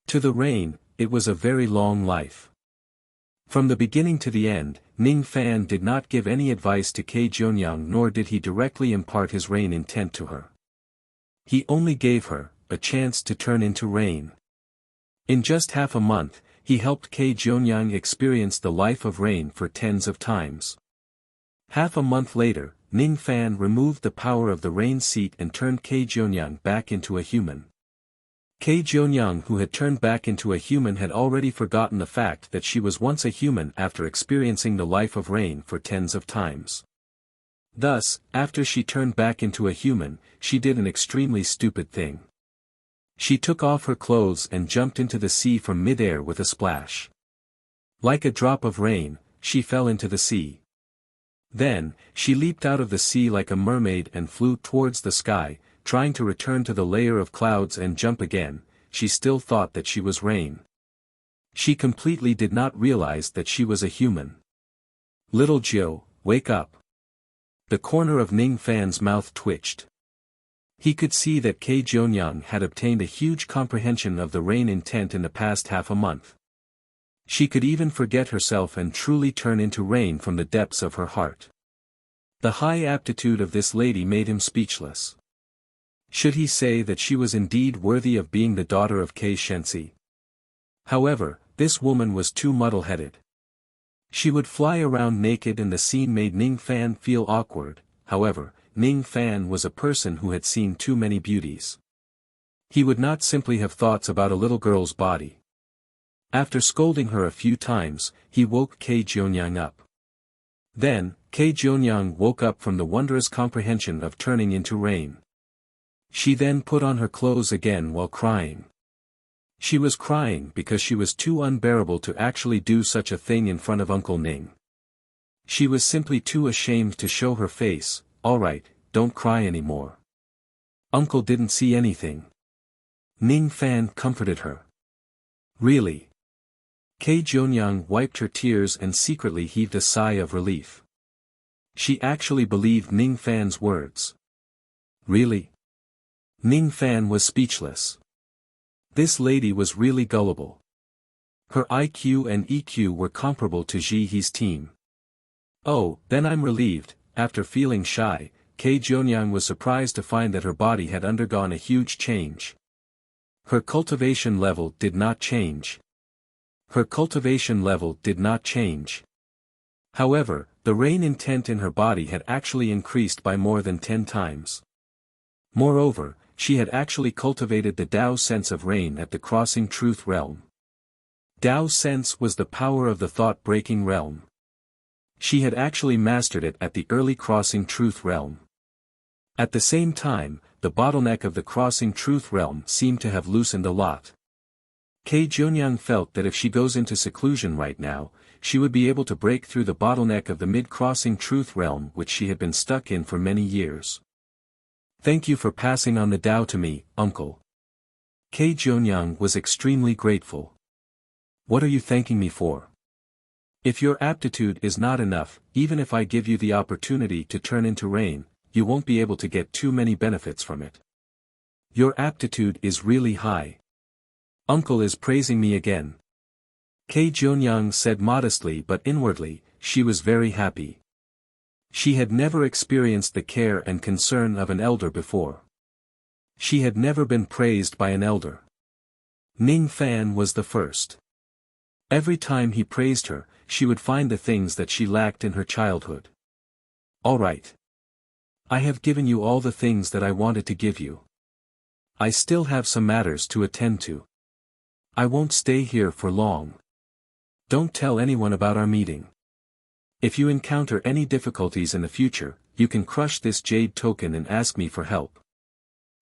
To the rain, it was a very long life. From the beginning to the end, Ning Fan did not give any advice to Kei Jionyang, nor did he directly impart his rain intent to her. He only gave her a chance to turn into rain. In just half a month, he helped Kei Jionyang experience the life of rain for tens of times. Half a month later, Ning Fan removed the power of the rain seat and turned Kei Jionyang back into a human. Kei Jionyang, who had turned back into a human, had already forgotten the fact that she was once a human after experiencing the life of rain for tens of times. Thus, after she turned back into a human, she did an extremely stupid thing. She took off her clothes and jumped into the sea from mid-air with a splash. Like a drop of rain, she fell into the sea. Then, she leaped out of the sea like a mermaid and flew towards the sky, trying to return to the layer of clouds and jump again. She still thought that she was rain. She completely did not realize that she was a human. "Little Jiu, wake up." The corner of Ning Fan's mouth twitched. He could see that Kei Jionyang had obtained a huge comprehension of the rain intent in the past half a month. She could even forget herself and truly turn into rain from the depths of her heart. The high aptitude of this lady made him speechless. Should he say that she was indeed worthy of being the daughter of Kei Shensi? However, this woman was too muddle-headed. She would fly around naked, and the scene made Ning Fan feel awkward. However, Ning Fan was a person who had seen too many beauties. He would not simply have thoughts about a little girl's body. After scolding her a few times, he woke Kei Jionyang up. Then, Kei Jionyang woke up from the wondrous comprehension of turning into rain. She then put on her clothes again while crying. She was crying because she was too unbearable to actually do such a thing in front of Uncle Ning. She was simply too ashamed to show her face. "Alright, don't cry anymore. Uncle didn't see anything." Ning Fan comforted her. "Really?" Kei Jionyang wiped her tears and secretly heaved a sigh of relief. She actually believed Ning Fan's words. "Really?" Ning Fan was speechless. This lady was really gullible. Her IQ and EQ were comparable to Ji He's team. "Oh, then I'm relieved." After feeling shy, Kei Jionyang was surprised to find that her body had undergone a huge change. Her cultivation level did not change. Her cultivation level did not change. However, the rain intent in her body had actually increased by more than 10 times. Moreover, she had actually cultivated the Tao sense of rain at the crossing truth realm. Tao sense was the power of the thought-breaking realm. She had actually mastered it at the early crossing truth realm. At the same time, the bottleneck of the crossing truth realm seemed to have loosened a lot. Kei Jionyang felt that if she goes into seclusion right now, she would be able to break through the bottleneck of the mid-crossing truth realm which she had been stuck in for many years. "Thank you for passing on the Tao to me, uncle." Kei Jionyang was extremely grateful. "What are you thanking me for? If your aptitude is not enough, even if I give you the opportunity to turn into rain, you won't be able to get too many benefits from it. Your aptitude is really high. Uncle is praising me again. Kei Junyang said modestly, but inwardly, she was very happy. She had never experienced the care and concern of an elder before. She had never been praised by an elder. Ning Fan was the first. Every time he praised her, she would find the things that she lacked in her childhood. All right. I have given you all the things that I wanted to give you. I still have some matters to attend to. I won't stay here for long. Don't tell anyone about our meeting. If you encounter any difficulties in the future, you can crush this jade token and ask me for help.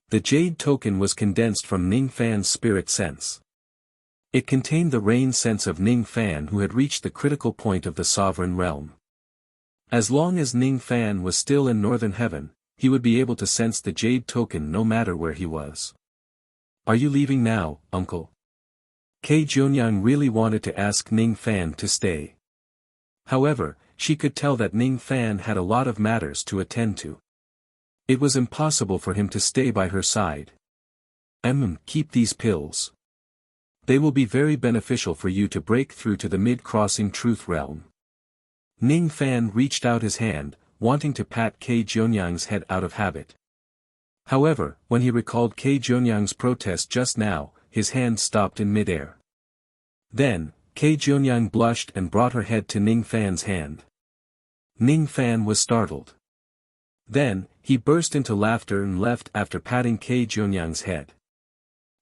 The jade token was condensed from Ning Fan's spirit sense. It contained the rain sense of Ning Fan, who had reached the critical point of the sovereign realm. As long as Ning Fan was still in northern heaven, he would be able to sense the jade token no matter where he was. Are you leaving now, uncle? Kei Junyang really wanted to ask Ning Fan to stay. However, she could tell that Ning Fan had a lot of matters to attend to. It was impossible for him to stay by her side. Keep these pills. They will be very beneficial for you to break through to the mid-crossing truth realm. Ning Fan reached out his hand, wanting to pat Kei Junyang's head out of habit. However, when he recalled Kei Junyang's protest just now, his hand stopped in midair. Then, Kei Junyang blushed and brought her head to Ning Fan's hand. Ning Fan was startled. Then, he burst into laughter and left after patting Kei Junyang's head.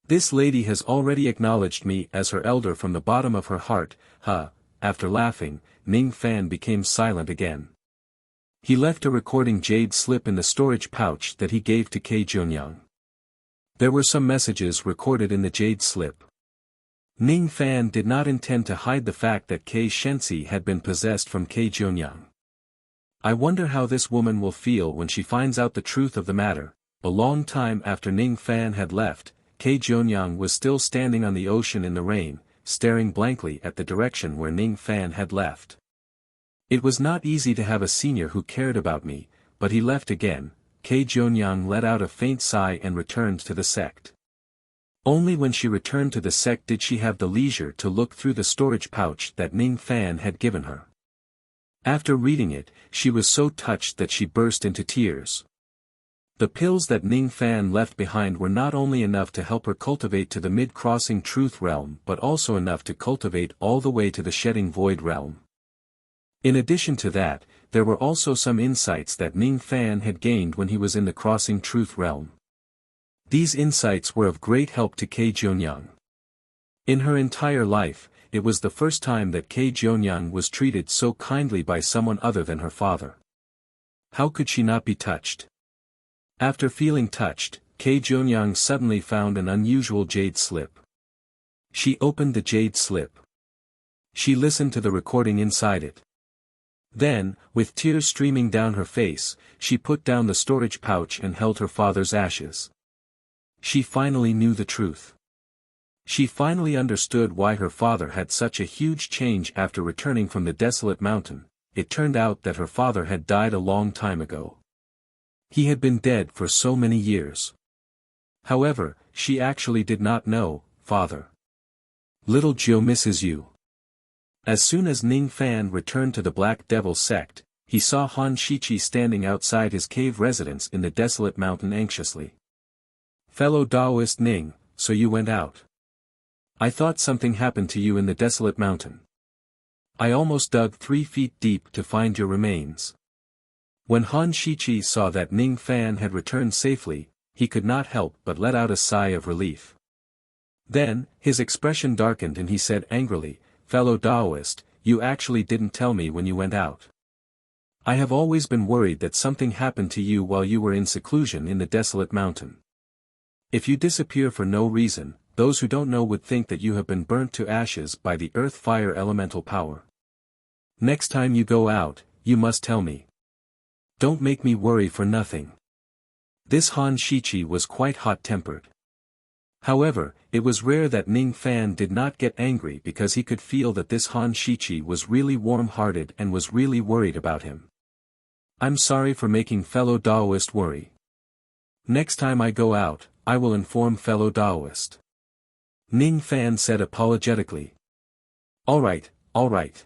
This lady has already acknowledged me as her elder from the bottom of her heart, huh? After laughing, Ning Fan became silent again. He left a recording jade slip in the storage pouch that he gave to Kei Junyang. There were some messages recorded in the jade slip. Ning Fan did not intend to hide the fact that Kei Shensi had been possessed from Kei Junyang. I wonder how this woman will feel when she finds out the truth of the matter. A long time after Ning Fan had left, Kei Junyang was still standing on the ocean in the rain, staring blankly at the direction where Ning Fan had left. It was not easy to have a senior who cared about me, but he left again. Kei Junyang let out a faint sigh and returned to the sect. Only when she returned to the sect did she have the leisure to look through the storage pouch that Ning Fan had given her. After reading it, she was so touched that she burst into tears. The pills that Ning Fan left behind were not only enough to help her cultivate to the mid-crossing truth realm but also enough to cultivate all the way to the shedding void realm. In addition to that, there were also some insights that Ning Fan had gained when he was in the crossing truth realm. These insights were of great help to Kei Junyang. In her entire life, it was the first time that Kei Junyang was treated so kindly by someone other than her father. How could she not be touched? After feeling touched, Kei Junyang suddenly found an unusual jade slip. She opened the jade slip. She listened to the recording inside it. Then, with tears streaming down her face, she put down the storage pouch and held her father's ashes. She finally knew the truth. She finally understood why her father had such a huge change after returning from the desolate mountain. It turned out that her father had died a long time ago. He had been dead for so many years. However, she actually did not know, "Father. Little Joe misses you." As soon as Ning Fan returned to the Black Devil sect, he saw Han Shichi standing outside his cave residence in the desolate mountain anxiously. "Fellow Taoist Ning, so you went out. I thought something happened to you in the desolate mountain. I almost dug 3 feet deep to find your remains." When Han Shichi saw that Ning Fan had returned safely, he could not help but let out a sigh of relief. Then, his expression darkened and he said angrily, "Fellow Taoist, you actually didn't tell me when you went out. I have always been worried that something happened to you while you were in seclusion in the desolate mountain. If you disappear for no reason, those who don't know would think that you have been burnt to ashes by the earth-fire elemental power. Next time you go out, you must tell me. Don't make me worry for nothing." This Han Shichi was quite hot-tempered. However, it was rare that Ning Fan did not get angry because he could feel that this Han Shichi was really warm-hearted and was really worried about him. "I'm sorry for making fellow Taoist worry. Next time I go out, I will inform fellow Taoist." Ning Fan said apologetically. All right, all right.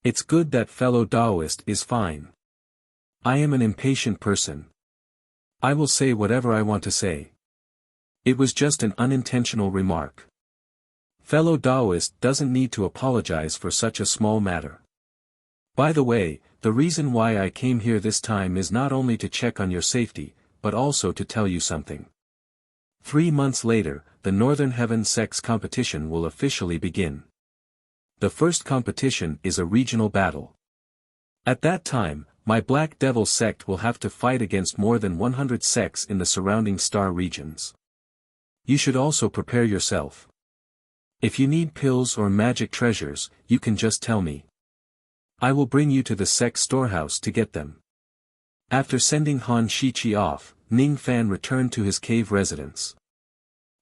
It's good that fellow Taoist is fine. I am an impatient person. I will say whatever I want to say. It was just an unintentional remark. Fellow Taoist doesn't need to apologize for such a small matter. By the way, the reason why I came here this time is not only to check on your safety, but also to tell you something. 3 months later, the Northern Heaven Sex competition will officially begin. The first competition is a regional battle. At that time, my Black Devil sect will have to fight against more than 100 sects in the surrounding star regions. You should also prepare yourself. If you need pills or magic treasures, you can just tell me. I will bring you to the sect storehouse to get them. After sending Han Shichi off, Ning Fan returned to his cave residence.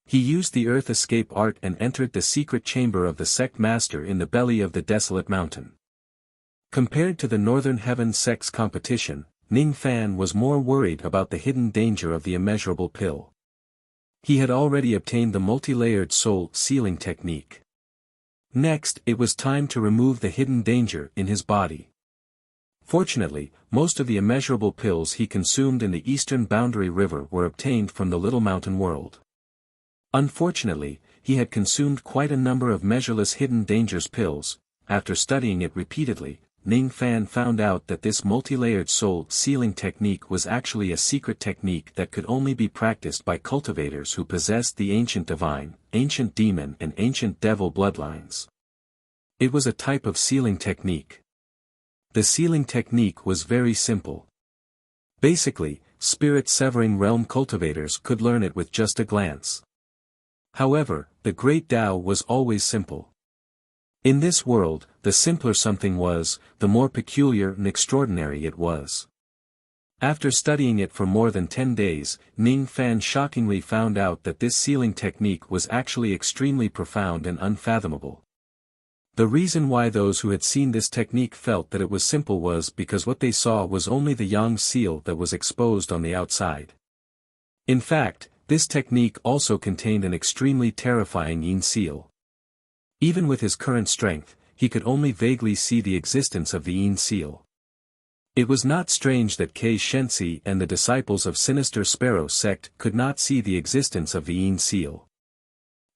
He used the earth escape art and entered the secret chamber of the sect master in the belly of the desolate mountain. Compared to the Northern Heaven Sex competition, Ning Fan was more worried about the hidden danger of the immeasurable pill. He had already obtained the multi-layered soul sealing technique. Next, it was time to remove the hidden danger in his body. Fortunately, most of the immeasurable pills he consumed in the eastern boundary river were obtained from the Little Mountain World. Unfortunately, he had consumed quite a number of measureless hidden dangers pills. After studying it repeatedly, Ning Fan found out that this multi-layered soul sealing technique was actually a secret technique that could only be practiced by cultivators who possessed the ancient divine, ancient demon and ancient devil bloodlines. It was a type of sealing technique. The sealing technique was very simple. Basically, spirit-severing realm cultivators could learn it with just a glance. However, the Great Tao was always simple. In this world, the simpler something was, the more peculiar and extraordinary it was. After studying it for more than 10 days, Ning Fan shockingly found out that this sealing technique was actually extremely profound and unfathomable. The reason why those who had seen this technique felt that it was simple was because what they saw was only the yang seal that was exposed on the outside. In fact, this technique also contained an extremely terrifying yin seal. Even with his current strength, he could only vaguely see the existence of the yin seal. It was not strange that Kei Shensi and the disciples of Sinister Sparrow sect could not see the existence of the yin seal.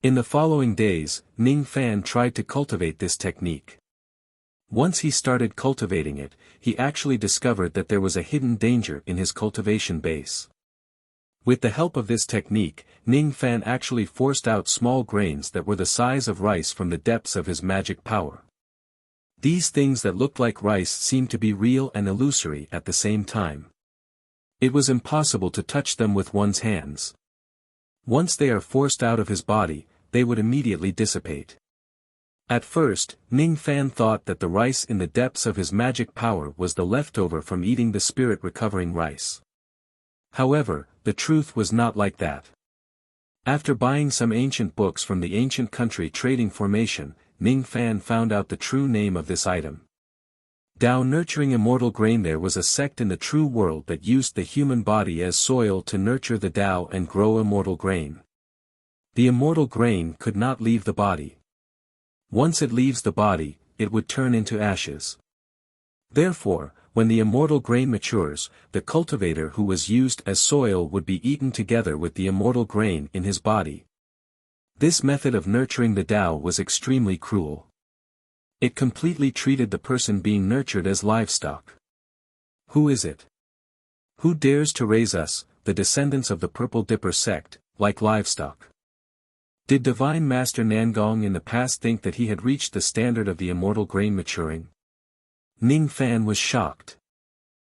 In the following days, Ning Fan tried to cultivate this technique. Once he started cultivating it, he actually discovered that there was a hidden danger in his cultivation base. With the help of this technique, Ning Fan actually forced out small grains that were the size of rice from the depths of his magic power. These things that looked like rice seemed to be real and illusory at the same time. It was impossible to touch them with one's hands. Once they are forced out of his body, they would immediately dissipate. At first, Ning Fan thought that the rice in the depths of his magic power was the leftover from eating the spirit-recovering rice. However, the truth was not like that. After buying some ancient books from the ancient country trading formation, Ning Fan found out the true name of this item. Tao nurturing immortal grain. There was a sect in the true world that used the human body as soil to nurture the Tao and grow immortal grain. The immortal grain could not leave the body. Once it leaves the body, it would turn into ashes. Therefore, when the immortal grain matures, the cultivator who was used as soil would be eaten together with the immortal grain in his body. This method of nurturing the Tao was extremely cruel. It completely treated the person being nurtured as livestock. Who is it? Who dares to raise us, the descendants of the Purple Dipper sect, like livestock? Did Divine Master Nangong in the past think that he had reached the standard of the immortal grain maturing? Ning Fan was shocked.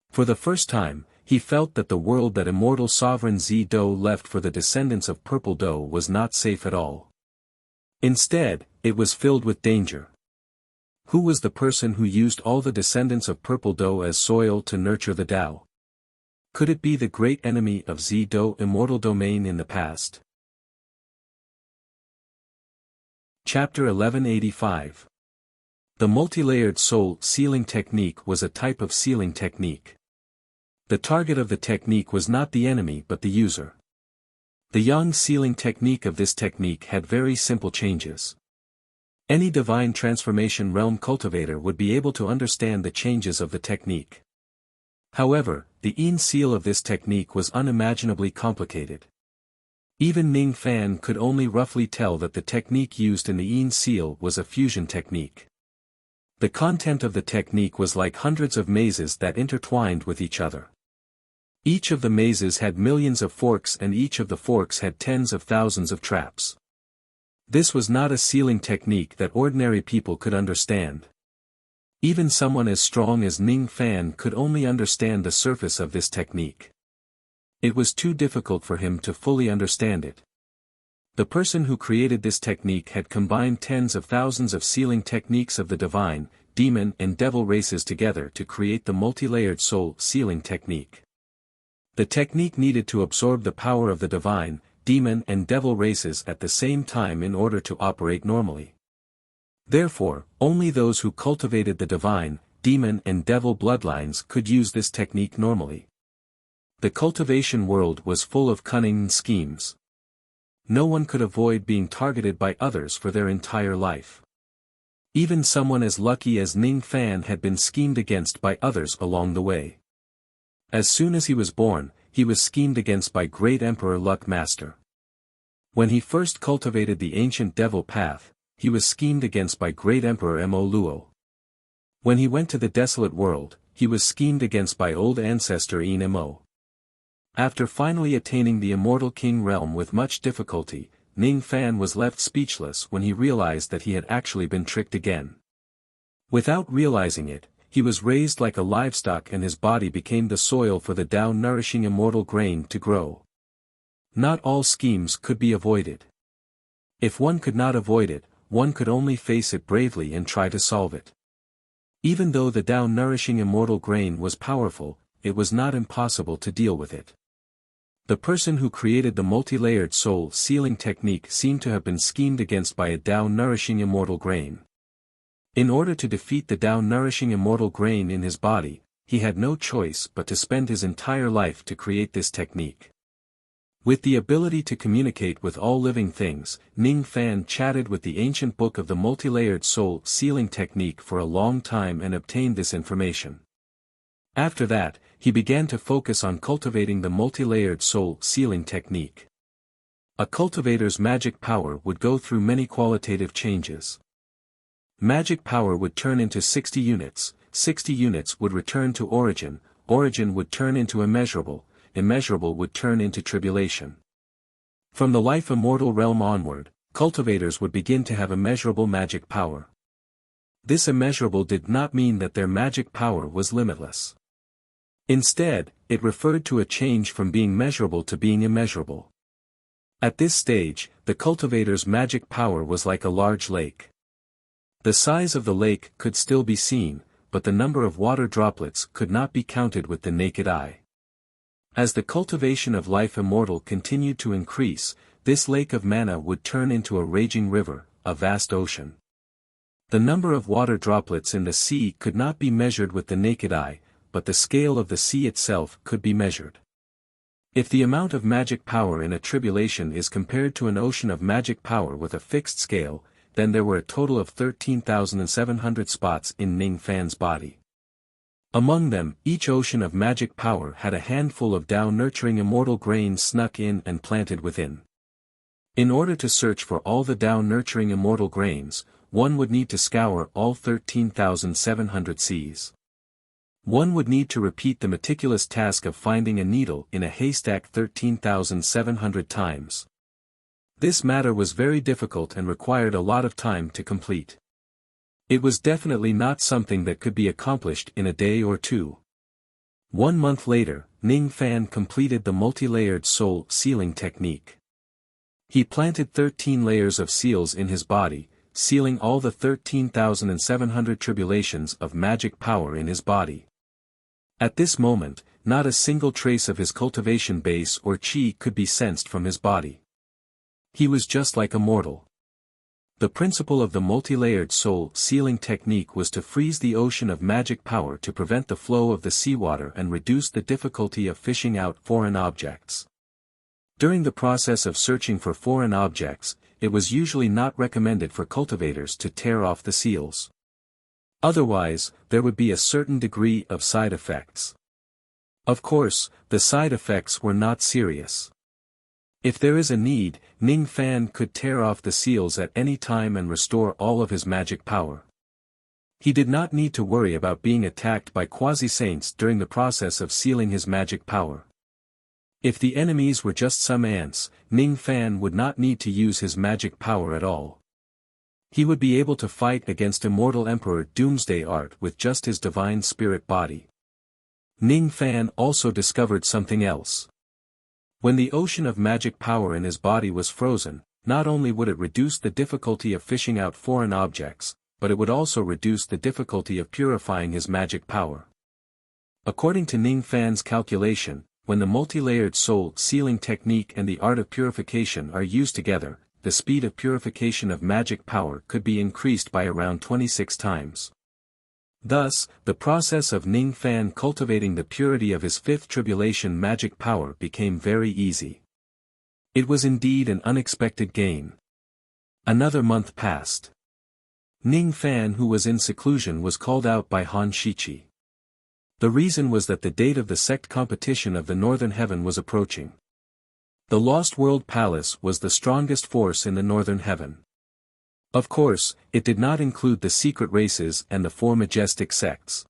For the first time, he felt that the world that immortal sovereign Zi Do left for the descendants of Purple Do was not safe at all. Instead, it was filled with danger. Who was the person who used all the descendants of Purple Do as soil to nurture the Tao? Could it be the great enemy of Zi Do immortal domain in the past? Chapter 1185. The multi-layered soul sealing technique was a type of sealing technique. The target of the technique was not the enemy but the user. The yang sealing technique of this technique had very simple changes. Any divine transformation realm cultivator would be able to understand the changes of the technique. However, the yin seal of this technique was unimaginably complicated. Even Ning Fan could only roughly tell that the technique used in the yin seal was a fusion technique. The content of the technique was like hundreds of mazes that intertwined with each other. Each of the mazes had millions of forks and each of the forks had tens of thousands of traps. This was not a sealing technique that ordinary people could understand. Even someone as strong as Ning Fan could only understand the surface of this technique. It was too difficult for him to fully understand it. The person who created this technique had combined tens of thousands of sealing techniques of the divine, demon and devil races together to create the multi-layered soul sealing technique. The technique needed to absorb the power of the divine, demon and devil races at the same time in order to operate normally. Therefore, only those who cultivated the divine, demon and devil bloodlines could use this technique normally. The cultivation world was full of cunning schemes. No one could avoid being targeted by others for their entire life. Even someone as lucky as Ning Fan had been schemed against by others along the way. As soon as he was born, he was schemed against by Great Emperor Luck Master. When he first cultivated the ancient devil path, he was schemed against by Great Emperor Mo Luo. When he went to the desolate world, he was schemed against by old ancestor Yin Mo. After finally attaining the immortal king realm with much difficulty, Ning Fan was left speechless when he realized that he had actually been tricked again. Without realizing it, he was raised like a livestock and his body became the soil for the Tao-nourishing immortal grain to grow. Not all schemes could be avoided. If one could not avoid it, one could only face it bravely and try to solve it. Even though the Tao-nourishing immortal grain was powerful, it was not impossible to deal with it. The person who created the multi-layered soul sealing technique seemed to have been schemed against by a Tao-nourishing immortal grain. In order to defeat the Tao-nourishing immortal grain in his body, he had no choice but to spend his entire life to create this technique. With the ability to communicate with all living things, Ning Fan chatted with the ancient book of the multi-layered soul sealing technique for a long time and obtained this information. After that, he began to focus on cultivating the multi-layered soul sealing technique. A cultivator's magic power would go through many qualitative changes. Magic power would turn into 60 units, 60 units would return to origin, origin would turn into immeasurable, immeasurable would turn into tribulation. From the life immortal realm onward, cultivators would begin to have immeasurable magic power. This immeasurable did not mean that their magic power was limitless. Instead, it referred to a change from being measurable to being immeasurable. At this stage, the cultivator's magic power was like a large lake. The size of the lake could still be seen, but the number of water droplets could not be counted with the naked eye. As the cultivation of life immortal continued to increase, this lake of mana would turn into a raging river, a vast ocean. The number of water droplets in the sea could not be measured with the naked eye, but the scale of the sea itself could be measured. If the amount of magic power in a tribulation is compared to an ocean of magic power with a fixed scale, then there were a total of 13,700 spots in Ning Fan's body. Among them, each ocean of magic power had a handful of Tao-nurturing immortal grains snuck in and planted within. In order to search for all the Tao-nurturing immortal grains, one would need to scour all 13,700 seas. One would need to repeat the meticulous task of finding a needle in a haystack 13,700 times. This matter was very difficult and required a lot of time to complete. It was definitely not something that could be accomplished in a day or two. 1 month later, Ning Fan completed the multi-layered soul sealing technique. He planted 13 layers of seals in his body, sealing all the 13,700 tribulations of magic power in his body. At this moment, not a single trace of his cultivation base or chi could be sensed from his body. He was just like a mortal. The principle of the multi-layered soul sealing technique was to freeze the ocean of magic power to prevent the flow of the seawater and reduce the difficulty of fishing out foreign objects. During the process of searching for foreign objects, it was usually not recommended for cultivators to tear off the seals. Otherwise, there would be a certain degree of side effects. Of course, the side effects were not serious. If there is a need, Ning Fan could tear off the seals at any time and restore all of his magic power. He did not need to worry about being attacked by quasi-saints during the process of sealing his magic power. If the enemies were just some ants, Ning Fan would not need to use his magic power at all. He would be able to fight against immortal Emperor Doomsday Art with just his divine spirit body. Ning Fan also discovered something else. When the ocean of magic power in his body was frozen, not only would it reduce the difficulty of fishing out foreign objects, but it would also reduce the difficulty of purifying his magic power. According to Ning Fan's calculation, when the multi-layered soul sealing technique and the art of purification are used together, the speed of purification of magic power could be increased by around 26 times. Thus, the process of Ning Fan cultivating the purity of his fifth tribulation magic power became very easy. It was indeed an unexpected gain. Another month passed. Ning Fan, who was in seclusion, was called out by Han Shichi. The reason was that the date of the sect competition of the Northern Heaven was approaching. The Lost World Palace was the strongest force in the Northern Heaven. Of course, it did not include the secret races and the four majestic sects.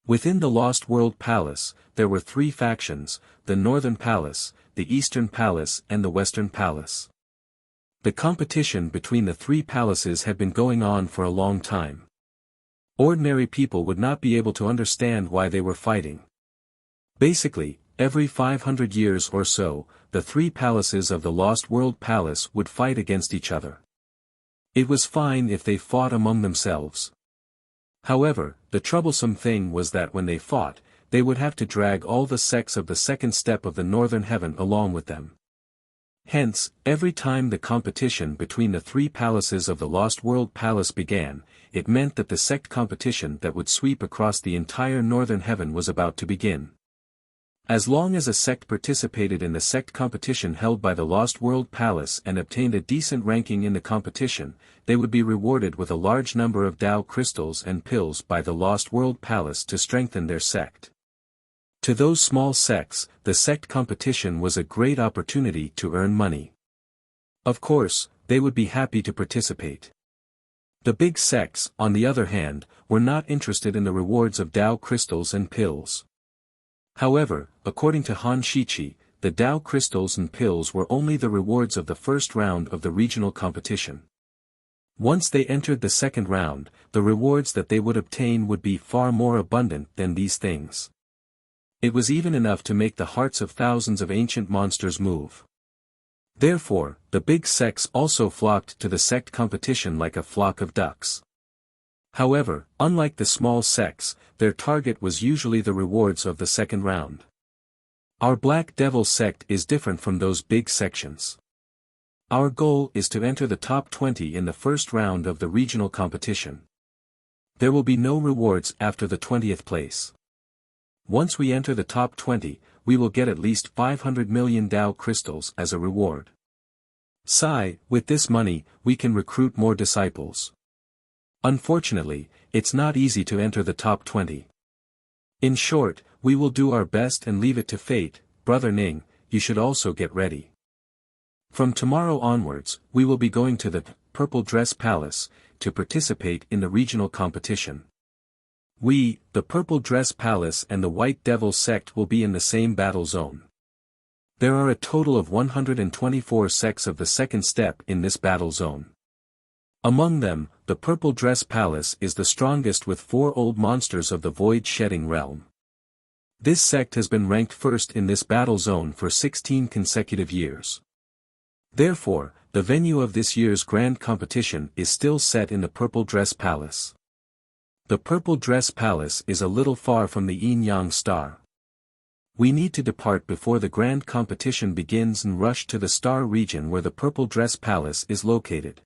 Within the Lost World Palace, there were three factions: the Northern Palace, the Eastern Palace and the Western Palace. The competition between the three palaces had been going on for a long time. Ordinary people would not be able to understand why they were fighting. Basically, every 500 years or so, the three palaces of the Lost World Palace would fight against each other. It was fine if they fought among themselves. However, the troublesome thing was that when they fought, they would have to drag all the sects of the second step of the Northern Heaven along with them. Hence, every time the competition between the three palaces of the Lost World Palace began, it meant that the sect competition that would sweep across the entire Northern Heaven was about to begin. As long as a sect participated in the sect competition held by the Lost World Palace and obtained a decent ranking in the competition, they would be rewarded with a large number of Tao crystals and pills by the Lost World Palace to strengthen their sect. To those small sects, the sect competition was a great opportunity to earn money. Of course, they would be happy to participate. The big sects, on the other hand, were not interested in the rewards of Tao crystals and pills. However, according to Han Shichi, the Tao crystals and pills were only the rewards of the first round of the regional competition. Once they entered the second round, the rewards that they would obtain would be far more abundant than these things. It was even enough to make the hearts of thousands of ancient monsters move. Therefore, the big sects also flocked to the sect competition like a flock of ducks. However, unlike the small sects, their target was usually the rewards of the second round. Our Black Devil sect is different from those big sections. Our goal is to enter the top 20 in the first round of the regional competition. There will be no rewards after the 20th place. Once we enter the top 20, we will get at least 500 million Tao crystals as a reward. With this money, we can recruit more disciples. Unfortunately, it's not easy to enter the top 20. In short, we will do our best and leave it to fate. Brother Ning, you should also get ready. From tomorrow onwards, we will be going to the Purple Dress Palace to participate in the regional competition. We, the Purple Dress Palace and the White Devil sect will be in the same battle zone. There are a total of 124 sects of the second step in this battle zone. Among them, the Purple Dress Palace is the strongest with 4 old monsters of the void-shedding realm. This sect has been ranked first in this battle zone for 16 consecutive years. Therefore, the venue of this year's grand competition is still set in the Purple Dress Palace. The Purple Dress Palace is a little far from the Yin-Yang Star. We need to depart before the grand competition begins and rush to the Star region where the Purple Dress Palace is located.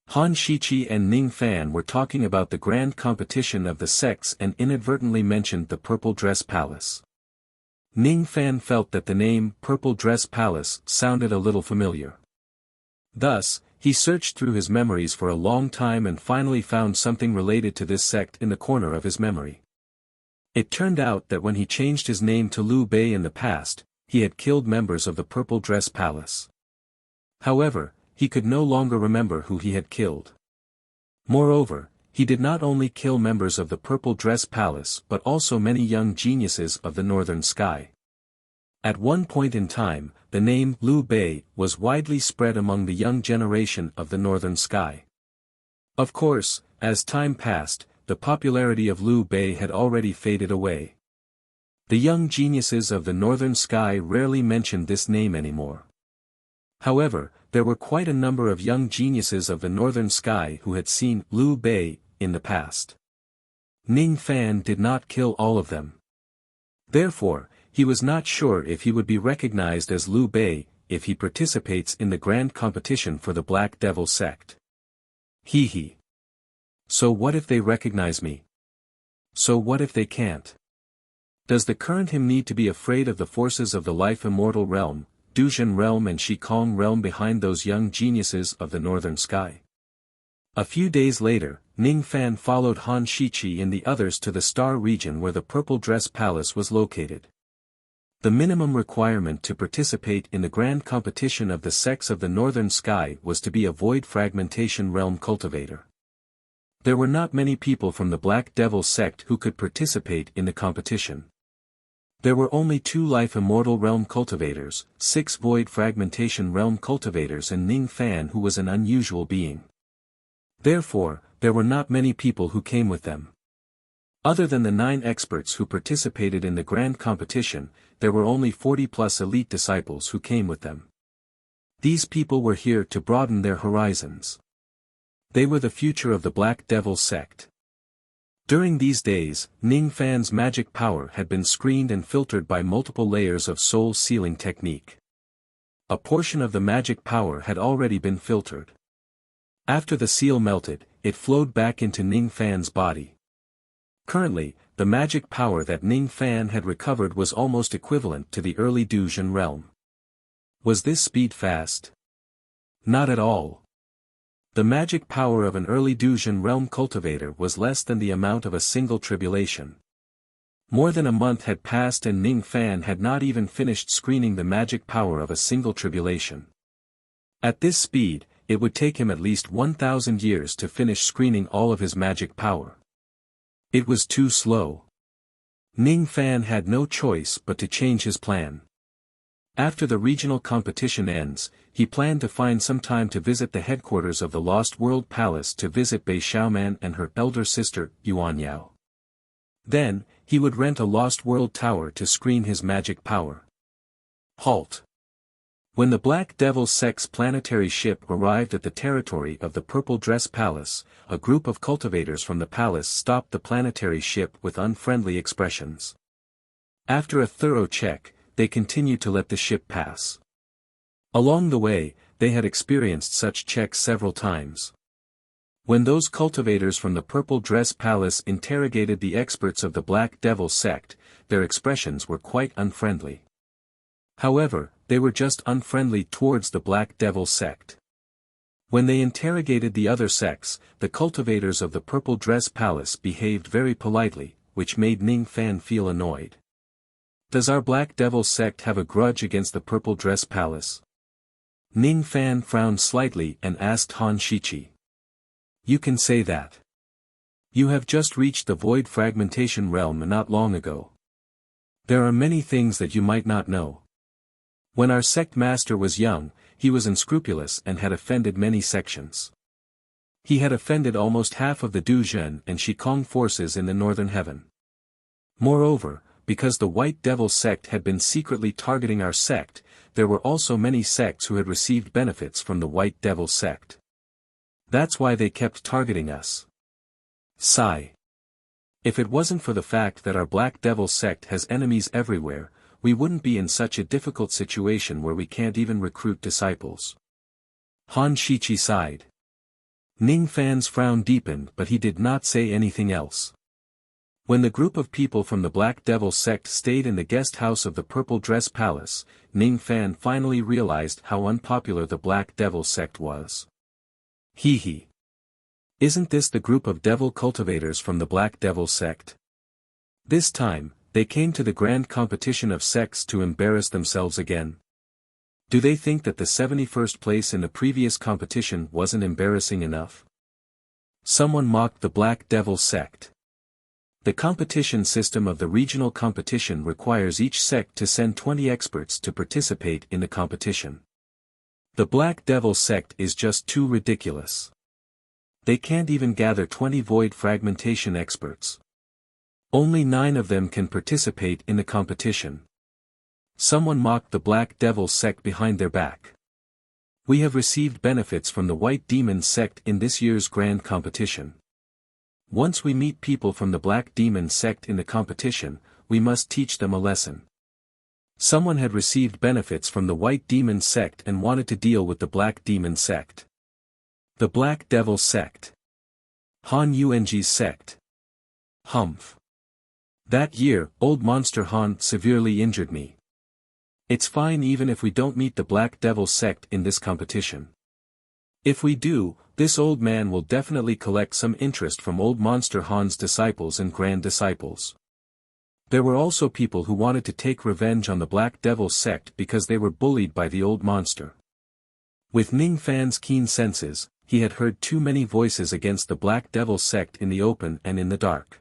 Han Shichi and Ning Fan were talking about the grand competition of the sects and inadvertently mentioned the Purple Dress Palace. Ning Fan felt that the name Purple Dress Palace sounded a little familiar. Thus, he searched through his memories for a long time and finally found something related to this sect in the corner of his memory. It turned out that when he changed his name to Liu Bei in the past, he had killed members of the Purple Dress Palace. However, he could no longer remember who he had killed. Moreover, he did not only kill members of the Purple Dress Palace but also many young geniuses of the Northern Sky. At one point in time, the name Liu Bei was widely spread among the young generation of the Northern Sky. Of course, as time passed, the popularity of Liu Bei had already faded away. The young geniuses of the Northern Sky rarely mentioned this name anymore. However, there were quite a number of young geniuses of the Northern Sky who had seen Liu Bei in the past. Ning Fan did not kill all of them. Therefore, he was not sure if he would be recognized as Liu Bei if he participates in the grand competition for the Black Devil sect. Hee. So what if they recognize me? So what if they can't? Does the current him need to be afraid of the forces of the Life Immortal Realm, Duzhen Realm and Shikong Realm behind those young geniuses of the Northern Sky? A few days later, Ning Fan followed Han Shiqi and the others to the Star region where the Purple Dress Palace was located. The minimum requirement to participate in the grand competition of the sects of the Northern Sky was to be a Void Fragmentation Realm cultivator. There were not many people from the Black Devil sect who could participate in the competition. There were only 2 Life Immortal Realm cultivators, 6 Void Fragmentation Realm cultivators and Ning Fan who was an unusual being. Therefore, there were not many people who came with them. Other than the 9 experts who participated in the grand competition, there were only 40+ elite disciples who came with them. These people were here to broaden their horizons. They were the future of the Black Devil sect. During these days, Ning Fan's magic power had been screened and filtered by multiple layers of soul sealing technique. A portion of the magic power had already been filtered. After the seal melted, it flowed back into Ning Fan's body. Currently, the magic power that Ning Fan had recovered was almost equivalent to the early Duzhen realm. Was this speed fast? Not at all. The magic power of an early Duzhen realm cultivator was less than the amount of a single tribulation. More than a month had passed and Ning Fan had not even finished screening the magic power of a single tribulation. At this speed, it would take him at least 1,000 years to finish screening all of his magic power. It was too slow. Ning Fan had no choice but to change his plan. After the regional competition ends, he planned to find some time to visit the headquarters of the Lost World Palace to visit Bei Xiaoman and her elder sister, Yuan Yao. Then, he would rent a Lost World tower to screen his magic power. Halt! When the Black Devil sect's planetary ship arrived at the territory of the Purple Dress Palace, a group of cultivators from the palace stopped the planetary ship with unfriendly expressions. After a thorough check, they continued to let the ship pass. Along the way, they had experienced such checks several times. When those cultivators from the Purple Dress Palace interrogated the experts of the Black Devil sect, their expressions were quite unfriendly. However, they were just unfriendly towards the Black Devil sect. When they interrogated the other sects, the cultivators of the Purple Dress Palace behaved very politely, which made Ning Fan feel annoyed. Does our Black Devil sect have a grudge against the Purple Dress Palace? Ning Fan frowned slightly and asked Han Shiqi. You can say that. You have just reached the Void Fragmentation Realm not long ago. There are many things that you might not know. When our sect master was young, he was unscrupulous and had offended many sections. He had offended almost half of the Duzhen and Shikong forces in the Northern Heaven. Moreover, because the White Devil sect had been secretly targeting our sect, there were also many sects who had received benefits from the White Devil sect. That's why they kept targeting us. Sigh. If it wasn't for the fact that our Black Devil sect has enemies everywhere, we wouldn't be in such a difficult situation where we can't even recruit disciples. Han Shiqi sighed. Ning Fan's frown deepened but he did not say anything else. When the group of people from the Black Devil sect stayed in the guest house of the Purple Dress Palace, Ning Fan finally realized how unpopular the Black Devil sect was. Hee hee. Isn't this the group of devil cultivators from the Black Devil sect? This time, they came to the grand competition of sects to embarrass themselves again. Do they think that the 71st place in the previous competition wasn't embarrassing enough? Someone mocked the Black Devil sect. The competition system of the regional competition requires each sect to send 20 experts to participate in the competition. The Black Devil sect is just too ridiculous. They can't even gather 20 void fragmentation experts. Only 9 of them can participate in the competition. Someone mocked the Black Devil sect behind their back. We have received benefits from the White Demon sect in this year's grand competition. Once we meet people from the Black Demon sect in the competition, we must teach them a lesson. Someone had received benefits from the White Demon sect and wanted to deal with the Black Demon sect. The Black Devil sect. Han Yunji's sect. Humph. That year, Old Monster Han severely injured me. It's fine even if we don't meet the Black Devil sect in this competition. If we do, this old man will definitely collect some interest from Old Monster Han's disciples and grand disciples. There were also people who wanted to take revenge on the Black Devil sect because they were bullied by the old monster. With Ning Fan's keen senses, he had heard too many voices against the Black Devil sect in the open and in the dark.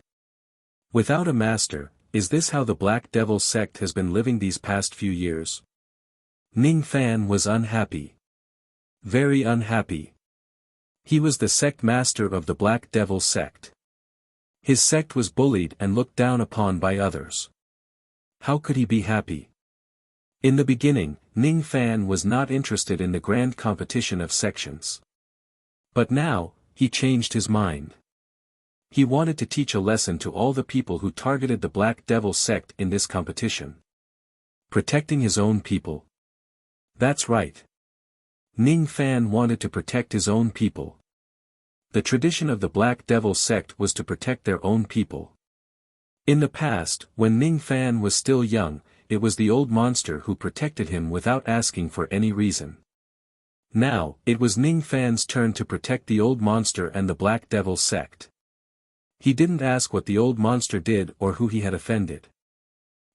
Without a master, is this how the Black Devil sect has been living these past few years? Ning Fan was unhappy. Very unhappy. He was the sect master of the Black Devil sect. His sect was bullied and looked down upon by others. How could he be happy? In the beginning, Ning Fan was not interested in the grand competition of sections. But now, he changed his mind. He wanted to teach a lesson to all the people who targeted the Black Devil sect in this competition. Protecting his own people. That's right. Ning Fan wanted to protect his own people. The tradition of the Black Devil sect was to protect their own people. In the past, when Ning Fan was still young, it was the old monster who protected him without asking for any reason. Now, it was Ning Fan's turn to protect the old monster and the Black Devil sect. He didn't ask what the old monster did or who he had offended.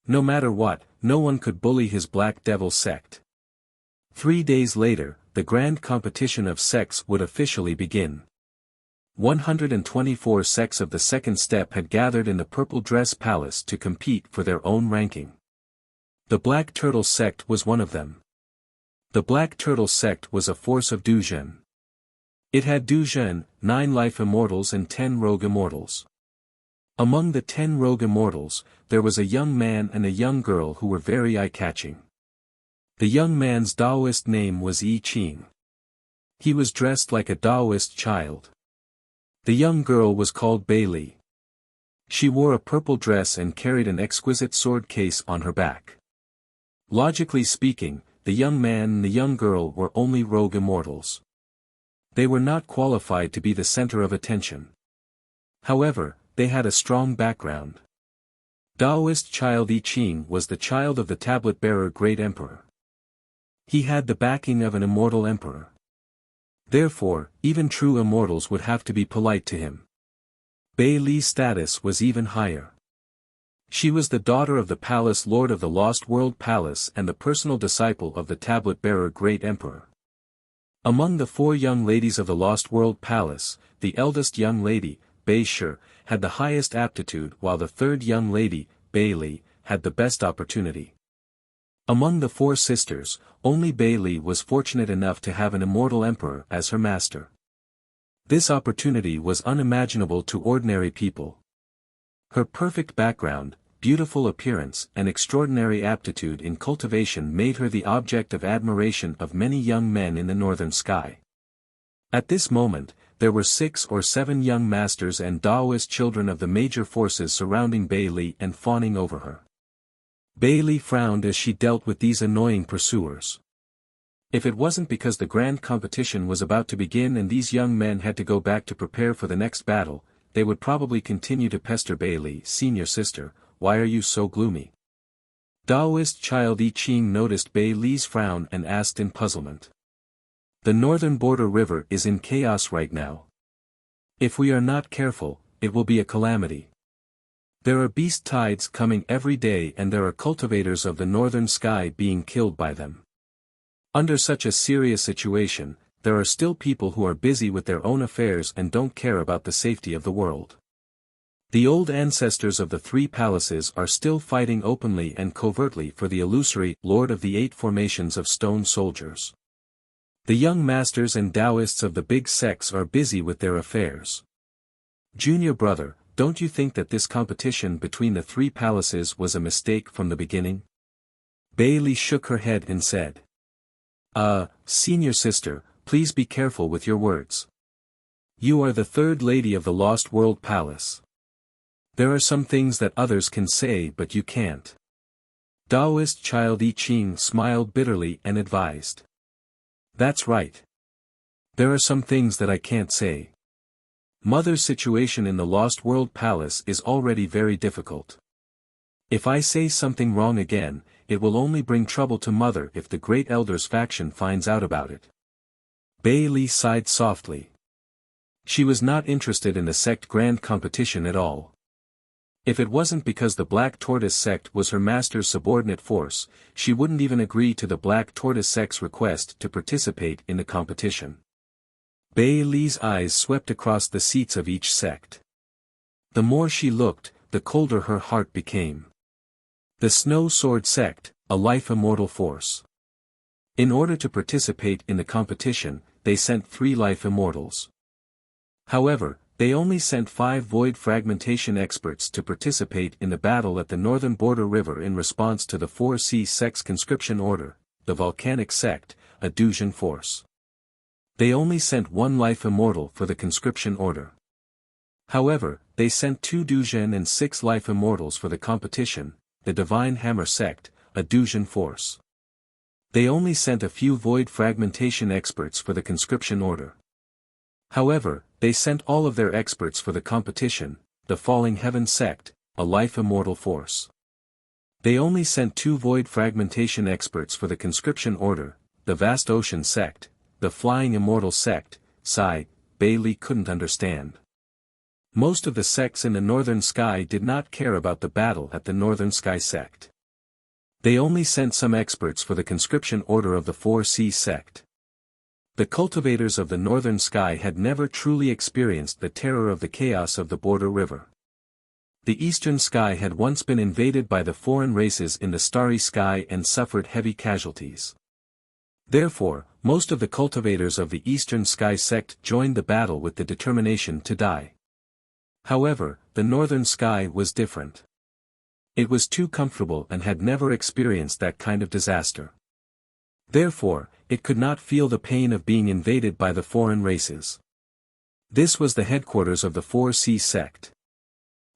No matter what, no one could bully his Black Devil sect. 3 days later, the grand competition of sects would officially begin. 124 sects of the second step had gathered in the Purple Dress Palace to compete for their own ranking. The Black Turtle sect was one of them. The Black Turtle sect was a force of Duzhen. It had Duzhen, 9 life immortals and 10 rogue immortals. Among the 10 rogue immortals, there was a young man and a young girl who were very eye-catching. The young man's Taoist name was Yi Qing. He was dressed like a Taoist child. The young girl was called Bei Li. She wore a purple dress and carried an exquisite sword case on her back. Logically speaking, the young man and the young girl were only rogue immortals. They were not qualified to be the center of attention. However, they had a strong background. Taoist child Yi Qing was the child of the tablet-bearer Great Emperor. He had the backing of an immortal emperor. Therefore, even true immortals would have to be polite to him. Bei Li's status was even higher. She was the daughter of the Palace Lord of the Lost World Palace and the personal disciple of the tablet-bearer Great Emperor. Among the 4 young ladies of the Lost World Palace, the eldest young lady, Bei Shi, had the highest aptitude while the 3rd young lady, Bei Li, had the best opportunity. Among the 4 sisters, only Bei Li was fortunate enough to have an immortal emperor as her master. This opportunity was unimaginable to ordinary people. Her perfect background, beautiful appearance and extraordinary aptitude in cultivation made her the object of admiration of many young men in the northern sky. At this moment, there were 6 or 7 young masters and Taoist children of the major forces surrounding Bei Li and fawning over her. Bei Li frowned as she dealt with these annoying pursuers. If it wasn't because the grand competition was about to begin and these young men had to go back to prepare for the next battle, they would probably continue to pester Bailey, senior sister, why are you so gloomy? Taoist child I Ching noticed Bailey's frown and asked in puzzlement. The northern border river is in chaos right now. If we are not careful, it will be a calamity. There are beast tides coming every day and there are cultivators of the northern sky being killed by them. Under such a serious situation, there are still people who are busy with their own affairs and don't care about the safety of the world. The old ancestors of the three palaces are still fighting openly and covertly for the illusory Lord of the Eight formations of stone soldiers. The young masters and Taoists of the big sects are busy with their affairs. Junior brother, don't you think that this competition between the three palaces was a mistake from the beginning? Bailey shook her head and said. Senior sister, please be careful with your words. You are the third lady of the Lost World Palace. There are some things that others can say but you can't. Taoist child I Ching smiled bitterly and advised. That's right. There are some things that I can't say. Mother's situation in the Lost World Palace is already very difficult. If I say something wrong again, it will only bring trouble to Mother if the Great Elders faction finds out about it. Bailey sighed softly. She was not interested in the sect grand competition at all. If it wasn't because the Black Tortoise sect was her master's subordinate force, she wouldn't even agree to the Black Tortoise sect's request to participate in the competition. Bailey's eyes swept across the seats of each sect. The more she looked, the colder her heart became. The Snow Sword sect, a life immortal force. In order to participate in the competition, they sent 3 life immortals. However, they only sent 5 void fragmentation experts to participate in the battle at the northern border river in response to the 4C sect's conscription order, the volcanic sect, a Dujin force. They only sent 1 life immortal for the conscription order. However, they sent 2 Dujin and 6 life immortals for the competition, the Divine Hammer sect, a Dujin force. They only sent a few void fragmentation experts for the conscription order. However, they sent all of their experts for the competition, the Falling Heaven sect, a life immortal force. They only sent 2 void fragmentation experts for the conscription order, the Vast Ocean sect, the Flying Immortal sect. Sigh, Bailey couldn't understand. Most of the sects in the Northern Sky did not care about the battle at the Northern Sky sect. They only sent some experts for the conscription order of the 4C sect. The cultivators of the Northern Sky had never truly experienced the terror of the chaos of the border river. The Eastern Sky had once been invaded by the foreign races in the Starry Sky and suffered heavy casualties. Therefore, most of the cultivators of the Eastern Sky sect joined the battle with the determination to die. However, the Northern Sky was different. It was too comfortable and had never experienced that kind of disaster. Therefore, it could not feel the pain of being invaded by the foreign races. This was the headquarters of the 4C sect.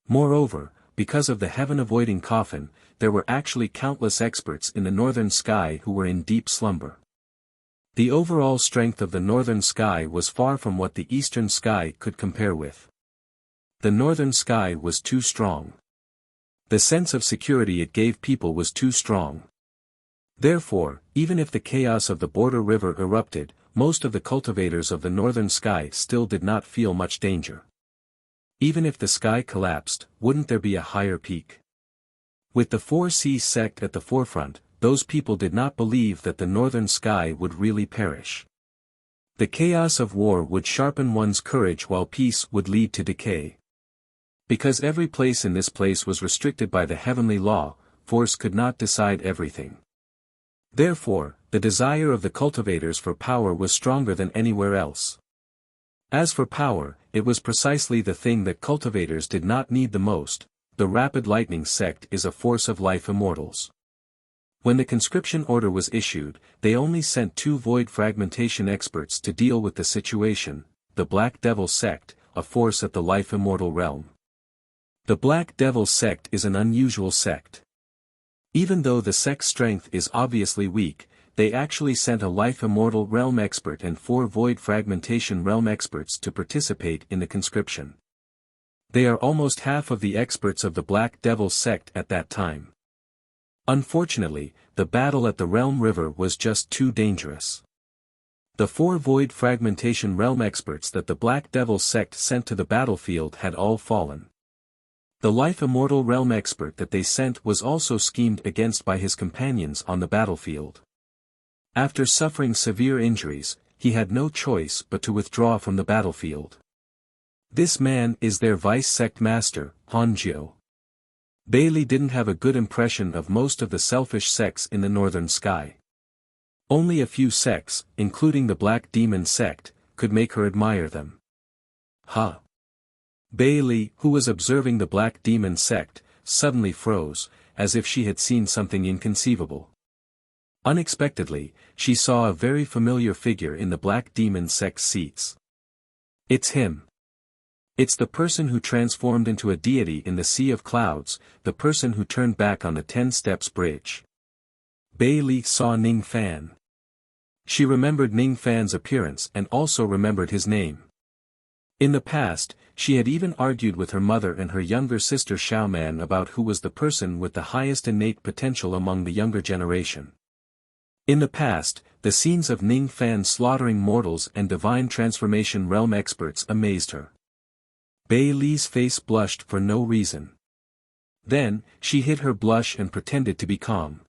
Moreover, because of the heaven-avoiding coffin, there were actually countless experts in the Northern Sky who were in deep slumber. The overall strength of the Northern Sky was far from what the Eastern Sky could compare with. The Northern Sky was too strong. The sense of security it gave people was too strong. Therefore, even if the chaos of the border river erupted, most of the cultivators of the Northern Sky still did not feel much danger. Even if the sky collapsed, wouldn't there be a higher peak? With the 4C sect at the forefront, those people did not believe that the Northern Sky would really perish. The chaos of war would sharpen one's courage while peace would lead to decay. Because every place in this place was restricted by the heavenly law, force could not decide everything. Therefore, the desire of the cultivators for power was stronger than anywhere else. As for power, it was precisely the thing that cultivators did not need the most. The Rapid Lightning sect is a force of life immortals. When the conscription order was issued, they only sent 2 void fragmentation experts to deal with the situation, the Black Devil sect, a force at the life immortal realm. The Black Devil sect is an unusual sect. Even though the sect's strength is obviously weak, they actually sent a life immortal realm expert and 4 void fragmentation realm experts to participate in the conscription. They are almost half of the experts of the Black Devil sect at that time. Unfortunately, the battle at the Realm River was just too dangerous. The 4 Void Fragmentation Realm experts that the Black Devil sect sent to the battlefield had all fallen. The Life Immortal Realm expert that they sent was also schemed against by his companions on the battlefield. After suffering severe injuries, he had no choice but to withdraw from the battlefield. This man is their vice-sect master, Hanjiu. Bailey didn't have a good impression of most of the selfish sects in the northern sky. Only a few sects, including the Black Demon sect, could make her admire them. Huh. Bailey, who was observing the Black Demon sect, suddenly froze, as if she had seen something inconceivable. Unexpectedly, she saw a very familiar figure in the Black Demon sect's seats. It's him. It's the person who transformed into a deity in the Sea of Clouds, the person who turned back on the 10 Steps Bridge. Bailey saw Ning Fan. She remembered Ning Fan's appearance and also remembered his name. In the past, she had even argued with her mother and her younger sister Xiaoman about who was the person with the highest innate potential among the younger generation. In the past, the scenes of Ning Fan slaughtering mortals and divine transformation realm experts amazed her. Bailey's face blushed for no reason. Then, she hid her blush and pretended to be calm.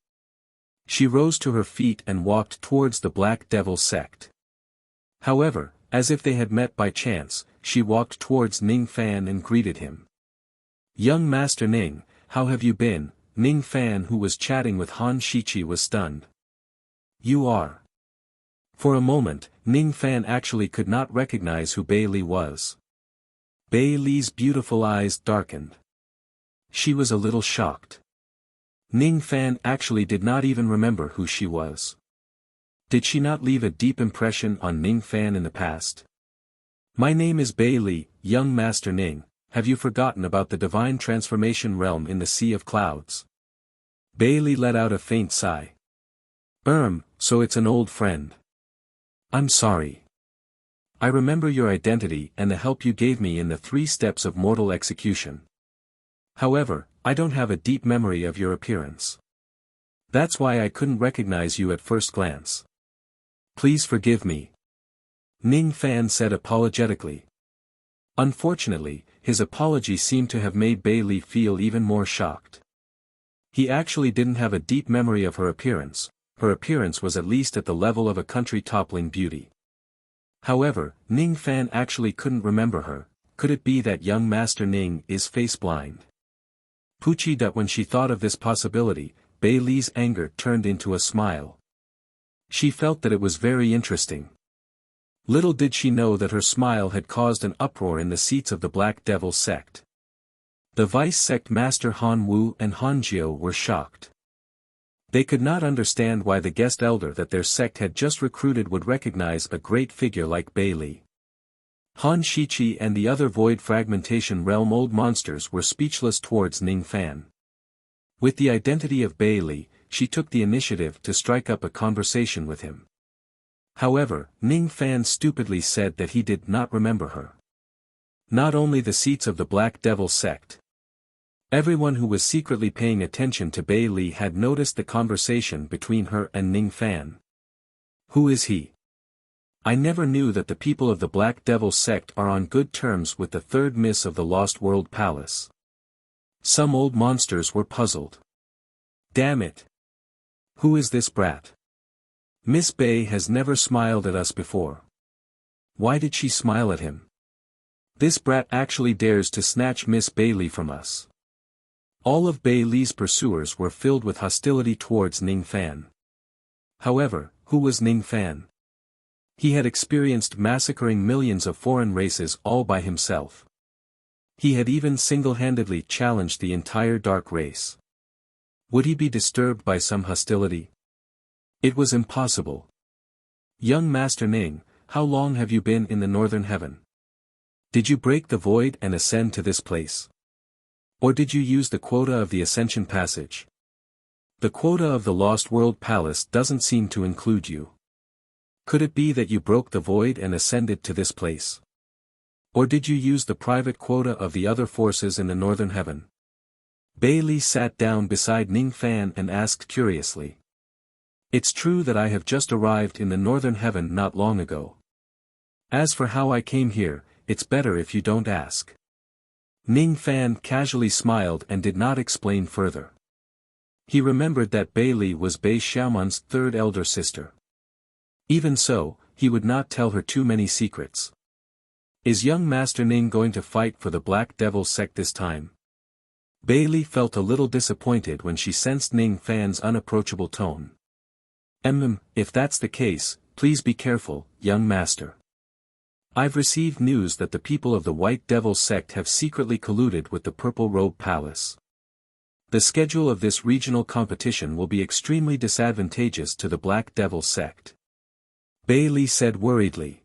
She rose to her feet and walked towards the Black Devil sect. However, as if they had met by chance, she walked towards Ning Fan and greeted him. "Young Master Ning, how have you been?" Ning Fan, who was chatting with Han Shichi, was stunned. "You are." For a moment, Ning Fan actually could not recognize who Bailey was. Bailey's beautiful eyes darkened. She was a little shocked. Ning Fan actually did not even remember who she was. Did she not leave a deep impression on Ning Fan in the past? "My name is Bailey, young Master Ning. Have you forgotten about the divine transformation realm in the Sea of Clouds?" Bailey let out a faint sigh. So it's an old friend. I'm sorry. I remember your identity and the help you gave me in the 3 steps of mortal execution. However, I don't have a deep memory of your appearance. That's why I couldn't recognize you at first glance. Please forgive me. Ning Fan said apologetically. Unfortunately, his apology seemed to have made Bailey feel even more shocked. He actually didn't have a deep memory of her appearance was at least at the level of a country-toppling beauty. However, Ning Fan actually couldn't remember her. Could it be that young Master Ning is face-blind? Pucci. When she thought of this possibility, Bailey's anger turned into a smile. She felt that it was very interesting. Little did she know that her smile had caused an uproar in the seats of the Black Devil sect. The vice-sect master Han Wu and Han Jiu were shocked. They could not understand why the guest elder that their sect had just recruited would recognize a great figure like Bailey. Han Shichi and the other Void Fragmentation Realm old monsters were speechless towards Ning Fan. With the identity of Bailey, she took the initiative to strike up a conversation with him. However, Ning Fan stupidly said that he did not remember her. Not only the seats of the Black Devil sect. Everyone who was secretly paying attention to Bailey had noticed the conversation between her and Ning Fan. Who is he? I never knew that the people of the Black Devil sect are on good terms with the third miss of the Lost World Palace. Some old monsters were puzzled. Damn it! Who is this brat? Miss Bay has never smiled at us before. Why did she smile at him? This brat actually dares to snatch Miss Bailey from us. All of Bailey's pursuers were filled with hostility towards Ning Fan. However, who was Ning Fan? He had experienced massacring millions of foreign races all by himself. He had even single-handedly challenged the entire dark race. Would he be disturbed by some hostility? It was impossible. Young Master Ning, how long have you been in the Northern Heaven? Did you break the void and ascend to this place? Or did you use the quota of the Ascension Passage? The quota of the Lost World Palace doesn't seem to include you. Could it be that you broke the void and ascended to this place? Or did you use the private quota of the other forces in the northern heaven? Bailey sat down beside Ning Fan and asked curiously. It's true that I have just arrived in the northern heaven not long ago. As for how I came here, it's better if you don't ask. Ning Fan casually smiled and did not explain further. He remembered that Bailey was Bei Xiaoman's third elder sister. Even so, he would not tell her too many secrets. Is young Master Ning going to fight for the Black Devil sect this time? Bailey felt a little disappointed when she sensed Ning Fan's unapproachable tone. If that's the case, please be careful, young master. I've received news that the people of the White Devil sect have secretly colluded with the Purple Robe Palace. The schedule of this regional competition will be extremely disadvantageous to the Black Devil sect. Bailey said worriedly.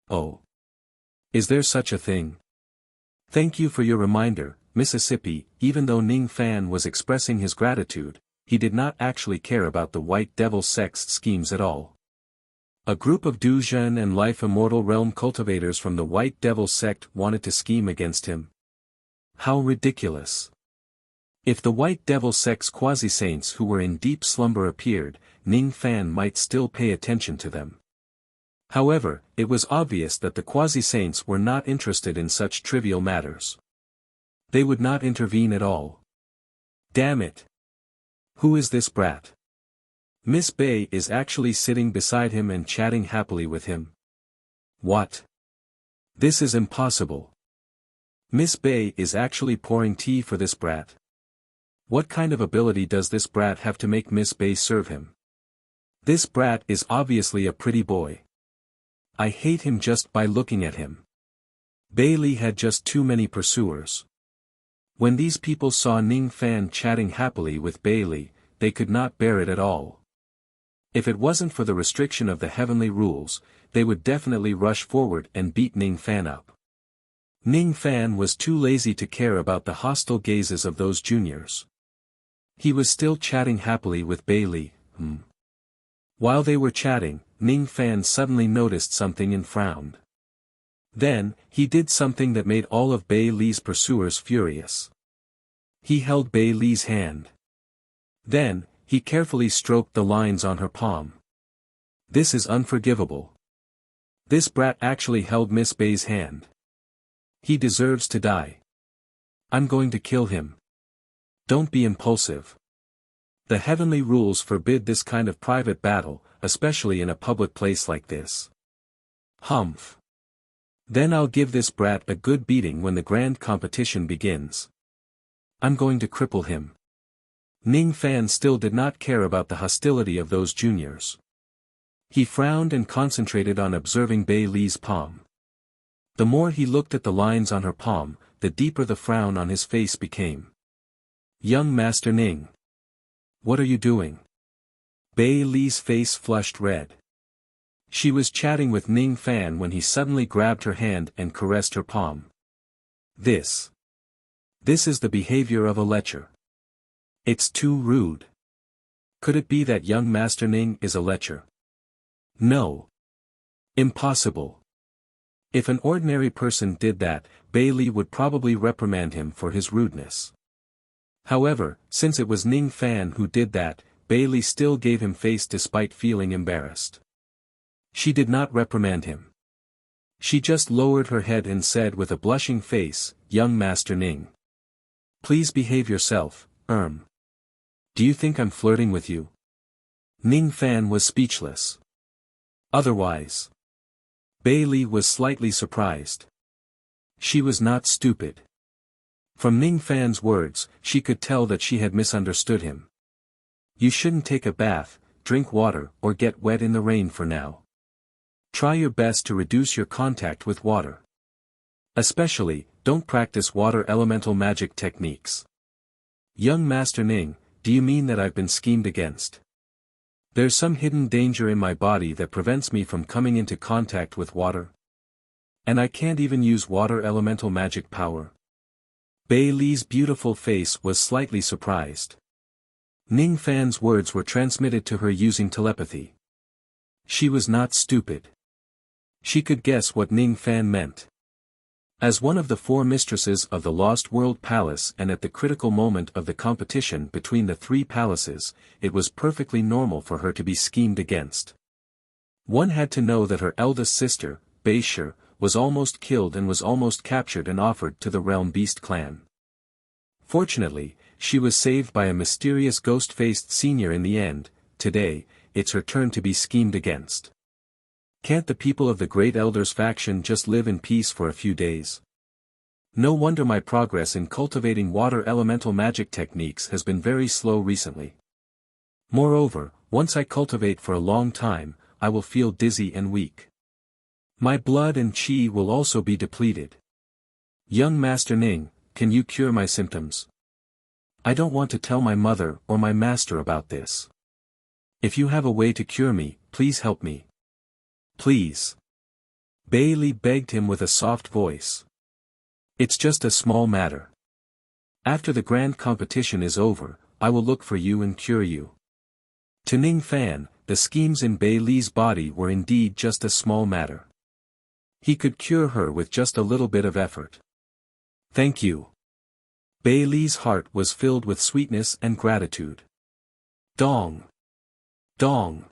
Oh. Is there such a thing? Thank you for your reminder, Mississippi. Even though Ning Fan was expressing his gratitude, he did not actually care about the White Devil sect's schemes at all. A group of Duzhen and Life Immortal Realm cultivators from the White Devil sect wanted to scheme against him. How ridiculous. If the White Devil sect's quasi-saints who were in deep slumber appeared, Ning Fan might still pay attention to them. However, it was obvious that the quasi-saints were not interested in such trivial matters. They would not intervene at all. Damn it. Who is this brat? Miss Bei is actually sitting beside him and chatting happily with him. What? This is impossible. Miss Bei is actually pouring tea for this brat. What kind of ability does this brat have to make Miss Bei serve him? This brat is obviously a pretty boy. I hate him just by looking at him. Bailey had just too many pursuers. When these people saw Ning Fan chatting happily with Bailey, they could not bear it at all. If it wasn't for the restriction of the heavenly rules, they would definitely rush forward and beat Ning Fan up. Ning Fan was too lazy to care about the hostile gazes of those juniors. He was still chatting happily with Bailey. While they were chatting, Ning Fan suddenly noticed something and frowned. Then, he did something that made all of Bailey's pursuers furious. He held Bailey's hand. Then, he carefully stroked the lines on her palm. This is unforgivable. This brat actually held Miss Bei's hand. He deserves to die. I'm going to kill him. Don't be impulsive. The heavenly rules forbid this kind of private battle, especially in a public place like this. Humph. Then I'll give this brat a good beating when the grand competition begins. I'm going to cripple him. Ning Fan still did not care about the hostility of those juniors. He frowned and concentrated on observing Bailey's palm. The more he looked at the lines on her palm, the deeper the frown on his face became. Young Master Ning. What are you doing? Bailey's face flushed red. She was chatting with Ning Fan when he suddenly grabbed her hand and caressed her palm. This is the behavior of a lecher. It's too rude. Could it be that young Master Ning is a lecher? No. Impossible. If an ordinary person did that, Bailey would probably reprimand him for his rudeness. However, since it was Ning Fan who did that, Bailey still gave him face despite feeling embarrassed. She did not reprimand him. She just lowered her head and said with a blushing face, Young Master Ning. Please behave yourself, Do you think I'm flirting with you? Ning Fan was speechless. Otherwise. Bailey was slightly surprised. She was not stupid. From Ning Fan's words, she could tell that she had misunderstood him. You shouldn't take a bath, drink water, or get wet in the rain for now. Try your best to reduce your contact with water. Especially, don't practice water elemental magic techniques. Young Master Ning, do you mean that I've been schemed against? There's some hidden danger in my body that prevents me from coming into contact with water? And I can't even use water elemental magic power? Bailey's beautiful face was slightly surprised. Ning Fan's words were transmitted to her using telepathy. She was not stupid. She could guess what Ning Fan meant. As one of the four mistresses of the Lost World Palace and at the critical moment of the competition between the three palaces, it was perfectly normal for her to be schemed against. One had to know that her eldest sister, Beishir, was almost killed and was almost captured and offered to the Realm Beast clan. Fortunately, she was saved by a mysterious ghost-faced senior in the end. Today, it's her turn to be schemed against. Can't the people of the Great Elders faction just live in peace for a few days? No wonder my progress in cultivating water elemental magic techniques has been very slow recently. Moreover, once I cultivate for a long time, I will feel dizzy and weak. My blood and chi will also be depleted. Young Master Ning, can you cure my symptoms? I don't want to tell my mother or my master about this. If you have a way to cure me, please help me. Please. Bailey begged him with a soft voice. It's just a small matter. After the grand competition is over, I will look for you and cure you. To Ning Fan, the schemes in Bailey's body were indeed just a small matter. He could cure her with just a little bit of effort. Thank you. Bailey's heart was filled with sweetness and gratitude. Dong. Dong.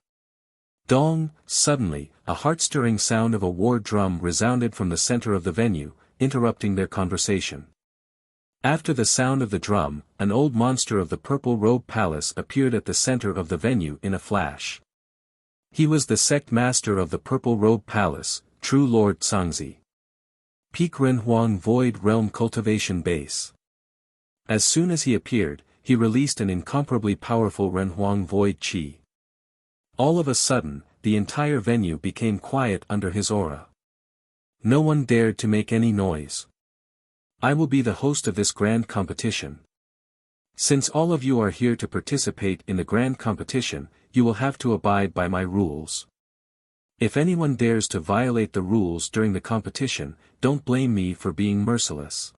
Dong. Suddenly, a heart-stirring sound of a war drum resounded from the center of the venue, interrupting their conversation. After the sound of the drum, an old monster of the Purple Robe Palace appeared at the center of the venue in a flash. He was the sect master of the Purple Robe Palace, True Lord Cangzi. Peak Renhuang Void Realm Cultivation Base. As soon as he appeared, he released an incomparably powerful Renhuang Void Qi. All of a sudden, the entire venue became quiet under his aura. No one dared to make any noise. I will be the host of this grand competition. Since all of you are here to participate in the grand competition, you will have to abide by my rules. If anyone dares to violate the rules during the competition, don't blame me for being merciless.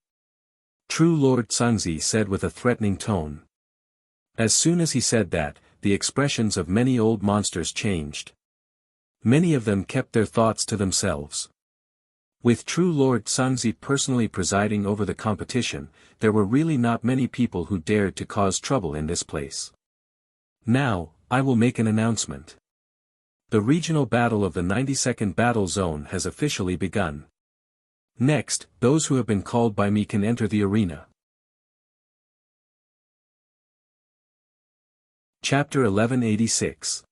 True Lord Cangzi said with a threatening tone. As soon as he said that, the expressions of many old monsters changed. Many of them kept their thoughts to themselves. With True Lord Cangzi personally presiding over the competition, there were really not many people who dared to cause trouble in this place. Now, I will make an announcement. The regional battle of the 92nd Battle Zone has officially begun. Next, those who have been called by me can enter the arena. Chapter 1186.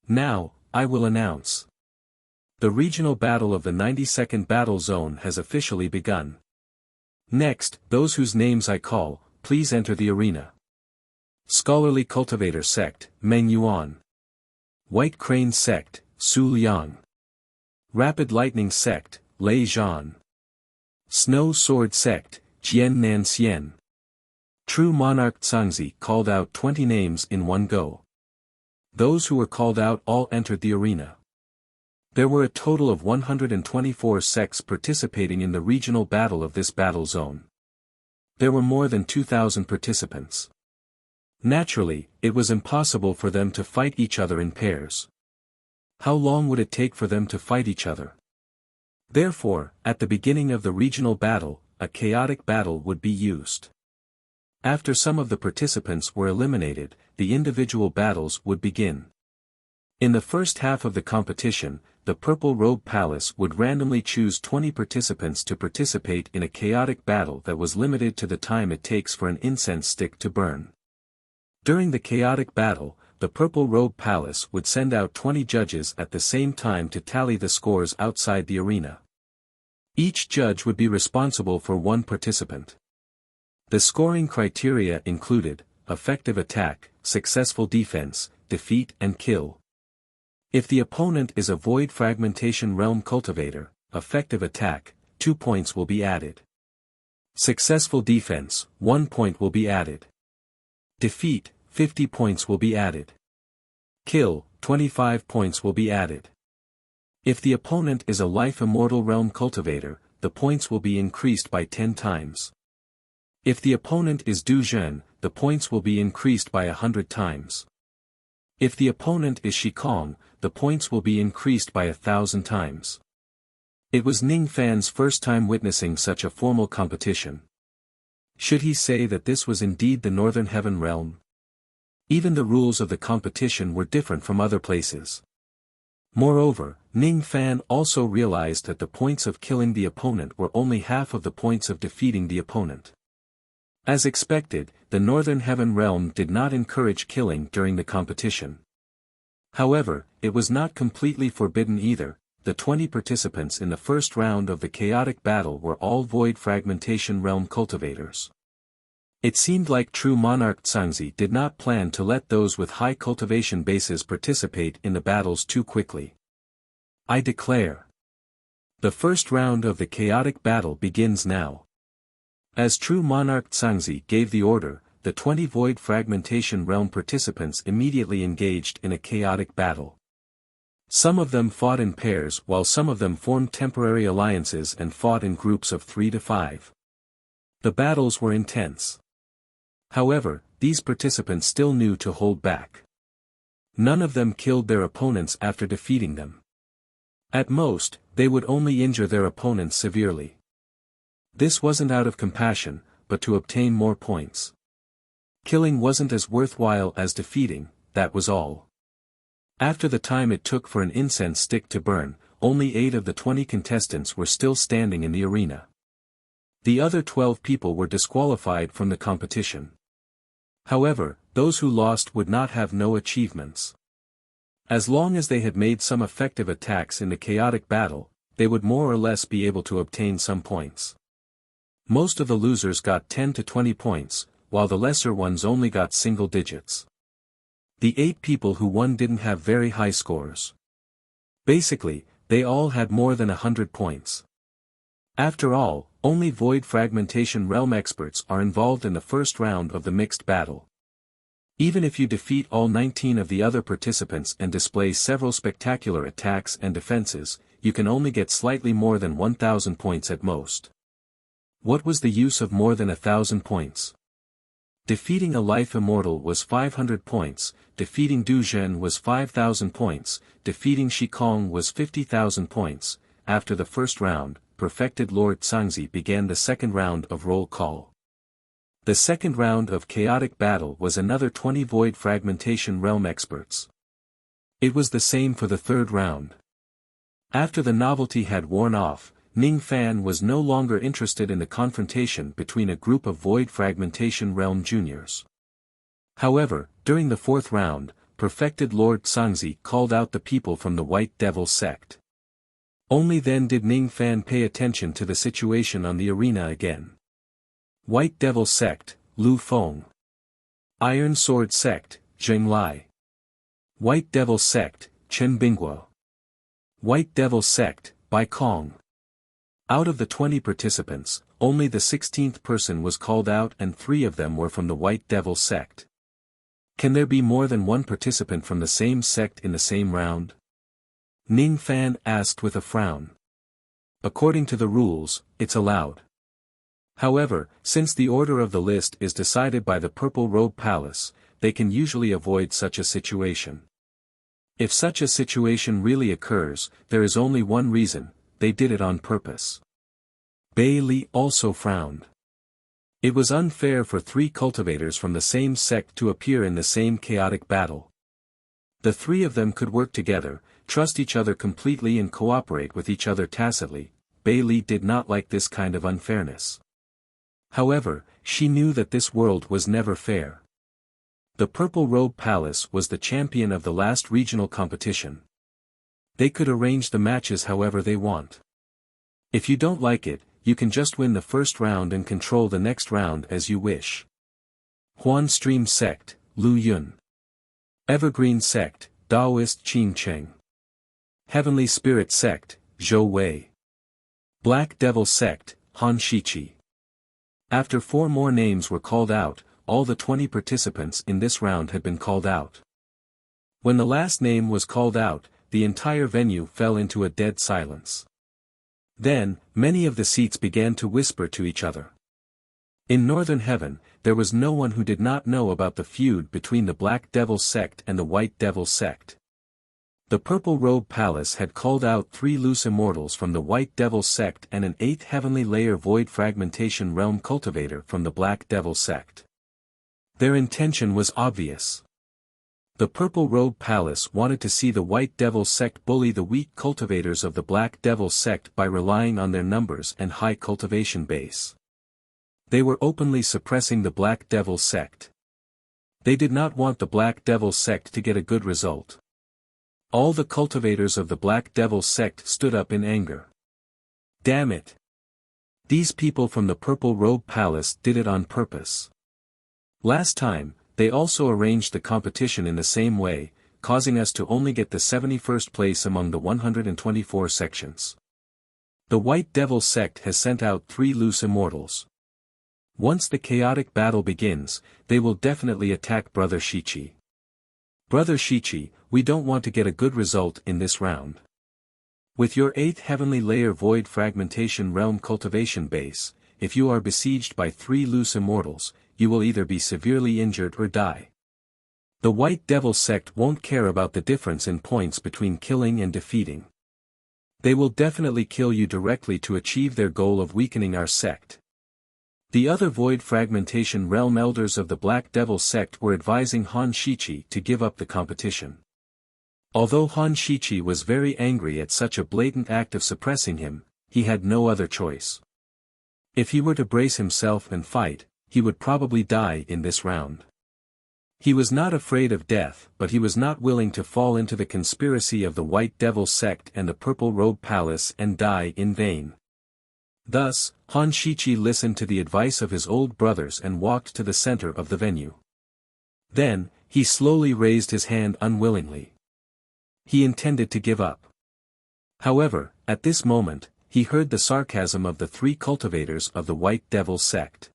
Now, I will announce. The regional battle of the 92nd Battle Zone has officially begun. Next, those whose names I call, please enter the arena. Scholarly Cultivator Sect, Meng Yuan. White Crane Sect, Su Liang. Rapid Lightning Sect, Lei Zhan. Snow Sword Sect, Jian Nan Xian. True Monarch Cangzi called out 20 names in one go. Those who were called out all entered the arena. There were a total of 124 sects participating in the regional battle of this battle zone. There were more than 2,000 participants. Naturally, it was impossible for them to fight each other in pairs. How long would it take for them to fight each other? Therefore, at the beginning of the regional battle, a chaotic battle would be used. After some of the participants were eliminated, the individual battles would begin. In the first half of the competition, the Purple Robe Palace would randomly choose 20 participants to participate in a chaotic battle that was limited to the time it takes for an incense stick to burn. During the chaotic battle, the Purple Robe Palace would send out 20 judges at the same time to tally the scores outside the arena. Each judge would be responsible for one participant. The scoring criteria included effective attack, successful defense, defeat and kill. If the opponent is a Void Fragmentation Realm Cultivator, effective attack, 2 points will be added. Successful defense, 1 point will be added. Defeat, 50 points will be added. Kill, 25 points will be added. If the opponent is a Life Immortal Realm Cultivator, the points will be increased by 10 times. If the opponent is Du Zhen, the points will be increased by 100 times. If the opponent is Shikong, the points will be increased by 1,000 times. It was Ning Fan's first time witnessing such a formal competition. Should he say that this was indeed the Northern Heaven Realm? Even the rules of the competition were different from other places. Moreover, Ning Fan also realized that the points of killing the opponent were only half of the points of defeating the opponent. As expected, the Northern Heaven Realm did not encourage killing during the competition. However, it was not completely forbidden either. The 20 participants in the first round of the chaotic battle were all Void Fragmentation Realm cultivators. It seemed like true monarch Zhangzi did not plan to let those with high cultivation bases participate in the battles too quickly. I declare. The first round of the chaotic battle begins now. As true monarch Zhangzi gave the order, the 20 Void Fragmentation Realm participants immediately engaged in a chaotic battle. Some of them fought in pairs while some of them formed temporary alliances and fought in groups of 3 to 5. The battles were intense. However, these participants still knew to hold back. None of them killed their opponents after defeating them. At most, they would only injure their opponents severely. This wasn't out of compassion, but to obtain more points. Killing wasn't as worthwhile as defeating, that was all. After the time it took for an incense stick to burn, only 8 of the 20 contestants were still standing in the arena. The other 12 people were disqualified from the competition. However, those who lost would not have no achievements. As long as they had made some effective attacks in the chaotic battle, they would more or less be able to obtain some points. Most of the losers got 10 to 20 points, while the lesser ones only got single digits. The 8 people who won didn't have very high scores. Basically, they all had more than 100 points. After all, only Void Fragmentation Realm experts are involved in the first round of the mixed battle. Even if you defeat all 19 of the other participants and display several spectacular attacks and defenses, you can only get slightly more than 1,000 points at most. What was the use of more than 1,000 points? Defeating a life immortal was 500 points, defeating Du Zhen was 5,000 points, defeating Shikong was 50,000 points. After the first round, Perfected Lord Zhangzi began the second round of roll call. The second round of chaotic battle was another 20 Void Fragmentation Realm experts. It was the same for the third round. After the novelty had worn off, Ning Fan was no longer interested in the confrontation between a group of Void Fragmentation Realm juniors. However, during the fourth round, Perfected Lord Zhangzi called out the people from the White Devil sect. Only then did Ning Fan pay attention to the situation on the arena again. White Devil sect, Lu Feng. Iron Sword sect, Zheng Lai. White Devil sect, Chen Bingguo. White Devil sect, Bai Kong. Out of the 20 participants, only the 16th person was called out and 3 of them were from the White Devil sect. Can there be more than one participant from the same sect in the same round? Ning Fan asked with a frown. According to the rules, it's allowed. However, since the order of the list is decided by the Purple Robe Palace, they can usually avoid such a situation. If such a situation really occurs, there is only one reason: they did it on purpose. Bai Li also frowned. It was unfair for 3 cultivators from the same sect to appear in the same chaotic battle. The 3 of them could work together, trust each other completely and cooperate with each other tacitly. Bai Li did not like this kind of unfairness. However, she knew that this world was never fair. The Purple Robe Palace was the champion of the last regional competition. They could arrange the matches however they want. If you don't like it, you can just win the first round and control the next round as you wish. Huan Stream Sect, Lu Yun. Evergreen Sect, Daoist Qin Cheng. Heavenly Spirit Sect, Zhou Wei. Black Devil Sect, Han Shiqi. After 4 more names were called out, all the 20 participants in this round had been called out. When the last name was called out, the entire venue fell into a dead silence. Then, many of the seats began to whisper to each other. In Northern Heaven, there was no one who did not know about the feud between the Black Devil sect and the White Devil sect. The Purple Robe Palace had called out 3 loose immortals from the White Devil sect and an 8th heavenly layer void fragmentation realm cultivator from the Black Devil sect. Their intention was obvious. The Purple Robe Palace wanted to see the White Devil sect bully the weak cultivators of the Black Devil sect by relying on their numbers and high cultivation base. They were openly suppressing the Black Devil sect. They did not want the Black Devil sect to get a good result. All the cultivators of the Black Devil sect stood up in anger. Damn it! These people from the Purple Robe Palace did it on purpose. Last time, they also arranged the competition in the same way, causing us to only get the 71st place among the 124 sections. The White Devil sect has sent out 3 loose immortals. Once the chaotic battle begins, they will definitely attack Brother Shichi. Brother Shichi, we don't want to get a good result in this round. With your 8th heavenly layer void fragmentation realm cultivation base, if you are besieged by 3 loose immortals, you will either be severely injured or die. The White Devil sect won't care about the difference in points between killing and defeating. They will definitely kill you directly to achieve their goal of weakening our sect. The other void fragmentation realm elders of the Black Devil sect were advising Han Shichi to give up the competition. Although Han Shichi was very angry at such a blatant act of suppressing him, he had no other choice. If he were to brace himself and fight, he would probably die in this round. He was not afraid of death, but he was not willing to fall into the conspiracy of the White Devil sect and the Purple Robe Palace and die in vain. Thus, Han Shichi listened to the advice of his old brothers and walked to the center of the venue. Then, he slowly raised his hand unwillingly. He intended to give up. However, at this moment, he heard the sarcasm of the 3 cultivators of the White Devil sect.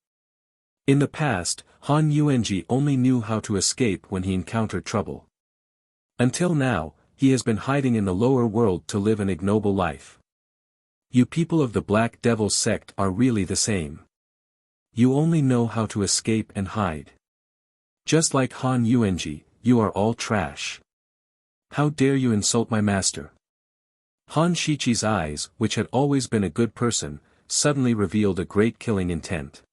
In the past, Han Yuanji only knew how to escape when he encountered trouble. Until now, he has been hiding in the lower world to live an ignoble life. You people of the Black Devil sect are really the same. You only know how to escape and hide. Just like Han Yuanji, you are all trash. How dare you insult my master? Han Shichi's eyes, which had always been a good person, suddenly revealed a great killing intent.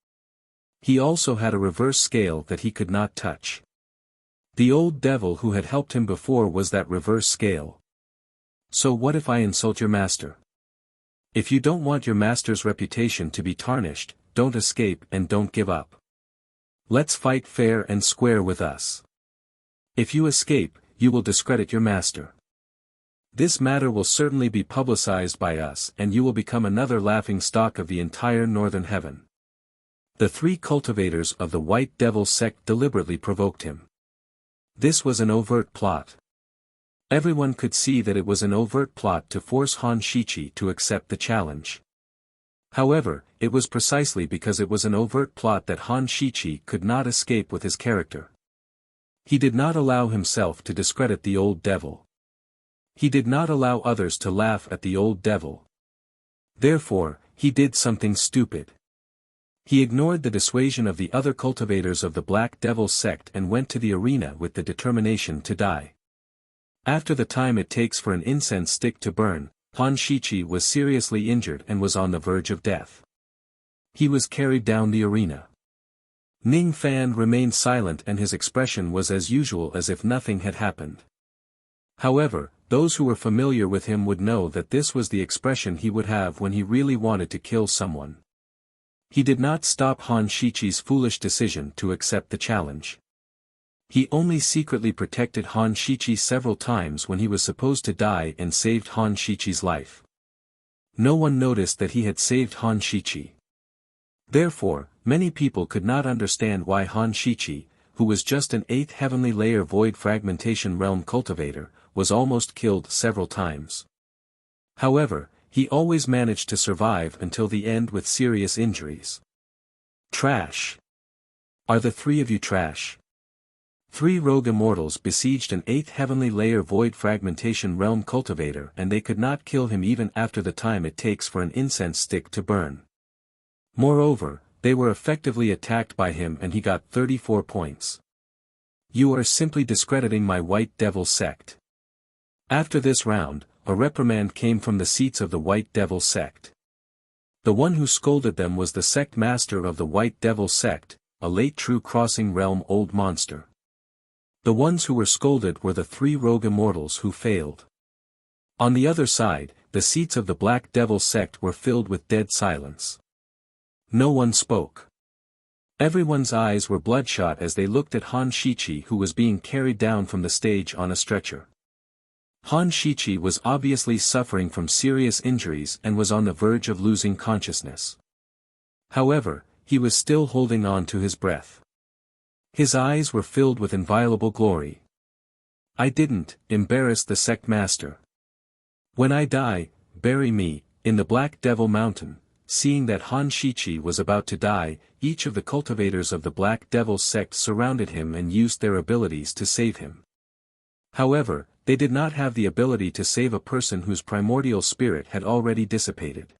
He also had a reverse scale that he could not touch. The old devil who had helped him before was that reverse scale. So what if I insult your master? If you don't want your master's reputation to be tarnished, don't escape and don't give up. Let's fight fair and square with us. If you escape, you will discredit your master. This matter will certainly be publicized by us and you will become another laughing stock of the entire Northern Heaven. The 3 cultivators of the White Devil sect deliberately provoked him. This was an overt plot. Everyone could see that it was an overt plot to force Han Shichi to accept the challenge. However, it was precisely because it was an overt plot that Han Shichi could not escape with his character. He did not allow himself to discredit the old devil. He did not allow others to laugh at the old devil. Therefore, he did something stupid. He ignored the dissuasion of the other cultivators of the Black Devil sect and went to the arena with the determination to die. After the time it takes for an incense stick to burn, Han Shichi was seriously injured and was on the verge of death. He was carried down the arena. Ning Fan remained silent and his expression was as usual as if nothing had happened. However, those who were familiar with him would know that this was the expression he would have when he really wanted to kill someone. He did not stop Han Shichi's foolish decision to accept the challenge. He only secretly protected Han Shichi several times when he was supposed to die and saved Han Shichi's life. No one noticed that he had saved Han Shichi. Therefore, many people could not understand why Han Shichi, who was just an 8th heavenly layer void fragmentation realm cultivator, was almost killed several times. However, he always managed to survive until the end with serious injuries. Trash. Are the 3 of you trash? 3 rogue immortals besieged an 8th heavenly layer void fragmentation realm cultivator and they could not kill him even after the time it takes for an incense stick to burn. Moreover, they were effectively attacked by him and he got 34 points. You are simply discrediting my White Devil sect. After this round, a reprimand came from the seats of the White Devil sect. The one who scolded them was the sect master of the White Devil sect, a late True Crossing Realm old monster. The ones who were scolded were the 3 rogue immortals who failed. On the other side, the seats of the Black Devil sect were filled with dead silence. No one spoke. Everyone's eyes were bloodshot as they looked at Han Shichi, who was being carried down from the stage on a stretcher. Han Shichi was obviously suffering from serious injuries and was on the verge of losing consciousness. However, he was still holding on to his breath. His eyes were filled with inviolable glory. "I didn't embarrass the sect master. When I die, bury me in the Black Devil Mountain." Seeing that Han Shichi was about to die, each of the cultivators of the Black Devil sect surrounded him and used their abilities to save him. However, they did not have the ability to save a person whose primordial spirit had already dissipated.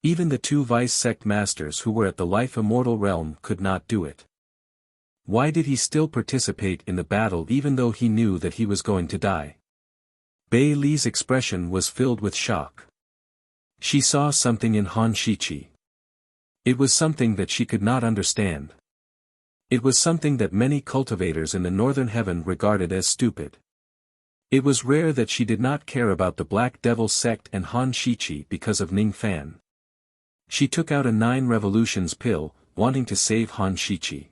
Even the 2 vice sect masters who were at the life immortal realm could not do it. Why did he still participate in the battle even though he knew that he was going to die? Bei Li's expression was filled with shock. She saw something in Han Shichi. It was something that she could not understand. It was something that many cultivators in the Northern Heaven regarded as stupid. It was rare that she did not care about the Black Devil sect and Han Shichi because of Ning Fan. She took out a 9 revolutions pill, wanting to save Han Shichi.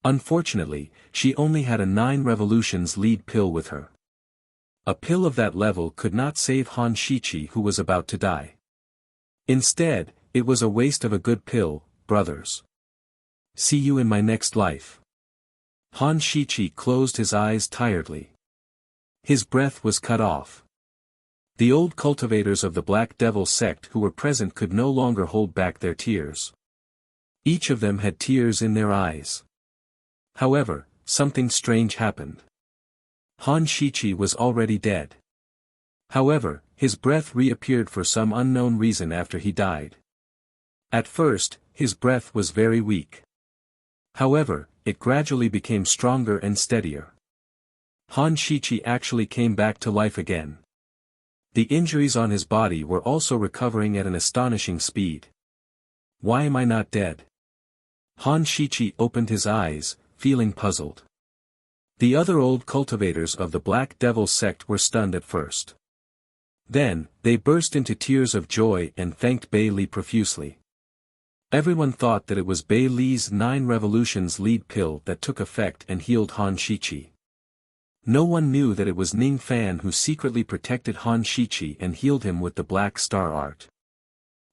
Unfortunately, she only had a 9 revolutions lead pill with her. A pill of that level could not save Han Shichi, who was about to die. Instead, it was a waste of a good pill, brothers. See you in my next life. Han Shichi closed his eyes tiredly. His breath was cut off. The old cultivators of the Black Devil sect who were present could no longer hold back their tears. Each of them had tears in their eyes. However, something strange happened. Han Shichi was already dead. However, his breath reappeared for some unknown reason after he died. At first, his breath was very weak. However, it gradually became stronger and steadier. Han Shichi actually came back to life again. The injuries on his body were also recovering at an astonishing speed. Why am I not dead? Han Shichi opened his eyes, feeling puzzled. The other old cultivators of the Black Devil sect were stunned at first. Then, they burst into tears of joy and thanked Bei Li profusely. Everyone thought that it was Bei Li's 9 revolutions lead pill that took effect and healed Han Shichi. No one knew that it was Ning Fan who secretly protected Han Shichi and healed him with the Black Star Art.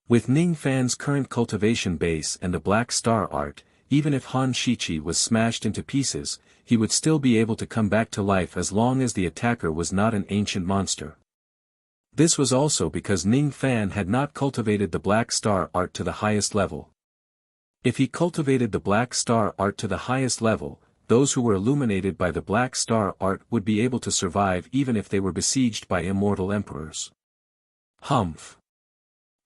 With Ning Fan's current cultivation base and the Black Star Art, even if Han Shichi was smashed into pieces, he would still be able to come back to life as long as the attacker was not an ancient monster. This was also because Ning Fan had not cultivated the Black Star Art to the highest level. If he cultivated the Black Star Art to the highest level, those who were illuminated by the Black Star Art would be able to survive even if they were besieged by immortal emperors. Humph.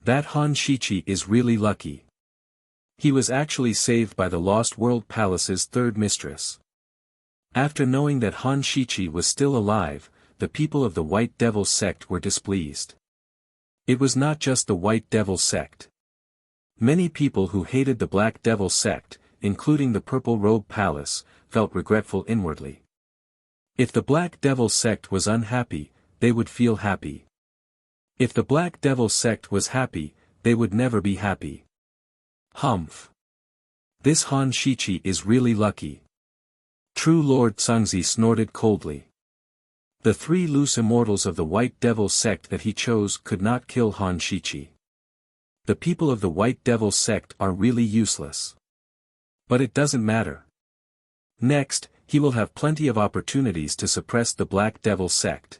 That Han Shichi is really lucky. He was actually saved by the Lost World Palace's 3rd mistress. After knowing that Han Shichi was still alive, the people of the White Devil sect were displeased. It was not just the White Devil sect. Many people who hated the Black Devil sect, including the Purple Robe Palace, felt regretful inwardly. If the Black Devil sect was unhappy, they would feel happy. If the Black Devil sect was happy, they would never be happy. Humph. This Han Shichi is really lucky. True Lord Sungzi snorted coldly. The 3 loose immortals of the White Devil sect that he chose could not kill Han Shichi. The people of the White Devil sect are really useless. But it doesn't matter. Next, he will have plenty of opportunities to suppress the Black Devil sect.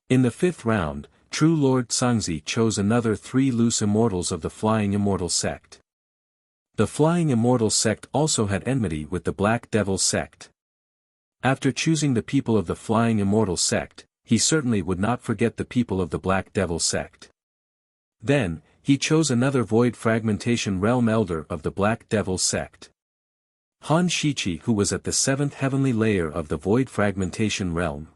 In the 5th round, True Lord Sungzi chose another 3 loose immortals of the Flying Immortal sect. The Flying Immortal sect also had enmity with the Black Devil sect. After choosing the people of the Flying Immortal sect, he certainly would not forget the people of the Black Devil sect. Then, he chose another Void Fragmentation Realm Elder of the Black Devil sect. Han Shichi, who was at the 7th heavenly layer of the Void Fragmentation Realm.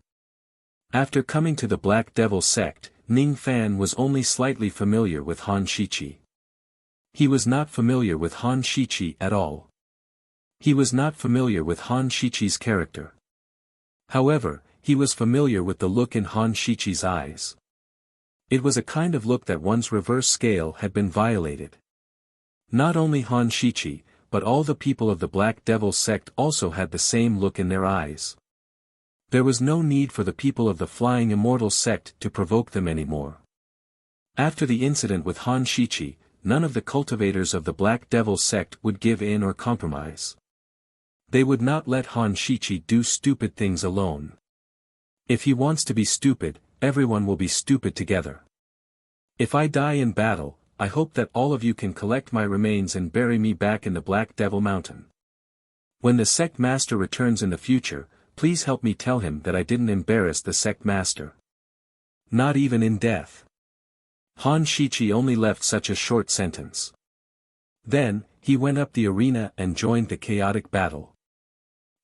After coming to the Black Devil sect, Ning Fan was only slightly familiar with Han Shiqi. He was not familiar with Han Shiqi at all. He was not familiar with Han Shiqi's character. However, he was familiar with the look in Han Shiqi's eyes. It was a kind of look that one's reverse scale had been violated. Not only Han Shiqi, but all the people of the Black Devil sect also had the same look in their eyes. There was no need for the people of the Flying Immortal sect to provoke them anymore. After the incident with Han Shiqi, none of the cultivators of the Black Devil sect would give in or compromise. They would not let Han Shiqi do stupid things alone. If he wants to be stupid, everyone will be stupid together. If I die in battle, I hope that all of you can collect my remains and bury me back in the Black Devil Mountain. When the sect master returns in the future, please help me tell him that I didn't embarrass the sect master. Not even in death. Han Shiqi only left such a short sentence. Then, he went up the arena and joined the chaotic battle.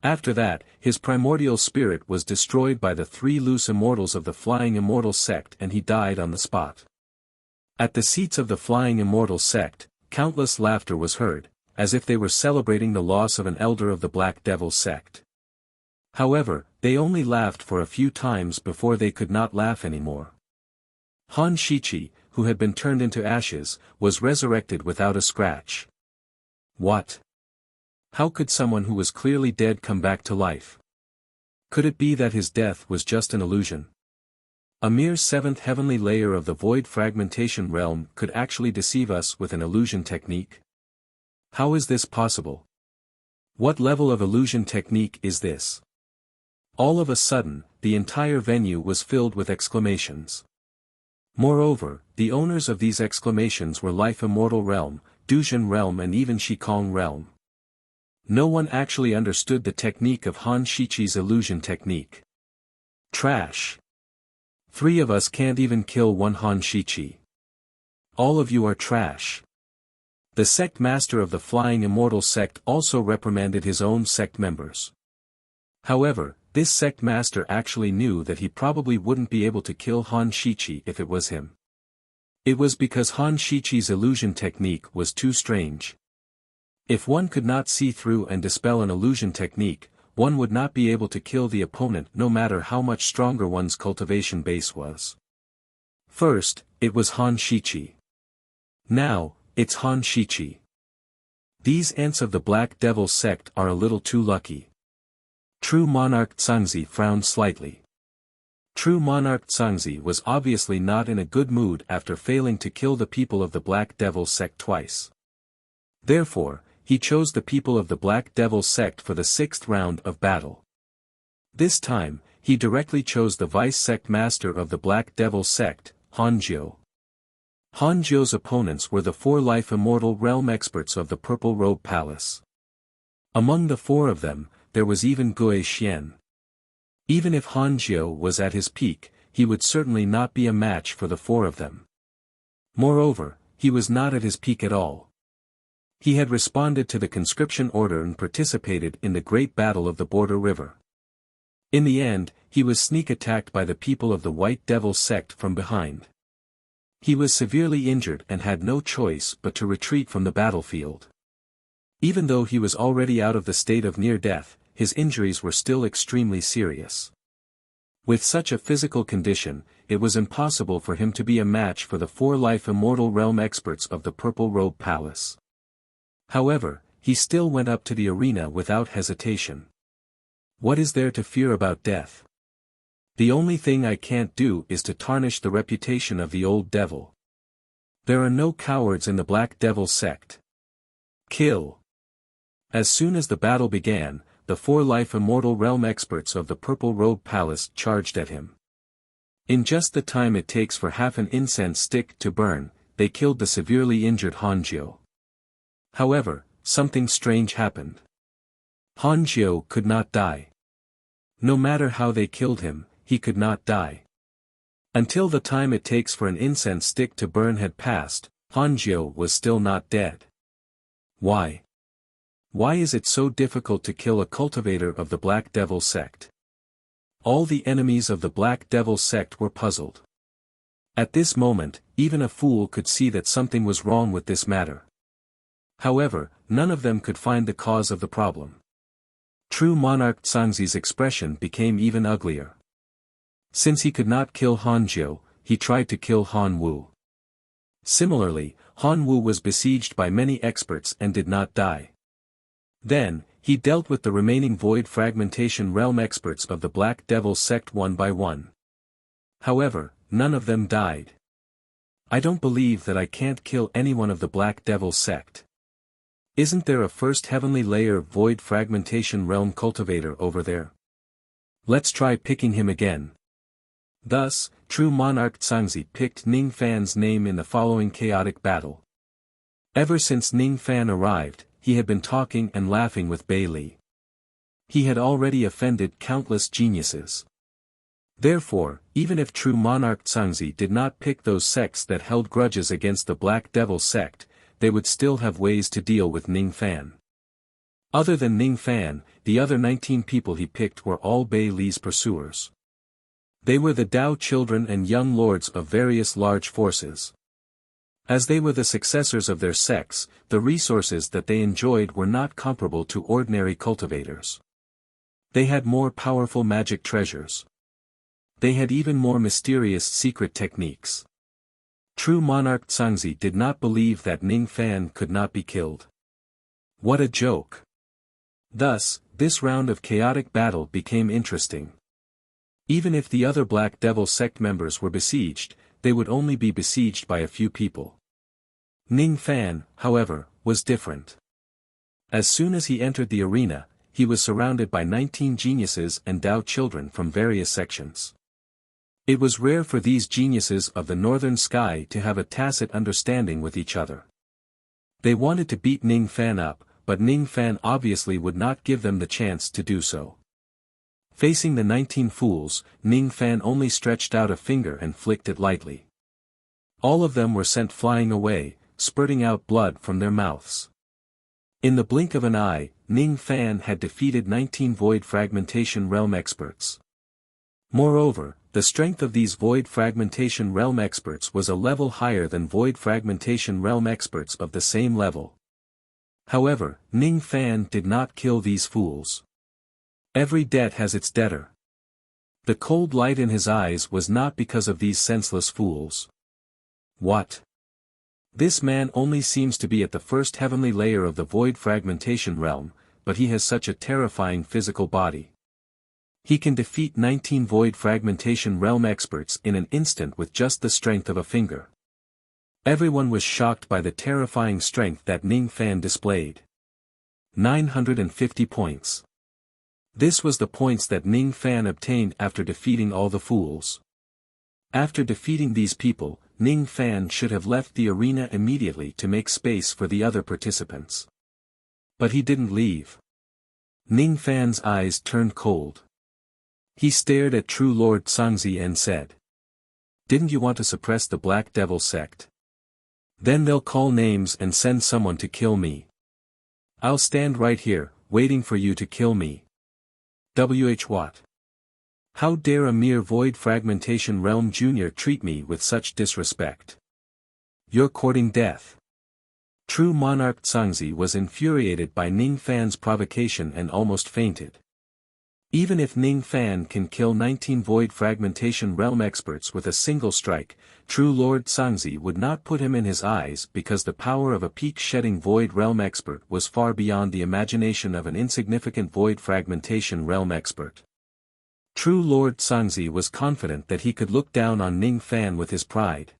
After that, his primordial spirit was destroyed by the 3 loose immortals of the Flying Immortal sect and he died on the spot. At the seats of the Flying Immortal sect, countless laughter was heard, as if they were celebrating the loss of an elder of the Black Devil sect. However, they only laughed for a few times before they could not laugh anymore. Han Shiqi, who had been turned into ashes, was resurrected without a scratch. What? How could someone who was clearly dead come back to life? Could it be that his death was just an illusion? A mere 7th heavenly layer of the void fragmentation realm could actually deceive us with an illusion technique? How is this possible? What level of illusion technique is this? All of a sudden, the entire venue was filled with exclamations. Moreover, the owners of these exclamations were Life Immortal Realm, Duzhen Realm and even Shikong Realm. No one actually understood the technique of Han Shiqi's illusion technique. Trash. 3 of us can't even kill one Han Shiqi. All of you are trash. The sect master of the Flying Immortal sect also reprimanded his own sect members. However, this sect master actually knew that he probably wouldn't be able to kill Han Shiqi if it was him. It was because Han Shiqi's illusion technique was too strange. If one could not see through and dispel an illusion technique, one would not be able to kill the opponent no matter how much stronger one's cultivation base was. First, it was Han Shiqi. Now, it's Han Shiqi. These ants of the Black Devil sect are a little too lucky. True Monarch Zhangzi frowned slightly. True Monarch Zhangzi was obviously not in a good mood after failing to kill the people of the Black Devil sect twice. Therefore, he chose the people of the Black Devil sect for the 6th round of battle. This time, he directly chose the vice sect master of the Black Devil sect, Han Jiu. Han Jiu's opponents were the 4 Life Immortal Realm experts of the Purple Robe Palace. Among the 4 of them, there was even Gui Xian. Even if Han Jiu was at his peak, he would certainly not be a match for the 4 of them. Moreover, he was not at his peak at all. He had responded to the conscription order and participated in the great battle of the Border River. In the end, he was sneak attacked by the people of the White Devil sect from behind. He was severely injured and had no choice but to retreat from the battlefield. Even though he was already out of the state of near death, his injuries were still extremely serious. With such a physical condition, it was impossible for him to be a match for the 4 Life Immortal Realm experts of the Purple Robe Palace. However, he still went up to the arena without hesitation. What is there to fear about death? The only thing I can't do is to tarnish the reputation of the old devil. There are no cowards in the Black Devil sect. Kill. As soon as the battle began, the 4 Life Immortal Realm experts of the Purple Robe Palace charged at him. In just the time it takes for half an incense stick to burn, they killed the severely injured Han Jiu. However, something strange happened. Han Jiu could not die. No matter how they killed him, he could not die. Until the time it takes for an incense stick to burn had passed, Han Jiu was still not dead. Why? Why is it so difficult to kill a cultivator of the Black Devil sect? All the enemies of the Black Devil sect were puzzled. At this moment, even a fool could see that something was wrong with this matter. However, none of them could find the cause of the problem. True monarch Zhangzi's expression became even uglier. Since he could not kill Han Jiu, he tried to kill Han Wu. Similarly, Han Wu was besieged by many experts and did not die. Then, he dealt with the remaining Void Fragmentation Realm experts of the Black Devil sect one by one. However, none of them died. I don't believe that I can't kill anyone of the Black Devil sect. Isn't there a first heavenly layer Void Fragmentation Realm cultivator over there? Let's try picking him again. Thus, true monarch Zhangzi picked Ning Fan's name in the following chaotic battle. Ever since Ning Fan arrived, he had been talking and laughing with Bei Li. He had already offended countless geniuses. Therefore, even if true monarch Zhangzi did not pick those sects that held grudges against the Black Devil sect, they would still have ways to deal with Ning Fan. Other than Ning Fan, the other 19 people he picked were all Bei Li's pursuers. They were the Dao children and young lords of various large forces. As they were the successors of their sects, the resources that they enjoyed were not comparable to ordinary cultivators. They had more powerful magic treasures. They had even more mysterious secret techniques. True monarch Zhangzi did not believe that Ning Fan could not be killed. What a joke! Thus, this round of chaotic battle became interesting. Even if the other Black Devil sect members were besieged, they would only be besieged by a few people. Ning Fan, however, was different. As soon as he entered the arena, he was surrounded by 19 geniuses and Dao children from various sections. It was rare for these geniuses of the northern sky to have a tacit understanding with each other. They wanted to beat Ning Fan up, but Ning Fan obviously would not give them the chance to do so. Facing the 19 fools, Ning Fan only stretched out a finger and flicked it lightly. All of them were sent flying away, spurting out blood from their mouths. In the blink of an eye, Ning Fan had defeated 19 Void Fragmentation Realm experts. Moreover, the strength of these Void Fragmentation Realm experts was a level higher than Void Fragmentation Realm experts of the same level. However, Ning Fan did not kill these fools. Every debt has its debtor. The cold light in his eyes was not because of these senseless fools. What? This man only seems to be at the first heavenly layer of the Void Fragmentation Realm, but he has such a terrifying physical body. He can defeat 19 Void Fragmentation Realm experts in an instant with just the strength of a finger. Everyone was shocked by the terrifying strength that Ning Fan displayed. 950 points. This was the points that Ning Fan obtained after defeating all the fools. After defeating these people, Ning Fan should have left the arena immediately to make space for the other participants. But he didn't leave. Ning Fan's eyes turned cold. He stared at True Lord Zhangzi and said, "Didn't you want to suppress the Black Devil sect? Then they'll call names and send someone to kill me. I'll stand right here, waiting for you to kill me. What? How dare a mere Void Fragmentation Realm Junior treat me with such disrespect? You're courting death." True monarch Zhangzi was infuriated by Ning Fan's provocation and almost fainted. Even if Ning Fan can kill 19 Void Fragmentation Realm experts with a single strike, True Lord Zhangzi would not put him in his eyes because the power of a peak-shedding Void Realm expert was far beyond the imagination of an insignificant Void Fragmentation Realm expert. True Lord Zhangzi was confident that he could look down on Ning Fan with his pride.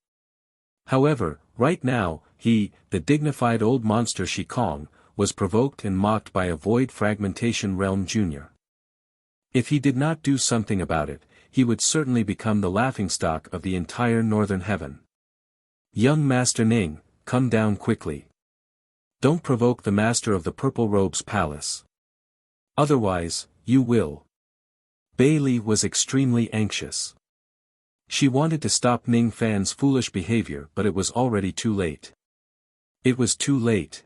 However, right now, he, the dignified old monster Shikong, was provoked and mocked by a Void Fragmentation Realm Junior. If he did not do something about it, he would certainly become the laughingstock of the entire Northern Heaven. Young Master Ning, come down quickly. Don't provoke the Master of the Purple Robes Palace. Otherwise, you will. Bei Li was extremely anxious. She wanted to stop Ning Fan's foolish behavior, but it was already too late. It was too late.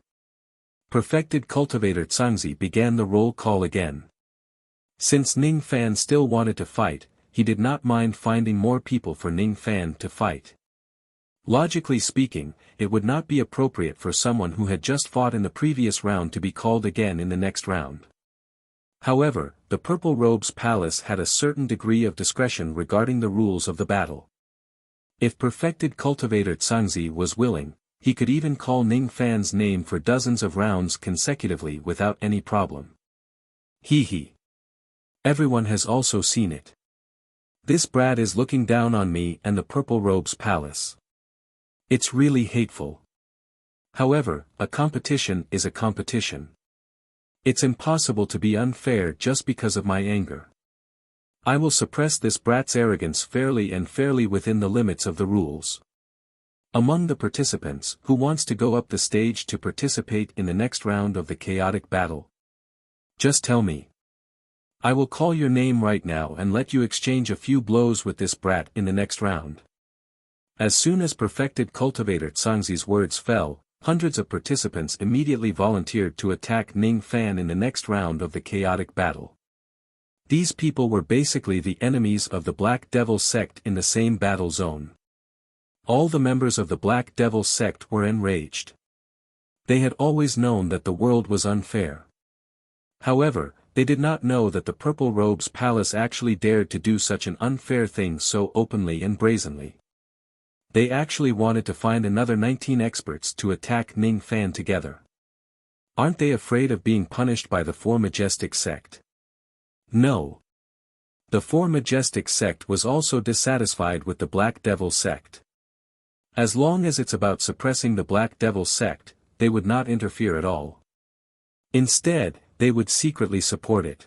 Perfected cultivator Zhangzi began the roll call again. Since Ning Fan still wanted to fight, he did not mind finding more people for Ning Fan to fight. Logically speaking, it would not be appropriate for someone who had just fought in the previous round to be called again in the next round. However, the Purple Robe's palace had a certain degree of discretion regarding the rules of the battle. If perfected cultivator Zhangzi was willing, he could even call Ning Fan's name for dozens of rounds consecutively without any problem. Hee. Everyone has also seen it. This brat is looking down on me and the Purple Robe's palace. It's really hateful. However, a competition is a competition. It's impossible to be unfair just because of my anger. I will suppress this brat's arrogance fairly and fairly within the limits of the rules. Among the participants, who wants to go up the stage to participate in the next round of the chaotic battle? Just tell me. I will call your name right now and let you exchange a few blows with this brat in the next round. As soon as perfected cultivator Zhangzi's words fell, hundreds of participants immediately volunteered to attack Ning Fan in the next round of the chaotic battle. These people were basically the enemies of the Black Devil sect in the same battle zone. All the members of the Black Devil sect were enraged. They had always known that the world was unfair. However, they did not know that the Purple Robe's palace actually dared to do such an unfair thing so openly and brazenly. They actually wanted to find another 19 experts to attack Ning Fan together. Aren't they afraid of being punished by the Four Majestic sect? No. The Four Majestic sect was also dissatisfied with the Black Devil sect. As long as it's about suppressing the Black Devil sect, they would not interfere at all. Instead, they would secretly support it.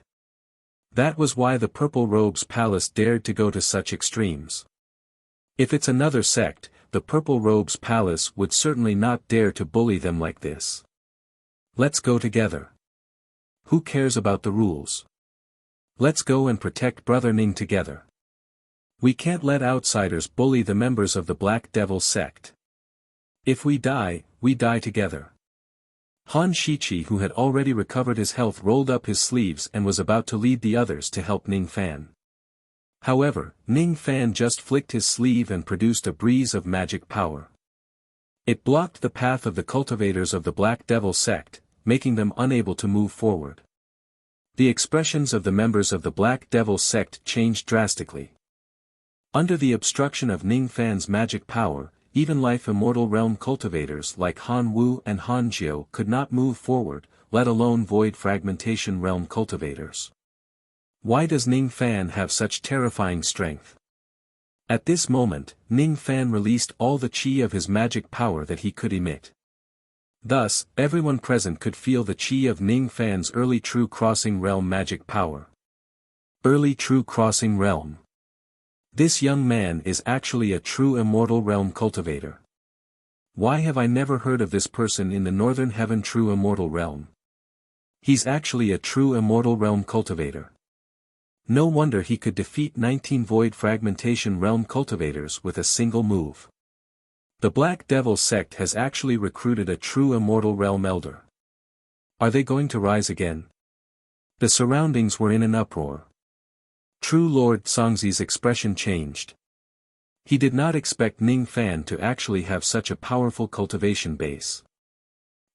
That was why the Purple Robe's palace dared to go to such extremes. If it's another sect, the Purple Robe's palace would certainly not dare to bully them like this. Let's go together. Who cares about the rules? Let's go and protect Brother Ning together. We can't let outsiders bully the members of the Black Devil sect. If we die together. Han Shichi, who had already recovered his health, rolled up his sleeves and was about to lead the others to help Ning Fan. However, Ning Fan just flicked his sleeve and produced a breeze of magic power. It blocked the path of the cultivators of the Black Devil sect, making them unable to move forward. The expressions of the members of the Black Devil sect changed drastically. Under the obstruction of Ning Fan's magic power, even Life Immortal Realm cultivators like Han Wu and Han Jiu could not move forward, let alone Void Fragmentation Realm cultivators. Why does Ning Fan have such terrifying strength? At this moment, Ning Fan released all the chi of his magic power that he could emit. Thus, everyone present could feel the chi of Ning Fan's early True Crossing Realm magic power. Early True Crossing Realm. This young man is actually a true Immortal Realm cultivator. Why have I never heard of this person in the Northern Heaven True Immortal Realm? He's actually a true Immortal Realm cultivator. No wonder he could defeat 19 Void Fragmentation Realm cultivators with a single move. The Black Devil sect has actually recruited a true Immortal Realm elder. Are they going to rise again? The surroundings were in an uproar. True Lord Zhangzi's expression changed. He did not expect Ning Fan to actually have such a powerful cultivation base.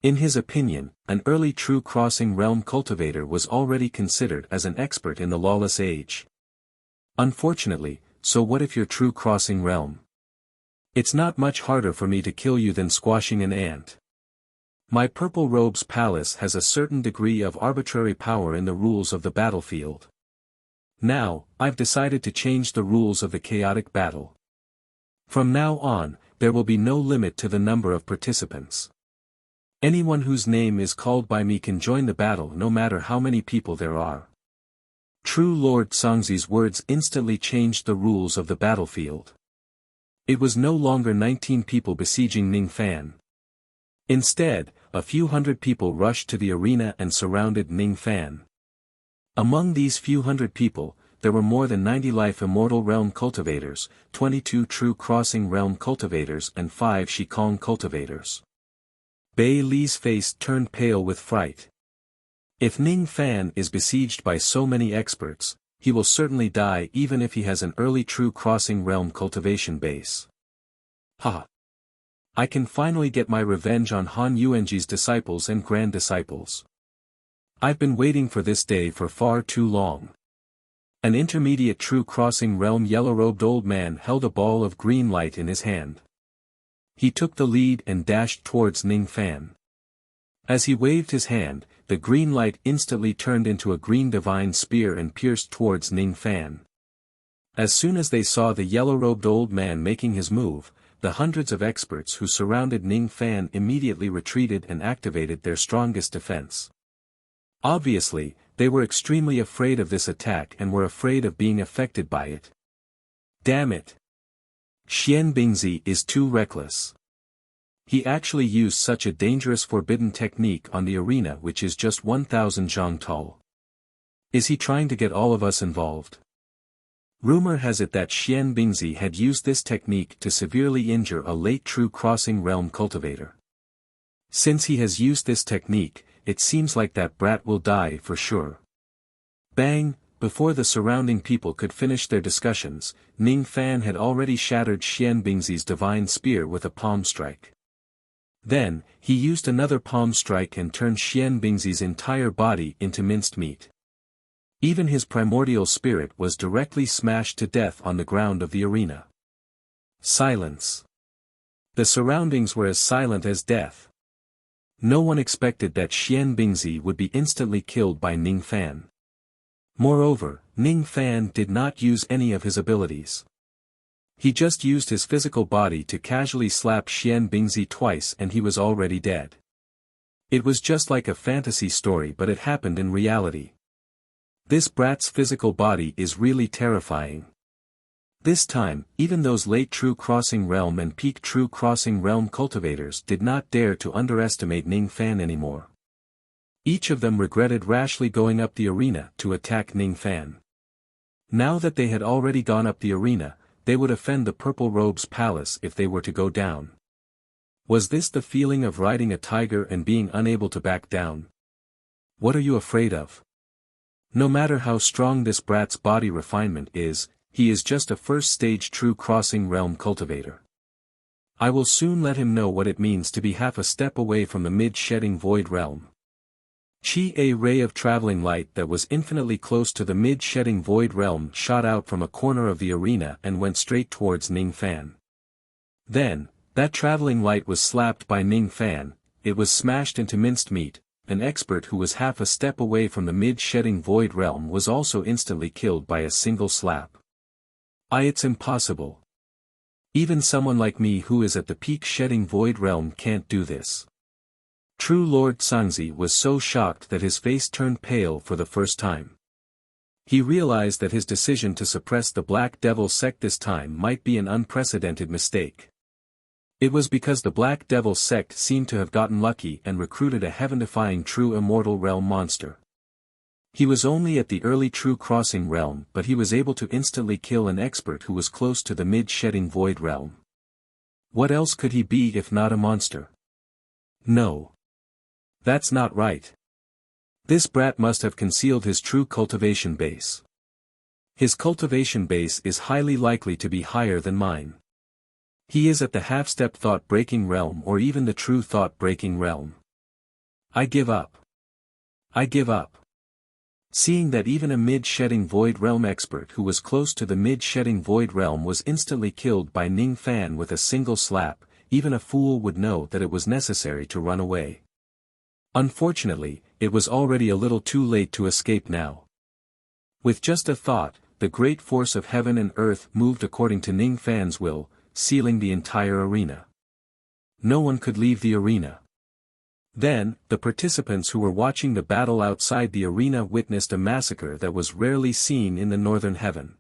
In his opinion, an early True Crossing Realm cultivator was already considered as an expert in the Lawless Age. Unfortunately, so what if you're True Crossing Realm? It's not much harder for me to kill you than squashing an ant. My Purple Robe's palace has a certain degree of arbitrary power in the rules of the battlefield. Now, I've decided to change the rules of the chaotic battle. From now on, there will be no limit to the number of participants. Anyone whose name is called by me can join the battle no matter how many people there are. True Lord Zhangzi's words instantly changed the rules of the battlefield. It was no longer 19 people besieging Ning Fan. Instead, a few hundred people rushed to the arena and surrounded Ning Fan. Among these few hundred people, there were more than 90 Life Immortal Realm cultivators, 22 True Crossing Realm cultivators and 5 Shikong cultivators. Bei Li's face turned pale with fright. If Ning Fan is besieged by so many experts, he will certainly die even if he has an early true crossing realm cultivation base. Ha! I can finally get my revenge on Han Yuanji's disciples and grand disciples. I've been waiting for this day for far too long. An intermediate true crossing realm yellow-robed old man held a ball of green light in his hand. He took the lead and dashed towards Ning Fan. As he waved his hand, the green light instantly turned into a green divine spear and pierced towards Ning Fan. As soon as they saw the yellow-robed old man making his move, the hundreds of experts who surrounded Ning Fan immediately retreated and activated their strongest defense. Obviously, they were extremely afraid of this attack and were afraid of being affected by it. Damn it! Xian Bingzi is too reckless. He actually used such a dangerous forbidden technique on the arena, which is just 1000 zhang tall. Is he trying to get all of us involved? Rumor has it that Xian Bingzi had used this technique to severely injure a late true crossing realm cultivator. Since he has used this technique, it seems like that brat will die for sure. Bang! Before the surrounding people could finish their discussions, Ning Fan had already shattered Xian Bingzi's divine spear with a palm strike. Then, he used another palm strike and turned Xian Bingzi's entire body into minced meat. Even his primordial spirit was directly smashed to death on the ground of the arena. Silence. The surroundings were as silent as death. No one expected that Xian Bingzi would be instantly killed by Ning Fan. Moreover, Ning Fan did not use any of his abilities. He just used his physical body to casually slap Xian Bingzi twice and he was already dead. It was just like a fantasy story, but it happened in reality. This brat's physical body is really terrifying. This time, even those late True Crossing Realm and peak True Crossing Realm cultivators did not dare to underestimate Ning Fan anymore. Each of them regretted rashly going up the arena to attack Ning Fan. Now that they had already gone up the arena, they would offend the Purple Robe's palace if they were to go down. Was this the feeling of riding a tiger and being unable to back down? What are you afraid of? No matter how strong this brat's body refinement is, he is just a first-stage True Crossing Realm cultivator. I will soon let him know what it means to be half a step away from the mid-shedding void realm. A ray of traveling light that was infinitely close to the mid-shedding void realm shot out from a corner of the arena and went straight towards Ning Fan. Then, that traveling light was slapped by Ning Fan, it was smashed into minced meat. An expert who was half a step away from the mid-shedding void realm was also instantly killed by a single slap. It's impossible. Even someone like me who is at the peak shedding void realm can't do this. True Lord Sangzi was so shocked that his face turned pale for the first time. He realized that his decision to suppress the Black Devil sect this time might be an unprecedented mistake. It was because the Black Devil sect seemed to have gotten lucky and recruited a heaven-defying true immortal realm monster. He was only at the early True Crossing realm, but he was able to instantly kill an expert who was close to the mid-shedding void realm. What else could he be if not a monster? No. That's not right. This brat must have concealed his true cultivation base. His cultivation base is highly likely to be higher than mine. He is at the half-step thought-breaking realm or even the true thought-breaking realm. I give up. I give up. Seeing that even a mid-shedding void realm expert who was close to the mid-shedding void realm was instantly killed by Ning Fan with a single slap, even a fool would know that it was necessary to run away. Unfortunately, it was already a little too late to escape now. With just a thought, the great force of heaven and earth moved according to Ning Fan's will, sealing the entire arena. No one could leave the arena. Then, the participants who were watching the battle outside the arena witnessed a massacre that was rarely seen in the northern heaven.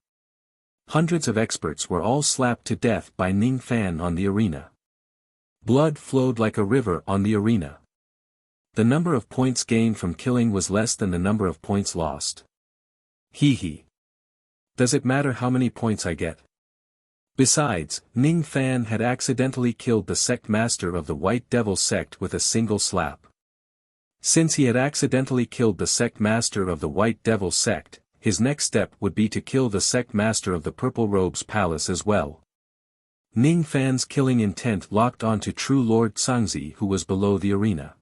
Hundreds of experts were all slapped to death by Ning Fan on the arena. Blood flowed like a river on the arena. The number of points gained from killing was less than the number of points lost. Hee hee. Does it matter how many points I get? Besides, Ning Fan had accidentally killed the sect master of the White Devil sect with a single slap. Since he had accidentally killed the sect master of the White Devil sect, his next step would be to kill the sect master of the Purple Robes Palace as well. Ning Fan's killing intent locked onto True Lord Cangzi, who was below the arena.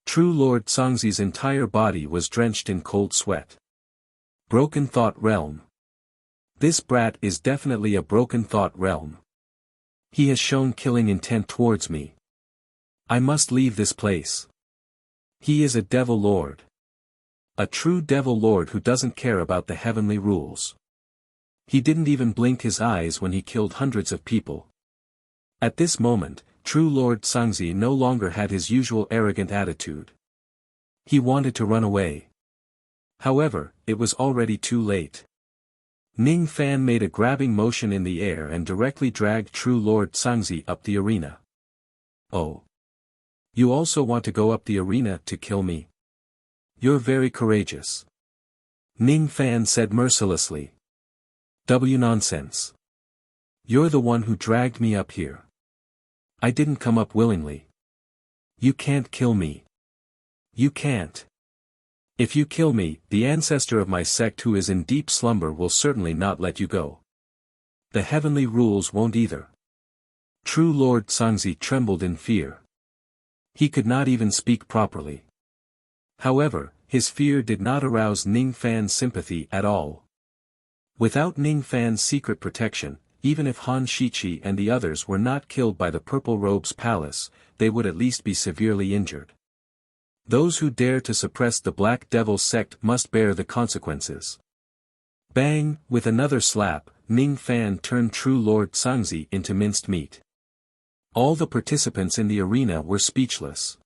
True Lord Cangzi's entire body was drenched in cold sweat. Broken Thought Realm. This brat is definitely a Broken Thought Realm. He has shown killing intent towards me. I must leave this place. He is a Devil Lord. A true Devil Lord who doesn't care about the heavenly rules. He didn't even blink his eyes when he killed hundreds of people. At this moment, True Lord Cangzi no longer had his usual arrogant attitude. He wanted to run away. However, it was already too late. Ning Fan made a grabbing motion in the air and directly dragged True Lord Cangzi up the arena. Oh. You also want to go up the arena to kill me? You're very courageous. Ning Fan said mercilessly. Nonsense. You're the one who dragged me up here. I didn't come up willingly. You can't kill me. You can't. If you kill me, the ancestor of my sect who is in deep slumber will certainly not let you go. The heavenly rules won't either. True Lord Cangzi trembled in fear. He could not even speak properly. However, his fear did not arouse Ning Fan's sympathy at all. Without Ning Fan's secret protection, even if Han Shichi and the others were not killed by the Purple Robes Palace, they would at least be severely injured. Those who dare to suppress the Black Devil sect must bear the consequences. Bang! With another slap, Ning Fan turned True Lord Cangzi into minced meat. All the participants in the arena were speechless.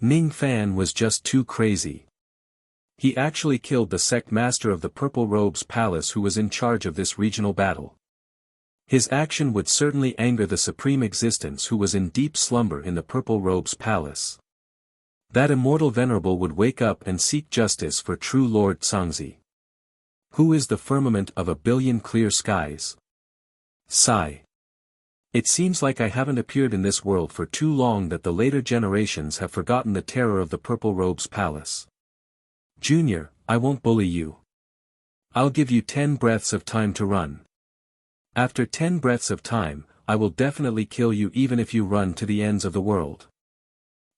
Ning Fan was just too crazy. He actually killed the sect master of the Purple Robes Palace who was in charge of this regional battle. His action would certainly anger the Supreme Existence who was in deep slumber in the Purple Robes Palace. That immortal venerable would wake up and seek justice for True Lord Cangzi. Who is the firmament of 1,000,000,000 clear skies? Sigh. It seems like I haven't appeared in this world for too long that the later generations have forgotten the terror of the Purple Robes Palace. Junior, I won't bully you. I'll give you 10 breaths of time to run. After 10 breaths of time, I will definitely kill you even if you run to the ends of the world.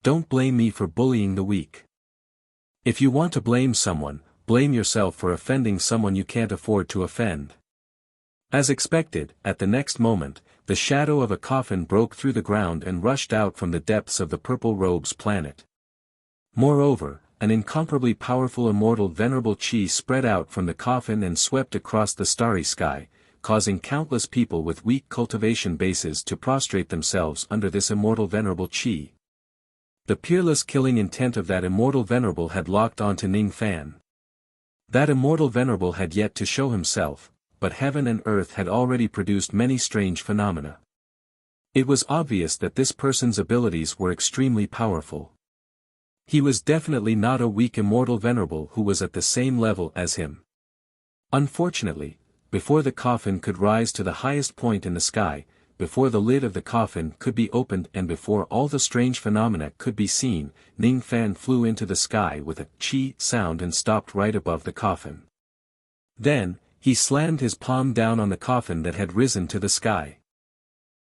Don't blame me for bullying the weak. If you want to blame someone, blame yourself for offending someone you can't afford to offend. As expected, at the next moment, the shadow of a coffin broke through the ground and rushed out from the depths of the Purple Robes planet. Moreover, an incomparably powerful immortal venerable chi spread out from the coffin and swept across the starry sky, causing countless people with weak cultivation bases to prostrate themselves under this immortal venerable chi. The peerless killing intent of that immortal venerable had locked onto Ning Fan. That immortal venerable had yet to show himself, but heaven and earth had already produced many strange phenomena. It was obvious that this person's abilities were extremely powerful. He was definitely not a weak immortal venerable who was at the same level as him. Unfortunately, before the coffin could rise to the highest point in the sky, before the lid of the coffin could be opened and before all the strange phenomena could be seen, Ning Fan flew into the sky with a chi sound and stopped right above the coffin. Then, he slammed his palm down on the coffin that had risen to the sky.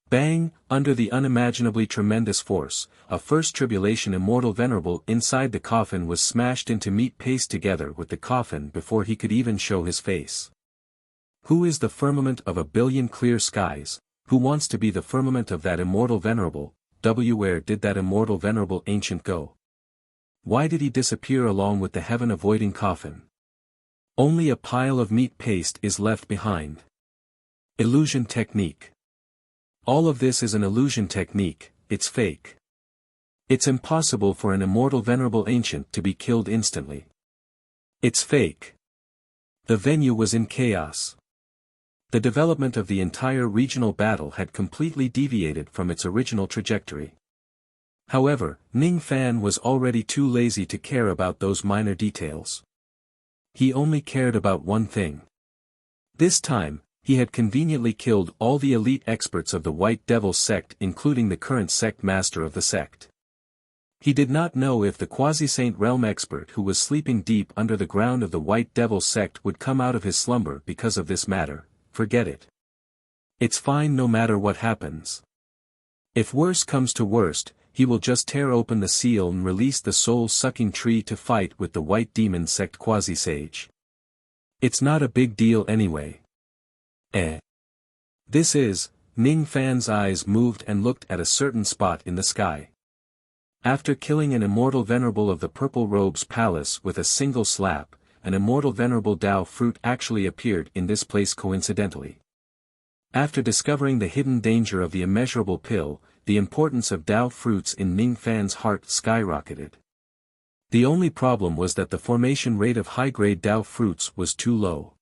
Bang! Under the unimaginably tremendous force, a first tribulation immortal venerable inside the coffin was smashed into meat paste together with the coffin before he could even show his face. Who is the firmament of 1,000,000,000 clear skies? Who wants to be the firmament of that immortal venerable? Where did that immortal venerable ancient go? Why did he disappear along with the heaven-avoiding coffin? Only a pile of meat paste is left behind. Illusion technique. All of this is an illusion technique, it's fake. It's impossible for an immortal venerable ancient to be killed instantly. It's fake. The venue was in chaos. The development of the entire regional battle had completely deviated from its original trajectory. However, Ning Fan was already too lazy to care about those minor details. He only cared about one thing. This time, he had conveniently killed all the elite experts of the White Devil sect including the current sect master of the sect. He did not know if the quasi-saint realm expert who was sleeping deep under the ground of the White Devil sect would come out of his slumber because of this matter. Forget it. It's fine no matter what happens. If worse comes to worst, he will just tear open the seal and release the soul-sucking tree to fight with the White Demon sect quasi-sage. It's not a big deal anyway. This is, Ning Fan's eyes moved and looked at a certain spot in the sky. After killing an immortal venerable of the Purple Robes Palace with a single slap, an immortal venerable Dao fruit actually appeared in this place coincidentally. After discovering the hidden danger of the immeasurable pill, the importance of Dao fruits in Ning Fan's heart skyrocketed. The only problem was that the formation rate of high-grade Dao fruits was too low.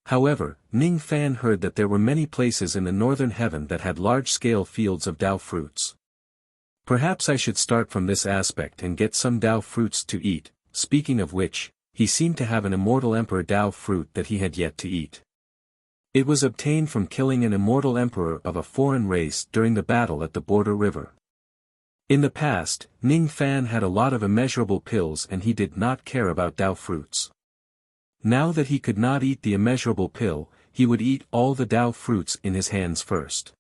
However, Ning Fan heard that there were many places in the northern heaven that had large-scale fields of Dao fruits. Perhaps I should start from this aspect and get some Dao fruits to eat. Speaking of which, he seemed to have an immortal emperor Dao fruit that he had yet to eat. It was obtained from killing an immortal emperor of a foreign race during the battle at the border river. In the past, Ning Fan had a lot of immeasurable pills and he did not care about Dao fruits. Now that he could not eat the immeasurable pill, he would eat all the Dao fruits in his hands first.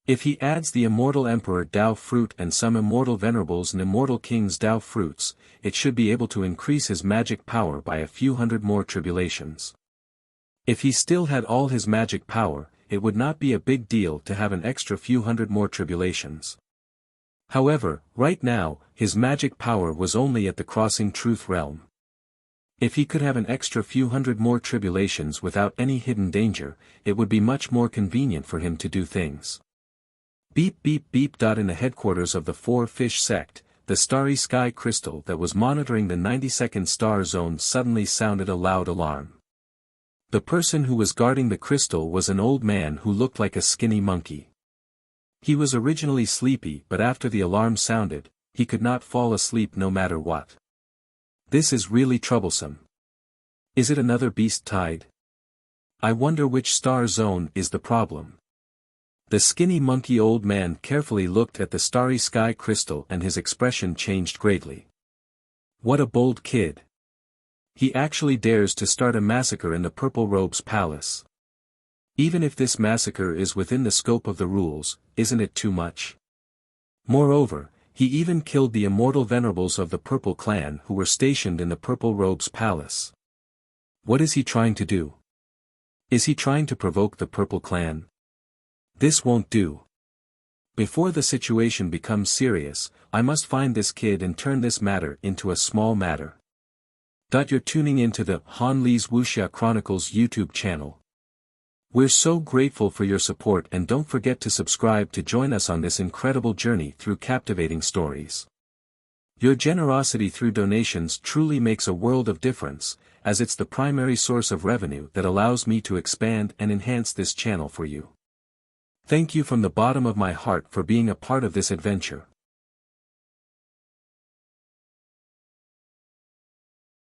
If he adds the immortal emperor Dao fruit and some immortal venerables and immortal king's Dao fruits, it should be able to increase his magic power by a few hundred more tribulations. If he still had all his magic power, it would not be a big deal to have an extra few hundred more tribulations. However, right now, his magic power was only at the crossing truth realm. If he could have an extra few hundred more tribulations without any hidden danger, it would be much more convenient for him to do things. Beep beep beep. In the headquarters of the Four Fish sect, the starry sky crystal that was monitoring the 92nd star zone suddenly sounded a loud alarm. The person who was guarding the crystal was an old man who looked like a skinny monkey. He was originally sleepy but after the alarm sounded, he could not fall asleep no matter what. This is really troublesome. Is it another beast tide? I wonder which star zone is the problem. The skinny monkey old man carefully looked at the starry sky crystal and his expression changed greatly. What a bold kid. He actually dares to start a massacre in the Purple Robes Palace. Even if this massacre is within the scope of the rules, isn't it too much? Moreover, he even killed the immortal venerables of the Purple Clan who were stationed in the Purple Robes Palace. What is he trying to do? Is he trying to provoke the Purple Clan? This won't do. Before the situation becomes serious, I must find this kid and turn this matter into a small matter. You're tuning into the Han Lee's Wuxia Chronicles YouTube channel. We're so grateful for your support and don't forget to subscribe to join us on this incredible journey through captivating stories. Your generosity through donations truly makes a world of difference, as it's the primary source of revenue that allows me to expand and enhance this channel for you. Thank you from the bottom of my heart for being a part of this adventure.